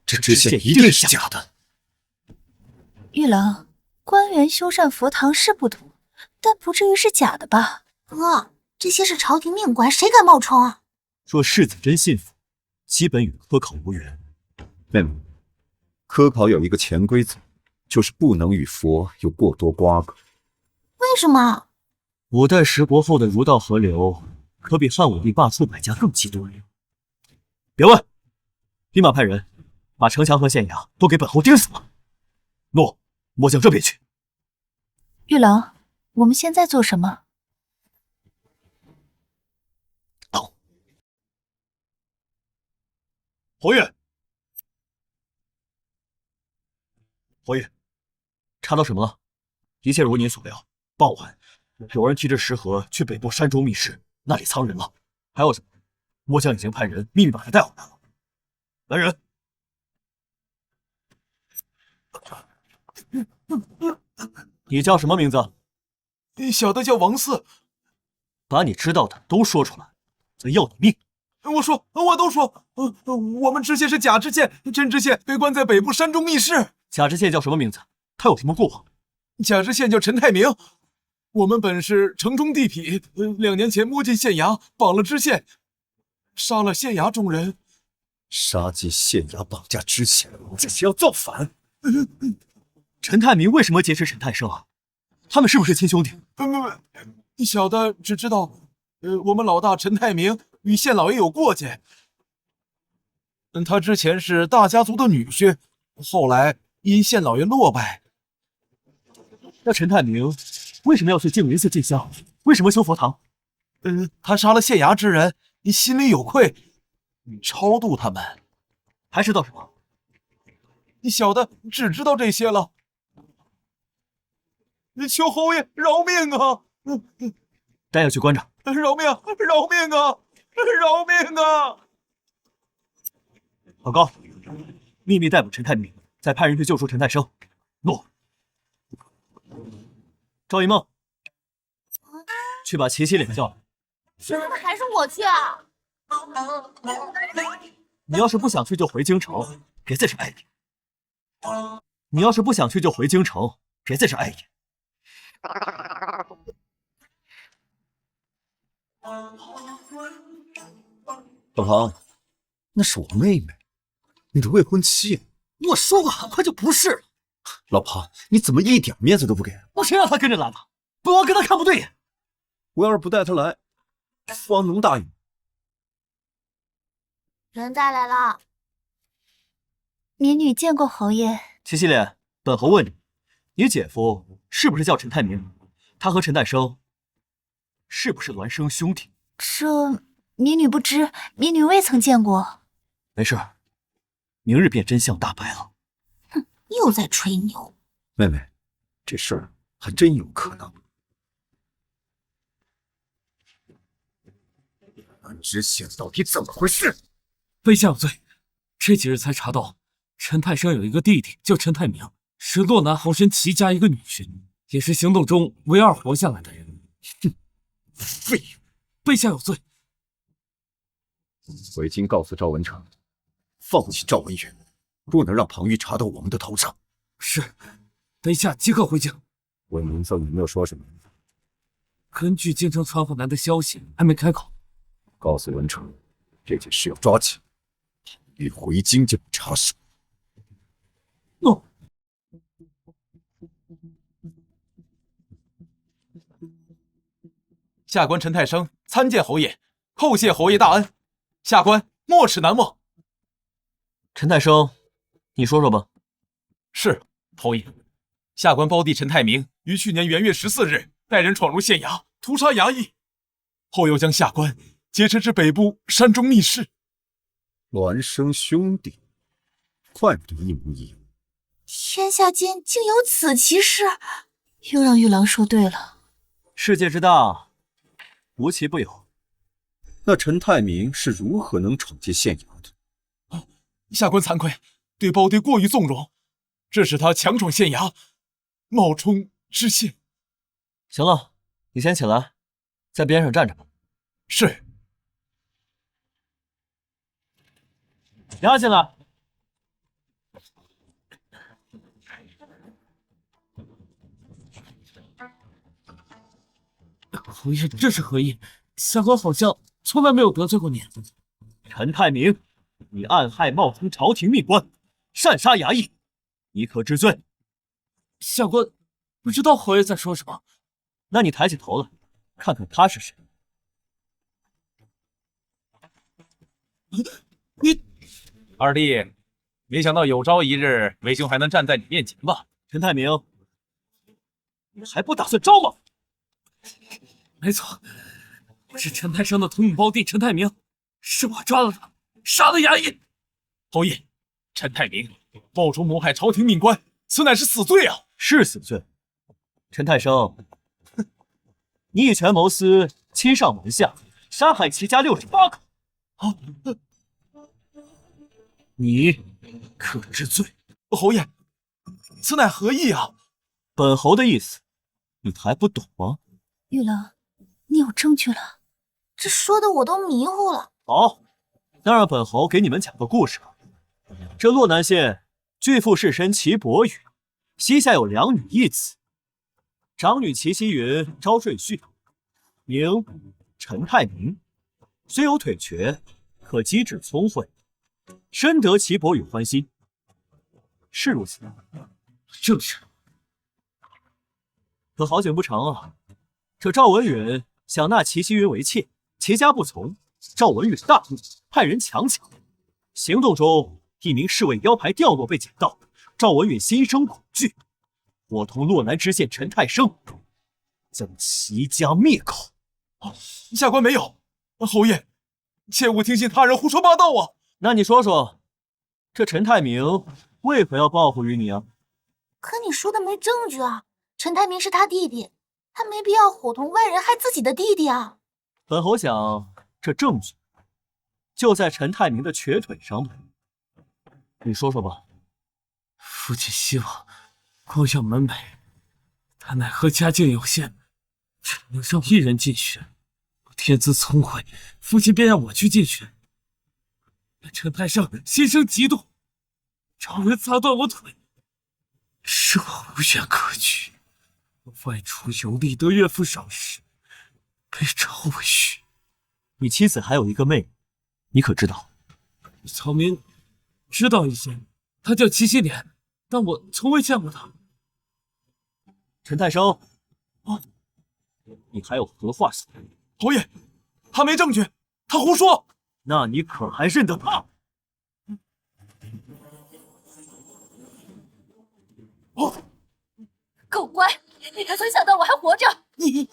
这知县一定是假的。玉郎，官员修缮佛堂是不妥，但不至于是假的吧？哥，这些是朝廷命官，谁敢冒充啊？若世子真信佛，基本与科考无缘。妹妹，科考有一个潜规则，就是不能与佛有过多瓜葛。为什么5代十国后的儒道合流，可比汉武帝罢黜百家更极端。别问，立马派人把城墙和县衙都给本侯盯死了。诺，末将这便去。玉郎，我们现在做什么？等。侯爷，侯爷，查到什么了？一切如您所料，傍晚有人提着食盒去北部山中密室，那里藏人了。还有什么？末将已经派人秘密把他带回来了。来人！你叫什么名字？小的叫王四。把你知道的都说出来，则要你命。我都说。我们知县是假知县，真知县被关在北部山中密室。假知县叫什么名字？他有什么过往？假知县叫陈太明。我们本是城中地痞，2年前摸进县衙，绑了知县，杀了县衙众人。杀进县衙绑架知县，这是要造反。陈太明为什么劫持陈太生啊？他们是不是亲兄弟？不，小的只知道，我们老大陈太明与县老爷有过节。他之前是大家族的女婿，后来因县老爷落败。那陈太明为什么要去净云寺进香？为什么修佛堂？他杀了县衙之人，心里有愧，超度他们。还知道什么？小的只知道这些了。求侯爷饶命啊！带下去关着。饶命！饶命啊！饶命啊！老高，秘密逮捕陈太明，再派人去救出陈太生。诺。赵一梦，去把齐西脸叫来。怎么还是我去啊？你要是不想去就回京城，别在这碍眼。你要是不想去就回京城，别在这碍眼。老庞，那是我妹妹，你的未婚妻。我说过很快就不是了。老庞，你怎么一点面子都不给？我谁让他跟着来的？本王跟他看不对眼。我要是不带他来，父王能答应？人带来了。民女见过侯爷。齐西莲，本侯问你，你姐夫是不是叫陈泰明？他和陈泰生是不是孪生兄弟？这民女不知，民女未曾见过。没事，明日便真相大白了。哼，又在吹牛。妹妹，这事儿还真有可能。安知县到底怎么回事？陛下有罪，这几日才查到，陈泰生有一个弟弟叫陈泰明，是洛南豪绅齐家一个女婿，也是行动中唯二活下来的人。哼，废物！陛下有罪。回京告诉赵文成，放弃赵文远，不能让庞玉查到我们的头上。是，等一下即刻回京。问明僧有没有说什么？根据京城传回来的消息，还没开口。告诉文成，这件事要抓紧，一回京就查实。诺。下官陈泰生参见侯爷，叩谢侯爷大恩，下官没齿难忘。陈泰生，你说说吧。是侯爷，下官胞弟陈泰明于去年元月14日带人闯入县衙，屠杀衙役，后又将下官劫持至北部山中密室。孪生兄弟，怪不得一模一样。天下间竟有此奇事，又让玉郎说对了。世界之大，无奇不有。那陈泰明是如何能闯进县衙的？下官惭愧，对胞弟过于纵容，致使他强闯县衙，冒充知县。行了，你先起来，在边上站着吧。是。押进来。侯爷，这是何意？下官好像从来没有得罪过你。陈泰明，你暗害冒充朝廷命官，擅杀衙役，你可知罪？下官不知道侯爷在说什么。那你抬起头来，看看他是谁。你二弟，没想到有朝一日为兄还能站在你面前吧？陈泰明，你还不打算招吗？没错，是陈泰生的同母胞弟陈泰明，是我抓了他，杀了衙役。侯爷，陈泰明冒充谋害朝廷命官，此乃是死罪啊！是死罪。陈泰生，你以权谋私，欺上瞒下，杀害齐家68口。你可知罪？侯爷，此乃何意啊？本侯的意思，你还不懂吗？玉郎，你有证据了？这说的我都迷糊了。好，那让本侯给你们讲个故事吧。这洛南县巨富士绅齐伯宇，膝下有2女1子，长女齐希云招赘婿，名陈泰明，虽有腿瘸，可机智聪慧，深得齐伯宇欢心。是如此，正是。可好景不长啊！这赵文允想纳齐希云为妾，齐家不从，赵文允大怒，派人强抢。行动中，一名侍卫腰牌掉落被捡到，赵文允心生恐惧，伙同洛南知县陈泰生，将齐家灭口。下官没有，侯爷，切勿听信他人胡说八道啊！那你说说，这陈泰明为何要报复于你啊？可你说的没证据啊！陈泰明是他弟弟，他没必要伙同外人害自己的弟弟啊！本侯想，这证据就在陈泰明的瘸腿上吧。你说说吧。父亲希望光耀门楣，他奈何家境有限，只能让一人进学。我天资聪慧，父亲便让我去进学。陈泰生心生嫉妒，找人砸断我腿，使我无缘可去。外出游历得岳父赏识，被召为婿。你妻子还有一个妹妹，你可知道？曹明知道一些，他叫齐希莲，但我从未见过他。陈泰生，你还有何话说？侯爷，他没证据，他胡说。那你可还认得他？狗乖，你可曾想到我还活着？你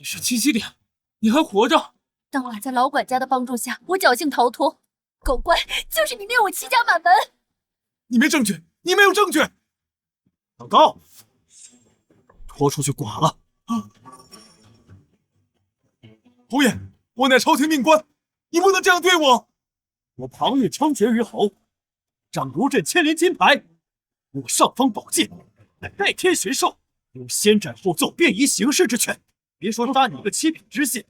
是七夕脸，你还活着？当晚在老管家的帮助下，我侥幸逃脱。狗乖，就是你灭我齐家满门！你没证据，你没有证据！老高，拖出去剐了！侯爷，我乃朝廷命官，你不能这样对我！我庞玉称爵于侯，掌如镇千连金牌，我尚方宝剑乃代天巡狩，有先斩后奏、便宜行事之权。别说杀你一个7品知县，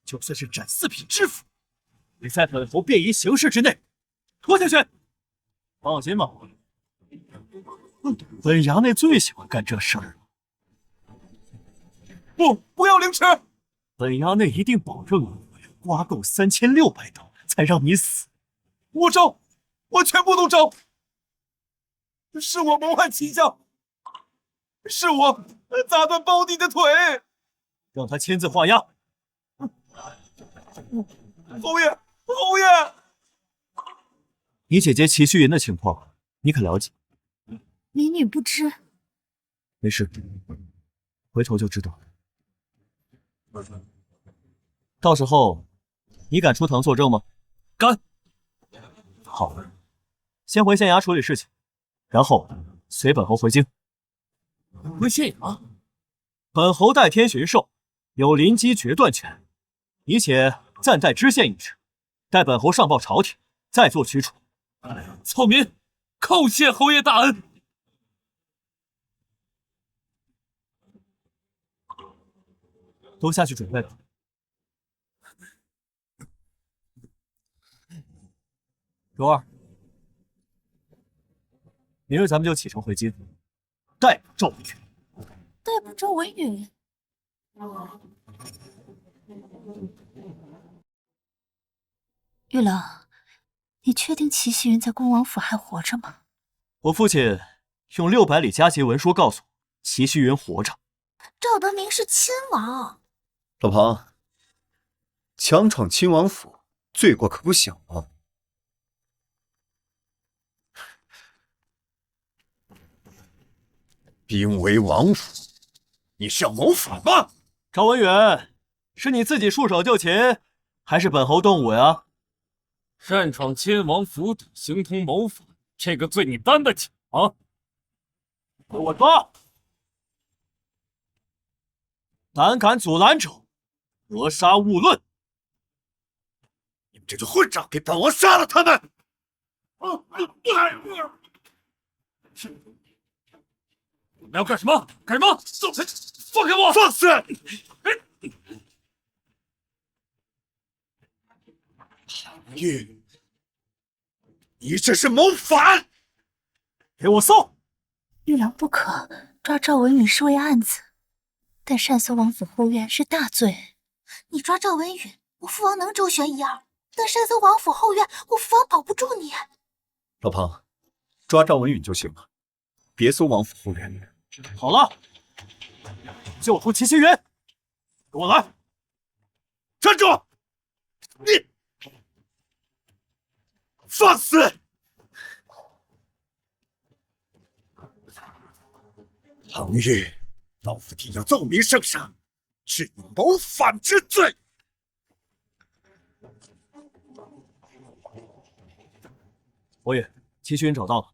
就算是斩4品知府，也在本侯便宜行事之内。拖下去！放心吧，本衙内最喜欢干这事儿了。不要凌迟！本衙内一定保证你刮够3600刀，才让你死。我招，我全部都招。是我谋害齐家，是我砸断胞弟的腿。让他签字画押。侯爷，侯爷，你姐姐齐虚云的情况，你可了解？民女不知。没事，回头就知道。到时候你敢出堂作证吗？敢。好，先回县衙处理事情，然后随本侯回京。回县衙？本侯代天巡狩，有临机决断权，你且暂代知县一职，待本侯上报朝廷，再做取处。草民叩谢侯爷大恩。都下去准备吧。周二，明日咱们就启程回京，逮捕赵文允。逮捕赵文允？玉郎，你确定齐熙云在恭王府还活着吗？我父亲用600里加急文书告诉我，齐熙云活着。赵德明是亲王。老庞，强闯亲王府，罪过可不小啊！兵围王府，你是要谋反吗？赵文远，是你自己束手就擒，还是本侯动武呀？擅闯亲王府邸，形同谋反，这个罪你担得起吗？给我抓！胆敢阻拦者，格杀勿论！你们这群混账，给本王杀了他们！你们要干什么？干什么？放开我！放肆！唐玉，你这是谋反！给我搜！玉郎不可，抓赵文允是为案子，但擅搜王府后院是大罪。你抓赵文允，我父王能周旋一二；但擅搜王府后院，我父王保不住你。老庞，抓赵文允就行了，别搜王府后院。好了，救出齐熙云，给我来！站住！你放肆！唐玉，老夫定要奏明圣上，治你谋反之罪。侯爷，齐熙云找到了。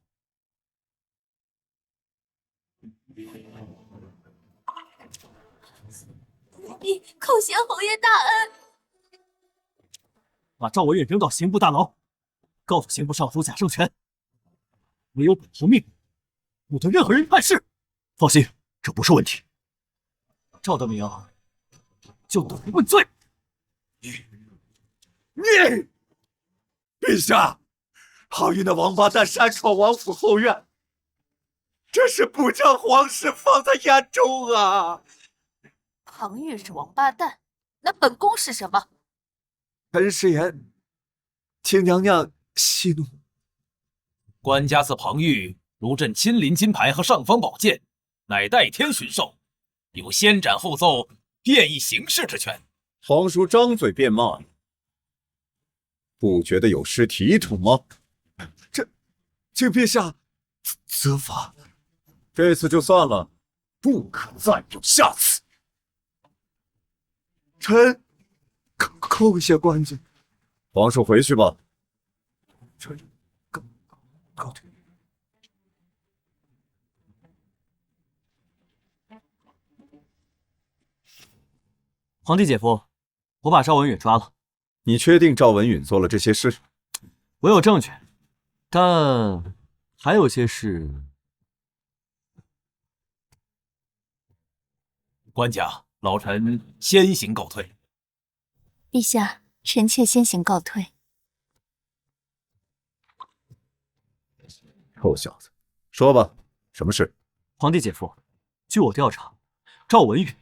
你叩谢侯爷大恩。把赵文允扔到刑部大牢，告诉刑部尚书贾圣权，没有本侯命令，不得任何人办事。放心，这不是问题。赵德明就等于问罪。你，陛下，庞玉那王八蛋擅闯王府后院，这是不将皇室放在眼中啊！庞玉是王八蛋，那本宫是什么？本誓言，请娘娘息怒。官家自庞玉如朕亲临金牌和尚方宝剑，乃代天巡狩，有先斩后奏、变异形式之权。皇叔张嘴便骂，不觉得有失体统吗？请陛下责罚。这次就算了，不可再有下次。臣叩谢官军。皇叔回去吧。臣告退。皇帝姐夫，我把赵文允抓了。你确定赵文允做了这些事？我有证据，但还有些事。官家，老臣先行告退。陛下，臣妾先行告退。臭小子，说吧，什么事？皇帝姐夫，据我调查，赵文允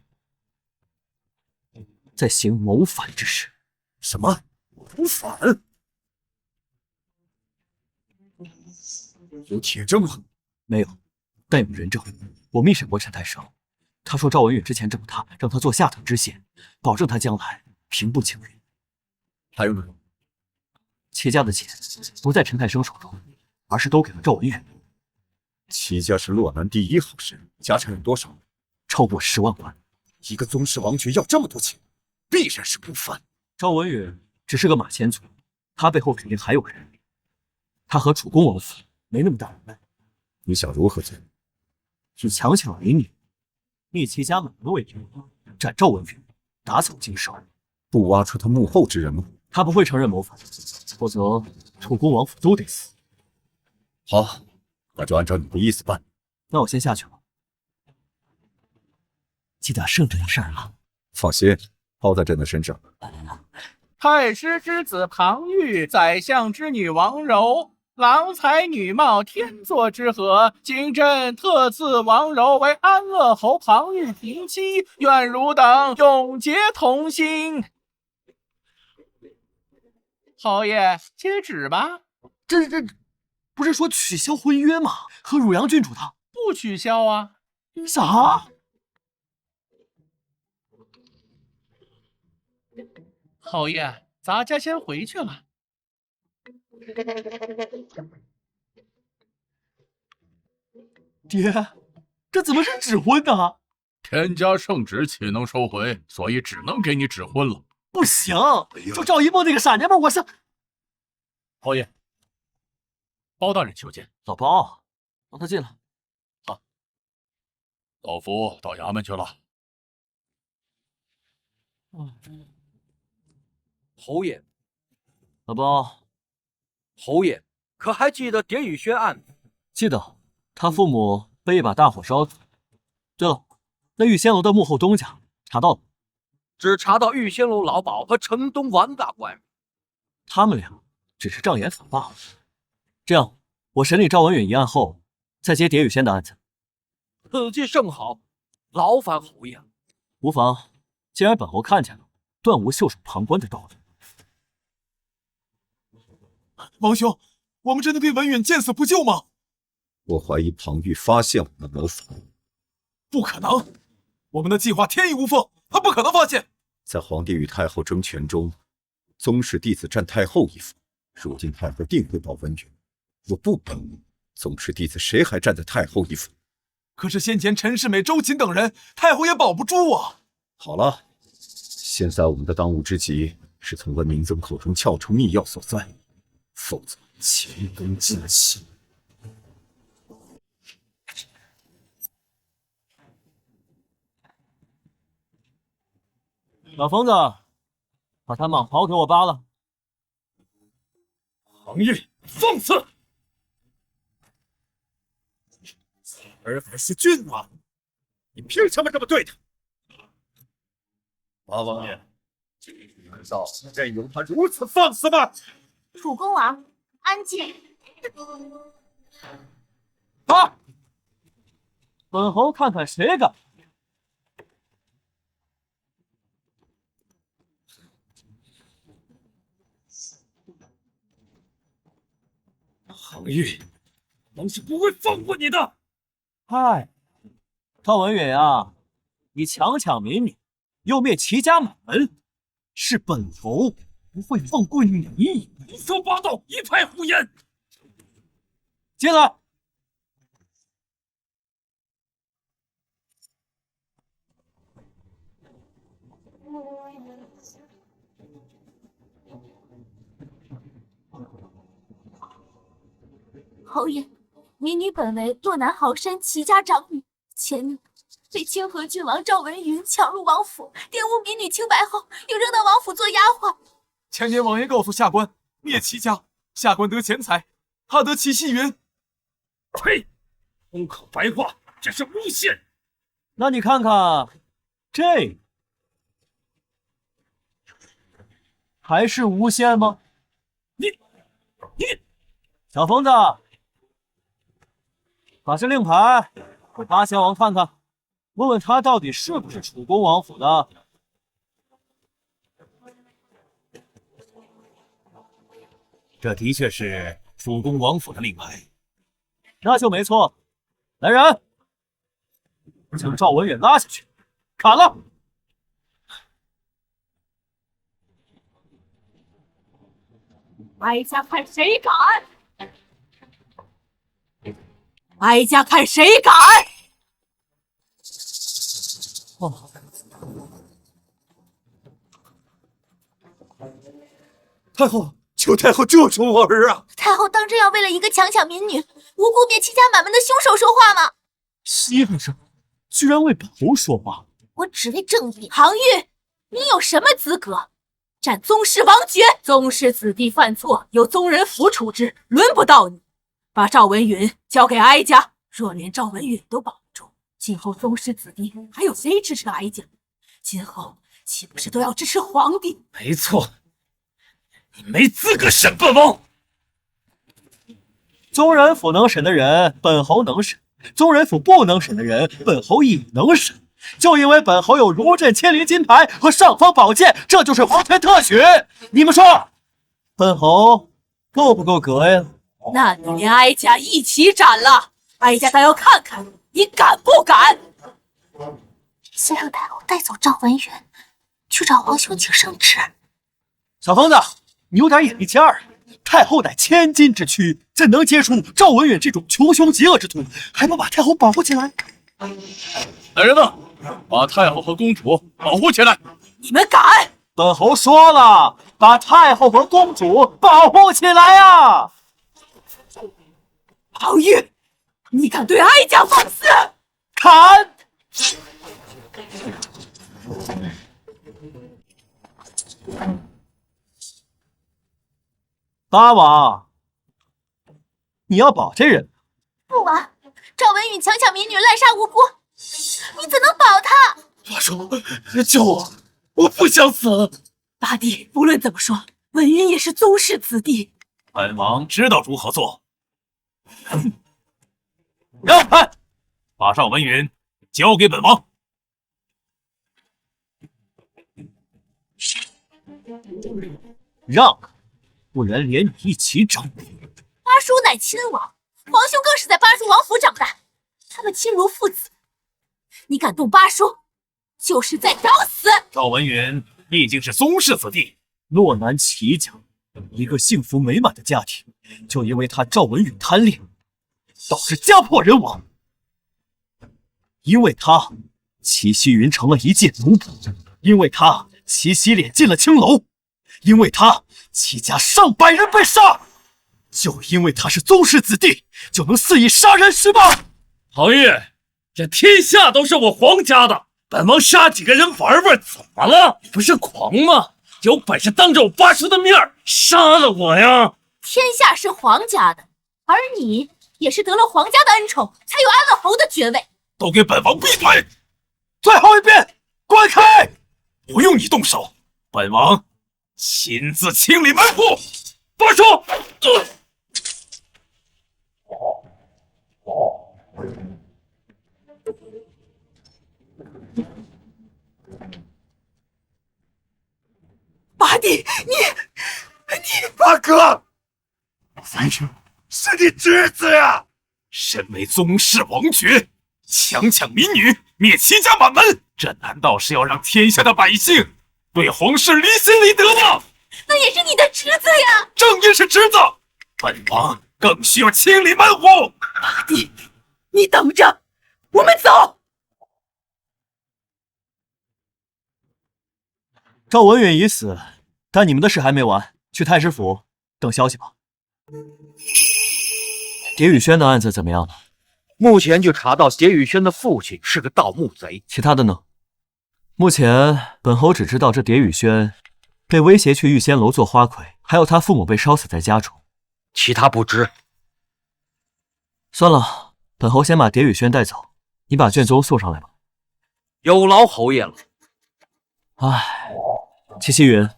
在行谋反之事。什么谋反？有铁证吗？没有，但有人证。我密审过陈太生，他说赵文允之前整他，让他做下等知县，保证他将来平步青云。还有呢？齐家的钱不在陈太生手中，而是都给了赵文允。齐家是洛南第一好绅，家产有多少？超过10万贯。一个宗室王爵要这么多钱，必然是不凡。赵文允只是个马前卒，他背后肯定还有人。他和主公王府没那么大人脉。你想如何做？以强抢为女，逆齐家满门为由，斩赵文允，打草惊蛇。不挖出他幕后之人吗？他不会承认谋反，否则主公王府都得死。好，那就按照你的意思办。那我先下去了，记得圣旨的事儿啊。放心，包在朕的身上。太师之子庞玉，宰相之女王柔，郎才女貌，天作之合。今朕特赐王柔为安乐侯庞玉平妻，愿汝等永结同心。侯爷，接旨吧。这不是说取消婚约吗？和汝阳郡主的不取消啊？啥？侯爷，咱家先回去了。爹，这怎么是指婚呢？天家圣旨岂能收回？所以只能给你指婚了。不行，就赵一梦那个傻娘们，我是。侯爷，包大人求见。老包，让他进来。好。老夫到衙门去了。侯爷，老包，侯爷，可还记得典宇轩案？记得，他父母被一把大火烧死。对了，那玉仙楼的幕后东家查到了，只查到玉仙楼老鸨和城东王大官人，他们俩只是障眼法罢了。这样，我审理赵文允一案后，再接蝶雨仙的案子。此计甚好，劳烦侯爷。无妨，既然本侯看见了，断无袖手旁观的道理。王兄，我们真的对文允见死不救吗？我怀疑庞玉发现我们谋反。不可能，我们的计划天衣无缝，他不可能发现。在皇帝与太后争权中，宗室弟子占太后一方，如今太后定会保文允。若不保，宗室弟子谁还站在太后一方？可是先前陈世美、周瑾等人，太后也保不住啊。好了，现在我们的当务之急是从文明宗口中撬出密钥所在，否则前功尽弃。老疯子，把他蟒袍给我扒了。庞玉，放肆！儿还是郡王，你凭什么这么对他？八王爷，难道任由他如此放肆吗？主公王，安静。啊！本侯看看谁敢！庞玉，王是不会放过你的。嗨，赵文允啊，你强抢民女，又灭齐家满门，是本侯不会放过你。胡说八道，一派胡言！进来。侯爷，民女本为洛南豪山齐家长女，前年被清河郡王赵文允抢入王府，玷污民女清白后，又扔到王府做丫鬟。前年王爷告诉下官灭齐家，下官得钱财，他得齐熙云。呸！空口白话，这是诬陷。那你看看，这还是诬陷吗？你，小疯子，把这令牌给八仙王看看，问问他到底是不是楚公王府的。这的确是楚公王府的令牌，那就没错。来人，将赵文允拉下去，砍了！哀家看谁敢！哀家看谁敢！哦，太后，求太后救救我儿啊！太后当真要为了一个强抢民女、无辜灭齐家满门的凶手说话吗？媳妇生居然为本侯说话！我只为正义。杭玉，你有什么资格占宗室王爵？宗室子弟犯错，由宗人府处置，轮不到你。把赵文允交给哀家，若连赵文允都保不住，今后宗室子弟还有谁支持哀家？今后岂不是都要支持皇帝？没错，你没资格审本王。宗人府能审的人，本侯能审；宗人府不能审的人，本侯也能审。就因为本侯有如朕千里金牌和尚方宝剑，这就是皇权特许。你们说，本侯够不够格呀？那你连哀家一起斩了，哀家倒要看看你敢不敢！先让太后带走赵文允，去找皇兄请圣旨。小疯子，你有点眼力见儿。太后乃千金之躯，怎能接触赵文允这种穷凶极恶之徒？还不把太后保护起来？来人呐，把太后和公主保护起来！你们敢！本侯说了，把太后和公主保护起来呀！庞玉，你敢对哀家放肆！砍！八王，你要保这人？父王，赵文允强抢民女，滥杀无辜，你怎能保他？八叔，救我！我不想死。八弟，不论怎么说，文允也是宗室子弟。本王知道如何做。让开！把赵文允交给本王。让开，不然连你一起整。八叔乃亲王，皇兄更是在八叔王府长大，他们亲如父子。你敢动八叔，就是在找死！赵文允毕竟是宗室子弟，洛南齐家一个幸福美满的家庭，就因为他赵文允贪恋，导致家破人亡。因为他，齐熙云成了一介奴仆；因为他，齐熙脸进了青楼；因为他，齐家上百人被杀。就因为他是宗室子弟，就能肆意杀人是吗？庞玉，这天下都是我皇家的，本王杀几个人玩玩，怎么了？你不是狂吗？有本事当着我八叔的面杀了我呀！天下是皇家的，而你也是得了皇家的恩宠，才有安乐侯的爵位。都给本王闭嘴！最后一遍，滚开！不用你动手，本王亲自清理门户。八叔，八弟，你八哥，反正是你侄子呀！身为宗室王爵，强抢民女，灭齐家满门，这难道是要让天下的百姓对皇室离心离德吗？那也是你的侄子呀！正因是侄子，本王更需要清理门户。你等着，我们走。赵文允已死，但你们的事还没完，去太师府等消息吧。蝶雨轩的案子怎么样了？目前就查到蝶雨轩的父亲是个盗墓贼，其他的呢？目前本侯只知道这蝶雨轩被威胁去玉仙楼做花魁，还有他父母被烧死在家中，其他不知。算了，本侯先把蝶雨轩带走，你把卷宗送上来吧。有劳侯爷了。唉，戚希云，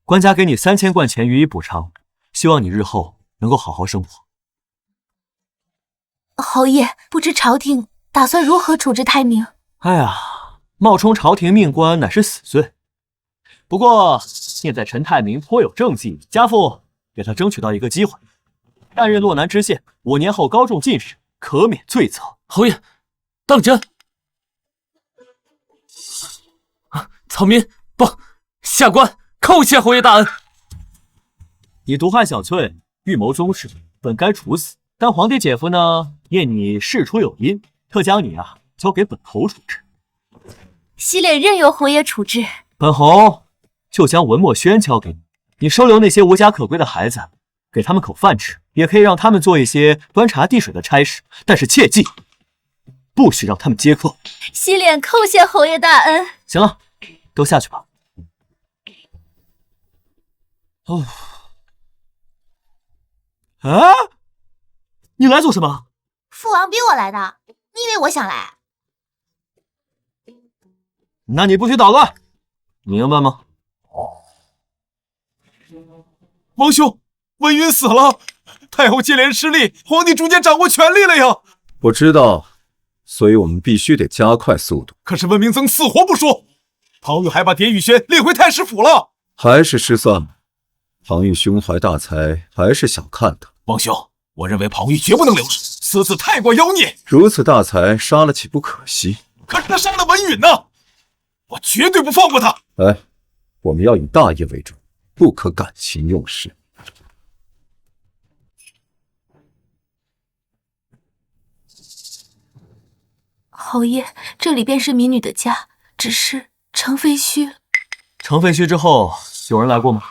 官家给你3000贯钱予以补偿，希望你日后能够好好生活。侯爷，不知朝廷打算如何处置泰明？哎呀，冒充朝廷命官乃是死罪。不过现在陈泰明颇有政绩，家父给他争取到一个机会，担任洛南知县，5年后高中进士，可免罪责。侯爷，当真？草民不下官叩谢侯爷大恩。你毒害小翠，预谋宗室，本该处死。但皇帝姐夫呢，念你事出有因，特将你交给本侯处置。西脸任由侯爷处置。本侯就将文墨轩交给你，你收留那些无家可归的孩子，给他们口饭吃，也可以让他们做一些端茶递水的差事，但是切记，不许让他们接客。西脸叩谢侯爷大恩。行了，都下去吧。哦，啊，你来做什么？父王逼我来的，你以为我想来？那你不许捣乱，明白吗？王兄，文允死了，太后接连失利，皇帝逐渐掌握权力了呀！我知道，所以我们必须得加快速度。可是温明增死活不说，庞玉还把蝶雨轩领回太师府了，还是失算了。庞玉胸怀大才，还是小看他。王兄，我认为庞玉绝不能留着，此子太过妖孽。如此大才，杀了岂不可惜？可是他杀了文允呢，我绝对不放过他。哎，我们要以大业为重，不可感情用事。侯爷，这里便是民女的家，只是程废墟。程废墟之后，有人来过吗？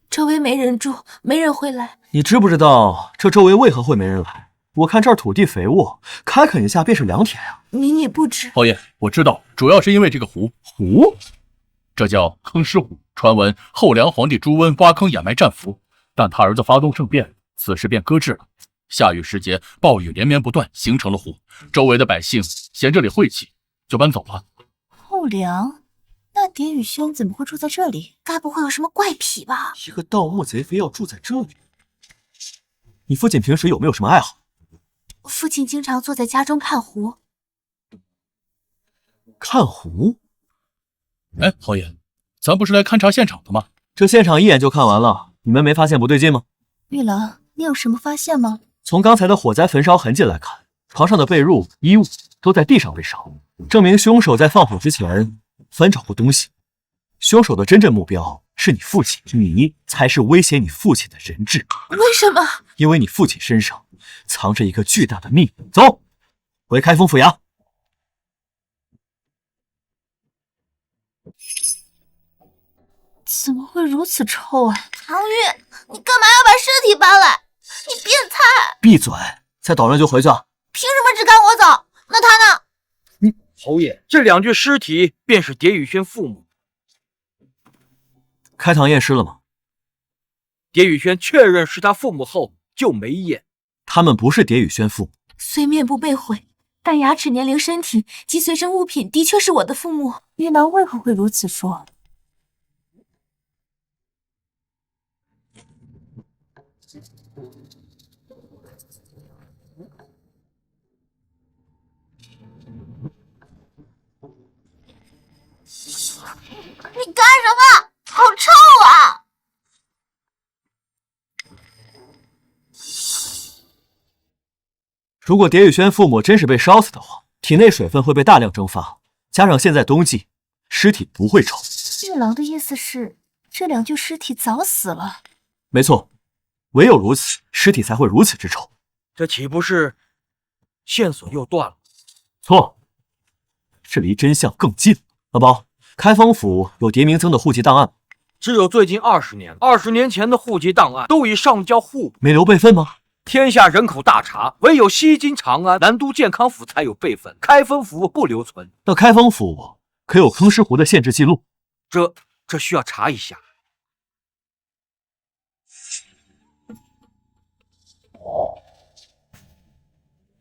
周围没人住，没人会来。你知不知道这周围为何会没人来？我看这儿土地肥沃，开垦一下便是良田啊。民女不知。侯爷，我知道，主要是因为这个湖。这叫坑尸湖。传闻后梁皇帝朱温挖坑掩埋战俘，但他儿子发动政变，此事便搁置了。下雨时节，暴雨连绵不断，形成了湖。周围的百姓嫌这里晦气，就搬走了。后梁？那蝶雨轩怎么会住在这里？该不会有什么怪癖吧？一个盗墓贼非要住在这里？你父亲平时有没有什么爱好？父亲经常坐在家中看湖。看湖？哎，侯爷，咱不是来勘察现场的吗？这现场一眼就看完了，你们没发现不对劲吗？玉郎，你有什么发现吗？从刚才的火灾焚烧痕迹来看，床上的被褥、衣物都在地上被烧，证明凶手在放火之前翻找过东西。凶手的真正目标是你父亲，你才是威胁你父亲的人质。为什么？因为你父亲身上藏着一个巨大的秘密。走，回开封府衙。怎么会如此臭啊！唐玉，你干嘛要把尸体搬来？你变态！闭嘴！再捣乱就回去啊！凭什么只赶我走？那他呢？侯爷，这2具尸体便是蝶雨轩父母。开膛验尸了吗？蝶雨轩确认是他父母后就没验。他们不是蝶雨轩父母。虽面部被毁，但牙齿、年龄、身体及随身物品的确是我的父母。玉郎为何会如此说？你干什么？好臭啊！如果蝶雨轩父母真是被烧死的话，体内水分会被大量蒸发，加上现在冬季，尸体不会臭。玉郎的意思是，这2具尸体早死了。没错，唯有如此，尸体才会如此之臭。这岂不是线索又断了？错，这离真相更近了。阿宝，开封府有蝶明增的户籍档案吗？只有最近20年，20年前的户籍档案都已上交户部，没留备份吗？天下人口大查，唯有西京长安、南都健康府才有备份，开封府不留存。那开封府可有坑尸湖的限制记录？这需要查一下。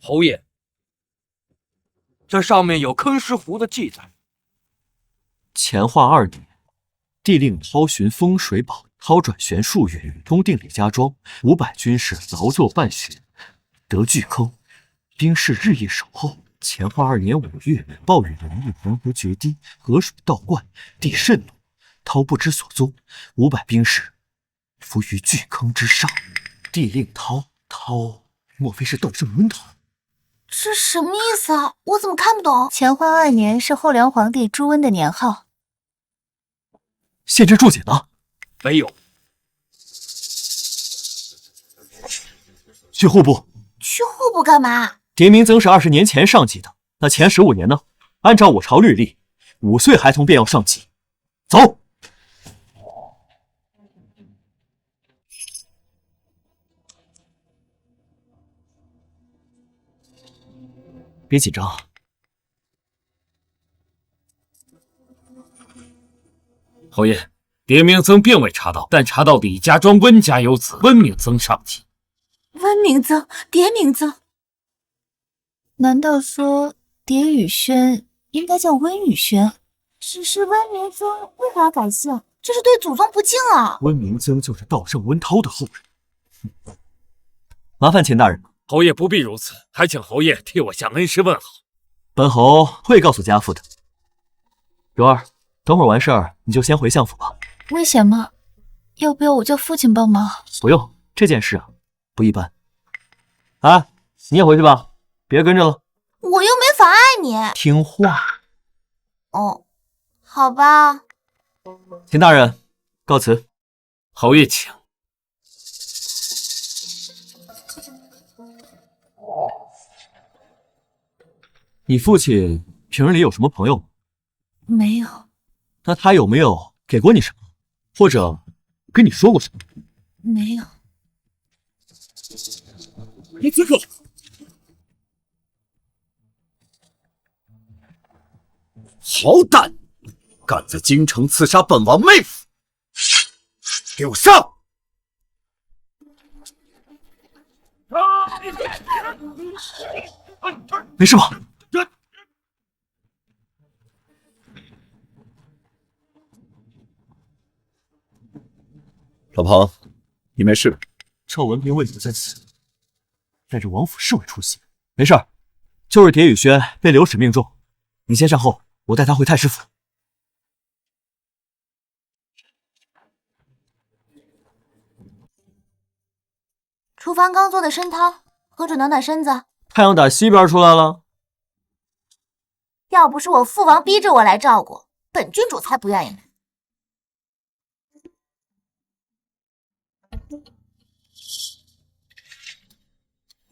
侯爷，这上面有坑尸湖的记载。乾化2年，帝令涛巡风水堡，涛转旋数月，东定李家庄500军士劳作半旬，得巨坑，兵士日夜守候。乾化2年5月，暴雨连日，黄河决堤，河水倒灌，帝甚怒，涛不知所踪，500兵士伏于巨坑之上。帝令涛，莫非是道圣温涛？这什么意思啊？我怎么看不懂？乾化2年是后梁皇帝朱温的年号。县志注解呢？没有。去户部。去户部干嘛？蝶明增是20年前上级的，那前15年呢？按照我朝律例，5岁孩童便要上级。走。别紧张。侯爷，蝶明增并未查到，但查到李家庄温家有子温明增上级。温明增，蝶明增。难道说蝶雨轩应该叫温雨轩？只是温明增为啥改姓？这是对祖宗不敬啊！温明增就是道圣温涛的后人。麻烦钱大人。侯爷不必如此，还请侯爷替我向恩师问好。本侯会告诉家父的。柔儿，等会儿完事儿你就先回相府吧。危险吗？要不要我叫父亲帮忙？不用，这件事啊不一般。哎，你也回去吧，别跟着了。我又没妨碍你。听话。哦，好吧。钱大人，告辞。侯爷请。你父亲平日里有什么朋友吗？没有。那他有没有给过你什么，或者跟你说过什么？没有。你嘴口！好胆，敢在京城刺杀本王妹夫！给我上！没事吧？老庞，你没事？赵文斌为何在此？带着王府侍卫出席？没事儿，就是蝶雨轩被流矢命中。你先上后，我带他回太师府。厨房刚做的参汤，喝着暖暖身子。太阳打西边出来了。要不是我父王逼着我来照顾，本郡主才不愿意来。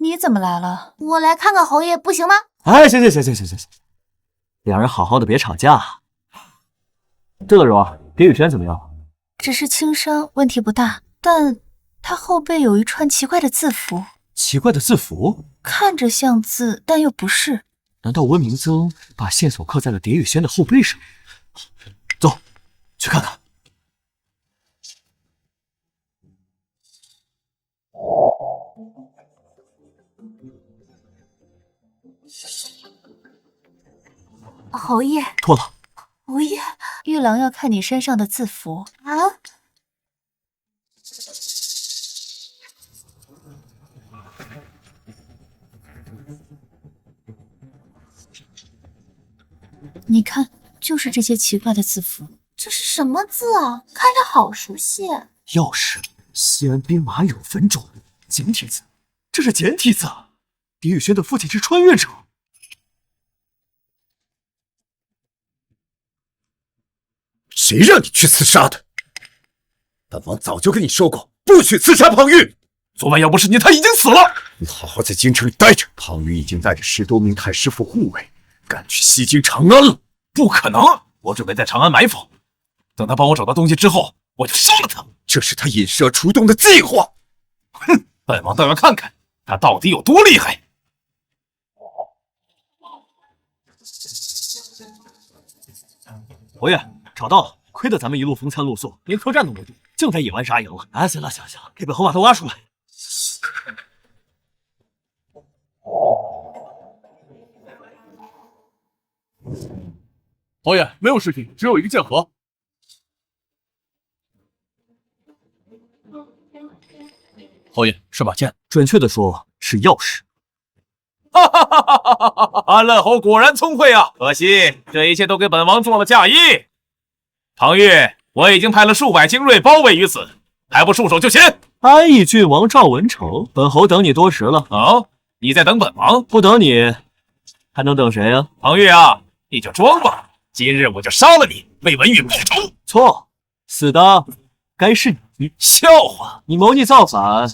你怎么来了？我来看看侯爷，不行吗？哎，行，两人好好的，别吵架。对了，柔儿，蝶雨轩怎么样？只是轻伤，问题不大，但他后背有一串奇怪的字符。奇怪的字符？看着像字，但又不是。难道温明增把线索刻在了蝶雨轩的后背上？走，去看看。侯爷，脱了。侯爷，玉郎要看你身上的字符啊！你看，就是这些奇怪的字符。这是什么字啊？看着好熟悉。钥匙，西安兵马俑坟中简体字，这是简体字。蝶雨轩的父亲是穿越者。谁让你去刺杀的？本王早就跟你说过，不许刺杀庞玉。昨晚要不是你，他已经死了。你好好在京城里待着。庞玉已经带着10多名太师府护卫赶去西京长安了。不可能，我准备在长安埋伏，等他帮我找到东西之后，我就杀了他。这是他引蛇出洞的计划。哼，本王倒要看看他到底有多厉害。侯爷，找到了，亏得咱们一路风餐露宿，连客栈都没住，竟在野外杀赢了。啊，行了行了，给本侯把他挖出来。侯爷，没有尸体，只有一个剑盒。侯爷，是把剑，准确的说是钥匙。哈哈哈哈哈哈！安乐侯果然聪慧啊，可惜这一切都给本王做了嫁衣。庞玉，我已经派了数百精锐包围于此，还不束手就擒！安邑郡王赵文成，本侯等你多时了。哦，你在等本王？不等你，还能等谁呀？庞玉啊，你就装吧，今日我就杀了你，为文玉报仇。错，死的该是你。笑话，你谋逆造反，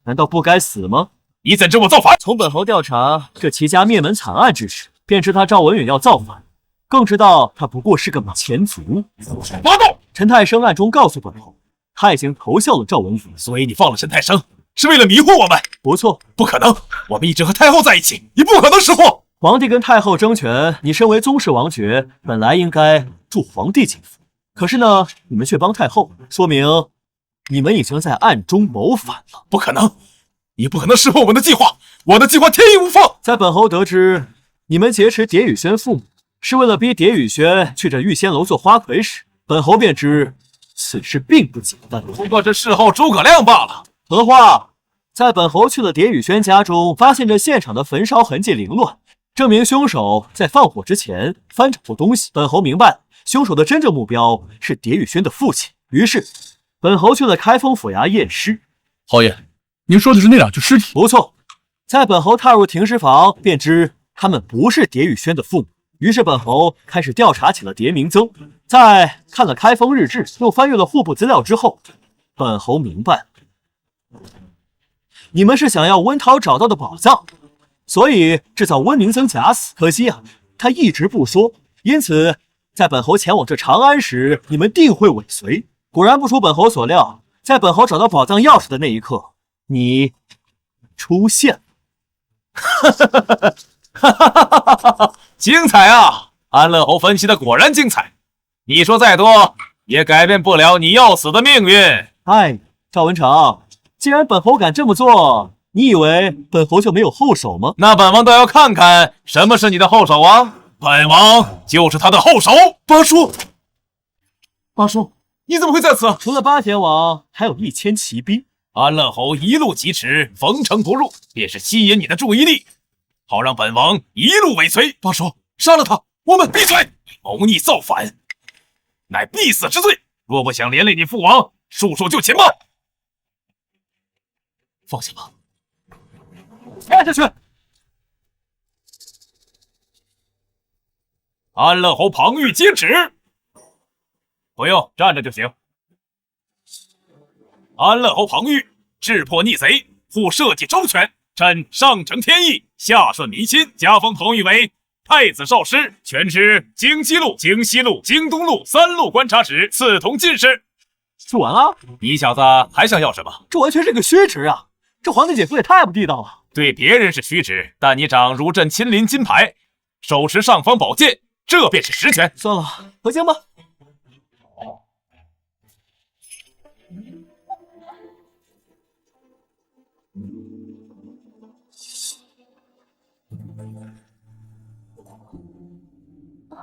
难道不该死吗？你怎知我造反？从本侯调查这齐家灭门惨案之事，便知他赵文允要造反，更知道他不过是个马前卒。八道，陈太生暗中告诉本侯，他已经投效了赵文允，所以你放了陈太生，是为了迷惑我们？不错，不可能，我们一直和太后在一起，你不可能识货。皇帝跟太后争权，你身为宗室王爵，本来应该助皇帝进府，可是呢，你们却帮太后，说明你们已经在暗中谋反了。不可能，你不可能识破我的计划，我的计划天衣无缝。在本侯得知你们劫持蝶雨轩父母，是为了逼蝶雨轩去这玉仙楼做花魁时，本侯便知此事并不简单，不过是事后诸葛亮罢了。何话？在本侯去了蝶雨轩家中，发现这现场的焚烧痕迹凌乱，证明凶手在放火之前翻找过东西。本侯明白凶手的真正目标是蝶雨轩的父亲，于是本侯去了开封府衙验尸。侯爷，您说的是那2具尸体？不错，在本侯踏入停尸房，便知他们不是蝶雨轩的父母。于是本侯开始调查起了蝶明增，在看了开封日志，又翻阅了户部资料之后，本侯明白，你们是想要温涛找到的宝藏，所以制造温明增假死。可惜啊，他一直不说，因此在本侯前往这长安时，你们定会尾随。果然不出本侯所料，在本侯找到宝藏钥匙的那一刻，你出现了。精彩啊！安乐侯分析的果然精彩，你说再多也改变不了你要死的命运。哎，赵文成，既然本侯敢这么做，你以为本侯就没有后手吗？那本王倒要看看什么是你的后手啊！本王就是他的后手。八叔，八叔，你怎么会在此？除了巴结王，还有1000骑兵。安乐侯一路疾驰，逢城不入，便是吸引你的注意力，好让本王一路尾随。八叔，杀了他！我们闭嘴！谋逆造反，乃必死之罪。若不想连累你父王，束手就擒吧。放下吧，干下去！安乐侯庞玉接旨，不用站着就行。安乐侯庞玉智破逆贼，护社稷周全，朕上承天意，下顺民心，加封庞玉为太子少师，全知京西路、京西路、京东路3路观察使，赐同进士。说完了？你小子还想要什么？这完全是个虚职啊！这皇帝姐夫也太不地道了。对别人是虚职，但你长如朕亲临金牌，手持尚方宝剑，这便是实权。算了，回京吧。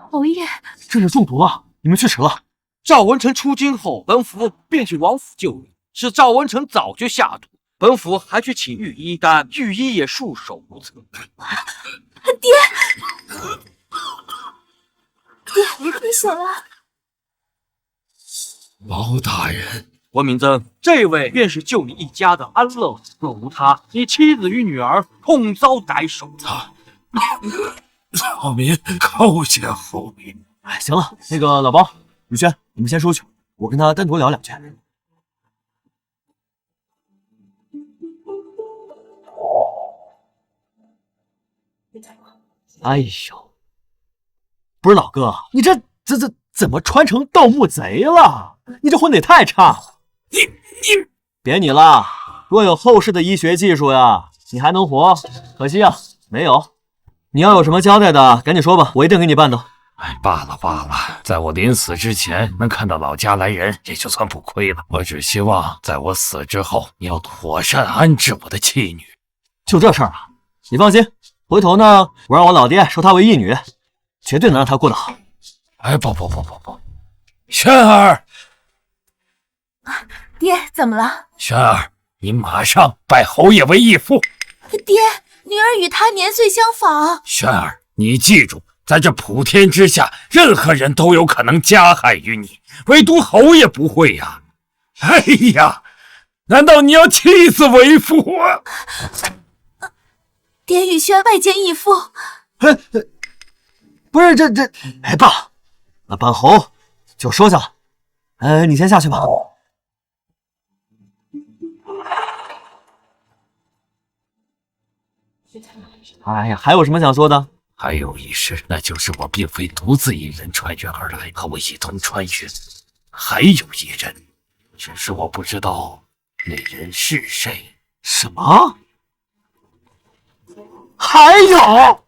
侯爷，这是中毒了，你们去迟了。赵文成出京后，本府便去王府救援，是赵文成早就下毒，本府还去请御医，但御医也束手无策。爹，爹，你醒了。毛大人，文明真，这位便是救你一家的安乐，若无他，你妻子与女儿恐遭歹手。草民叩谢侯明。哎，行了，那个老包、宇轩，你们先出去，我跟他单独聊两句。哎呦，不是老哥，你这怎么穿成盗墓贼了？你这混得也太差了！你别你了，若有后世的医学技术呀，你还能活？可惜啊，没有。你要有什么交代的，赶紧说吧，我一定给你办到。哎，罢了，在我临死之前能看到老家来人，也就算不亏了。我只希望在我死之后，你要妥善安置我的妻女。就这事儿啊？你放心，回头呢，我让我老爹收她为义女，绝对能让她过得好。哎，不，轩儿，爹，怎么了？轩儿，你马上拜侯爷为义父。爹，女儿与他年岁相仿。轩儿，你记住，在这普天之下，任何人都有可能加害于你，唯独侯爷不会呀。哎呀，难道你要弃子为父啊？爹与轩拜见义父。不是这，哎爸，那本侯就说下了。你先下去吧。哎呀，还有什么想说的？还有一事，那就是我并非独自一人穿越而来，和我一同穿越，还有一人，只是我不知道那人是谁。什么？还有？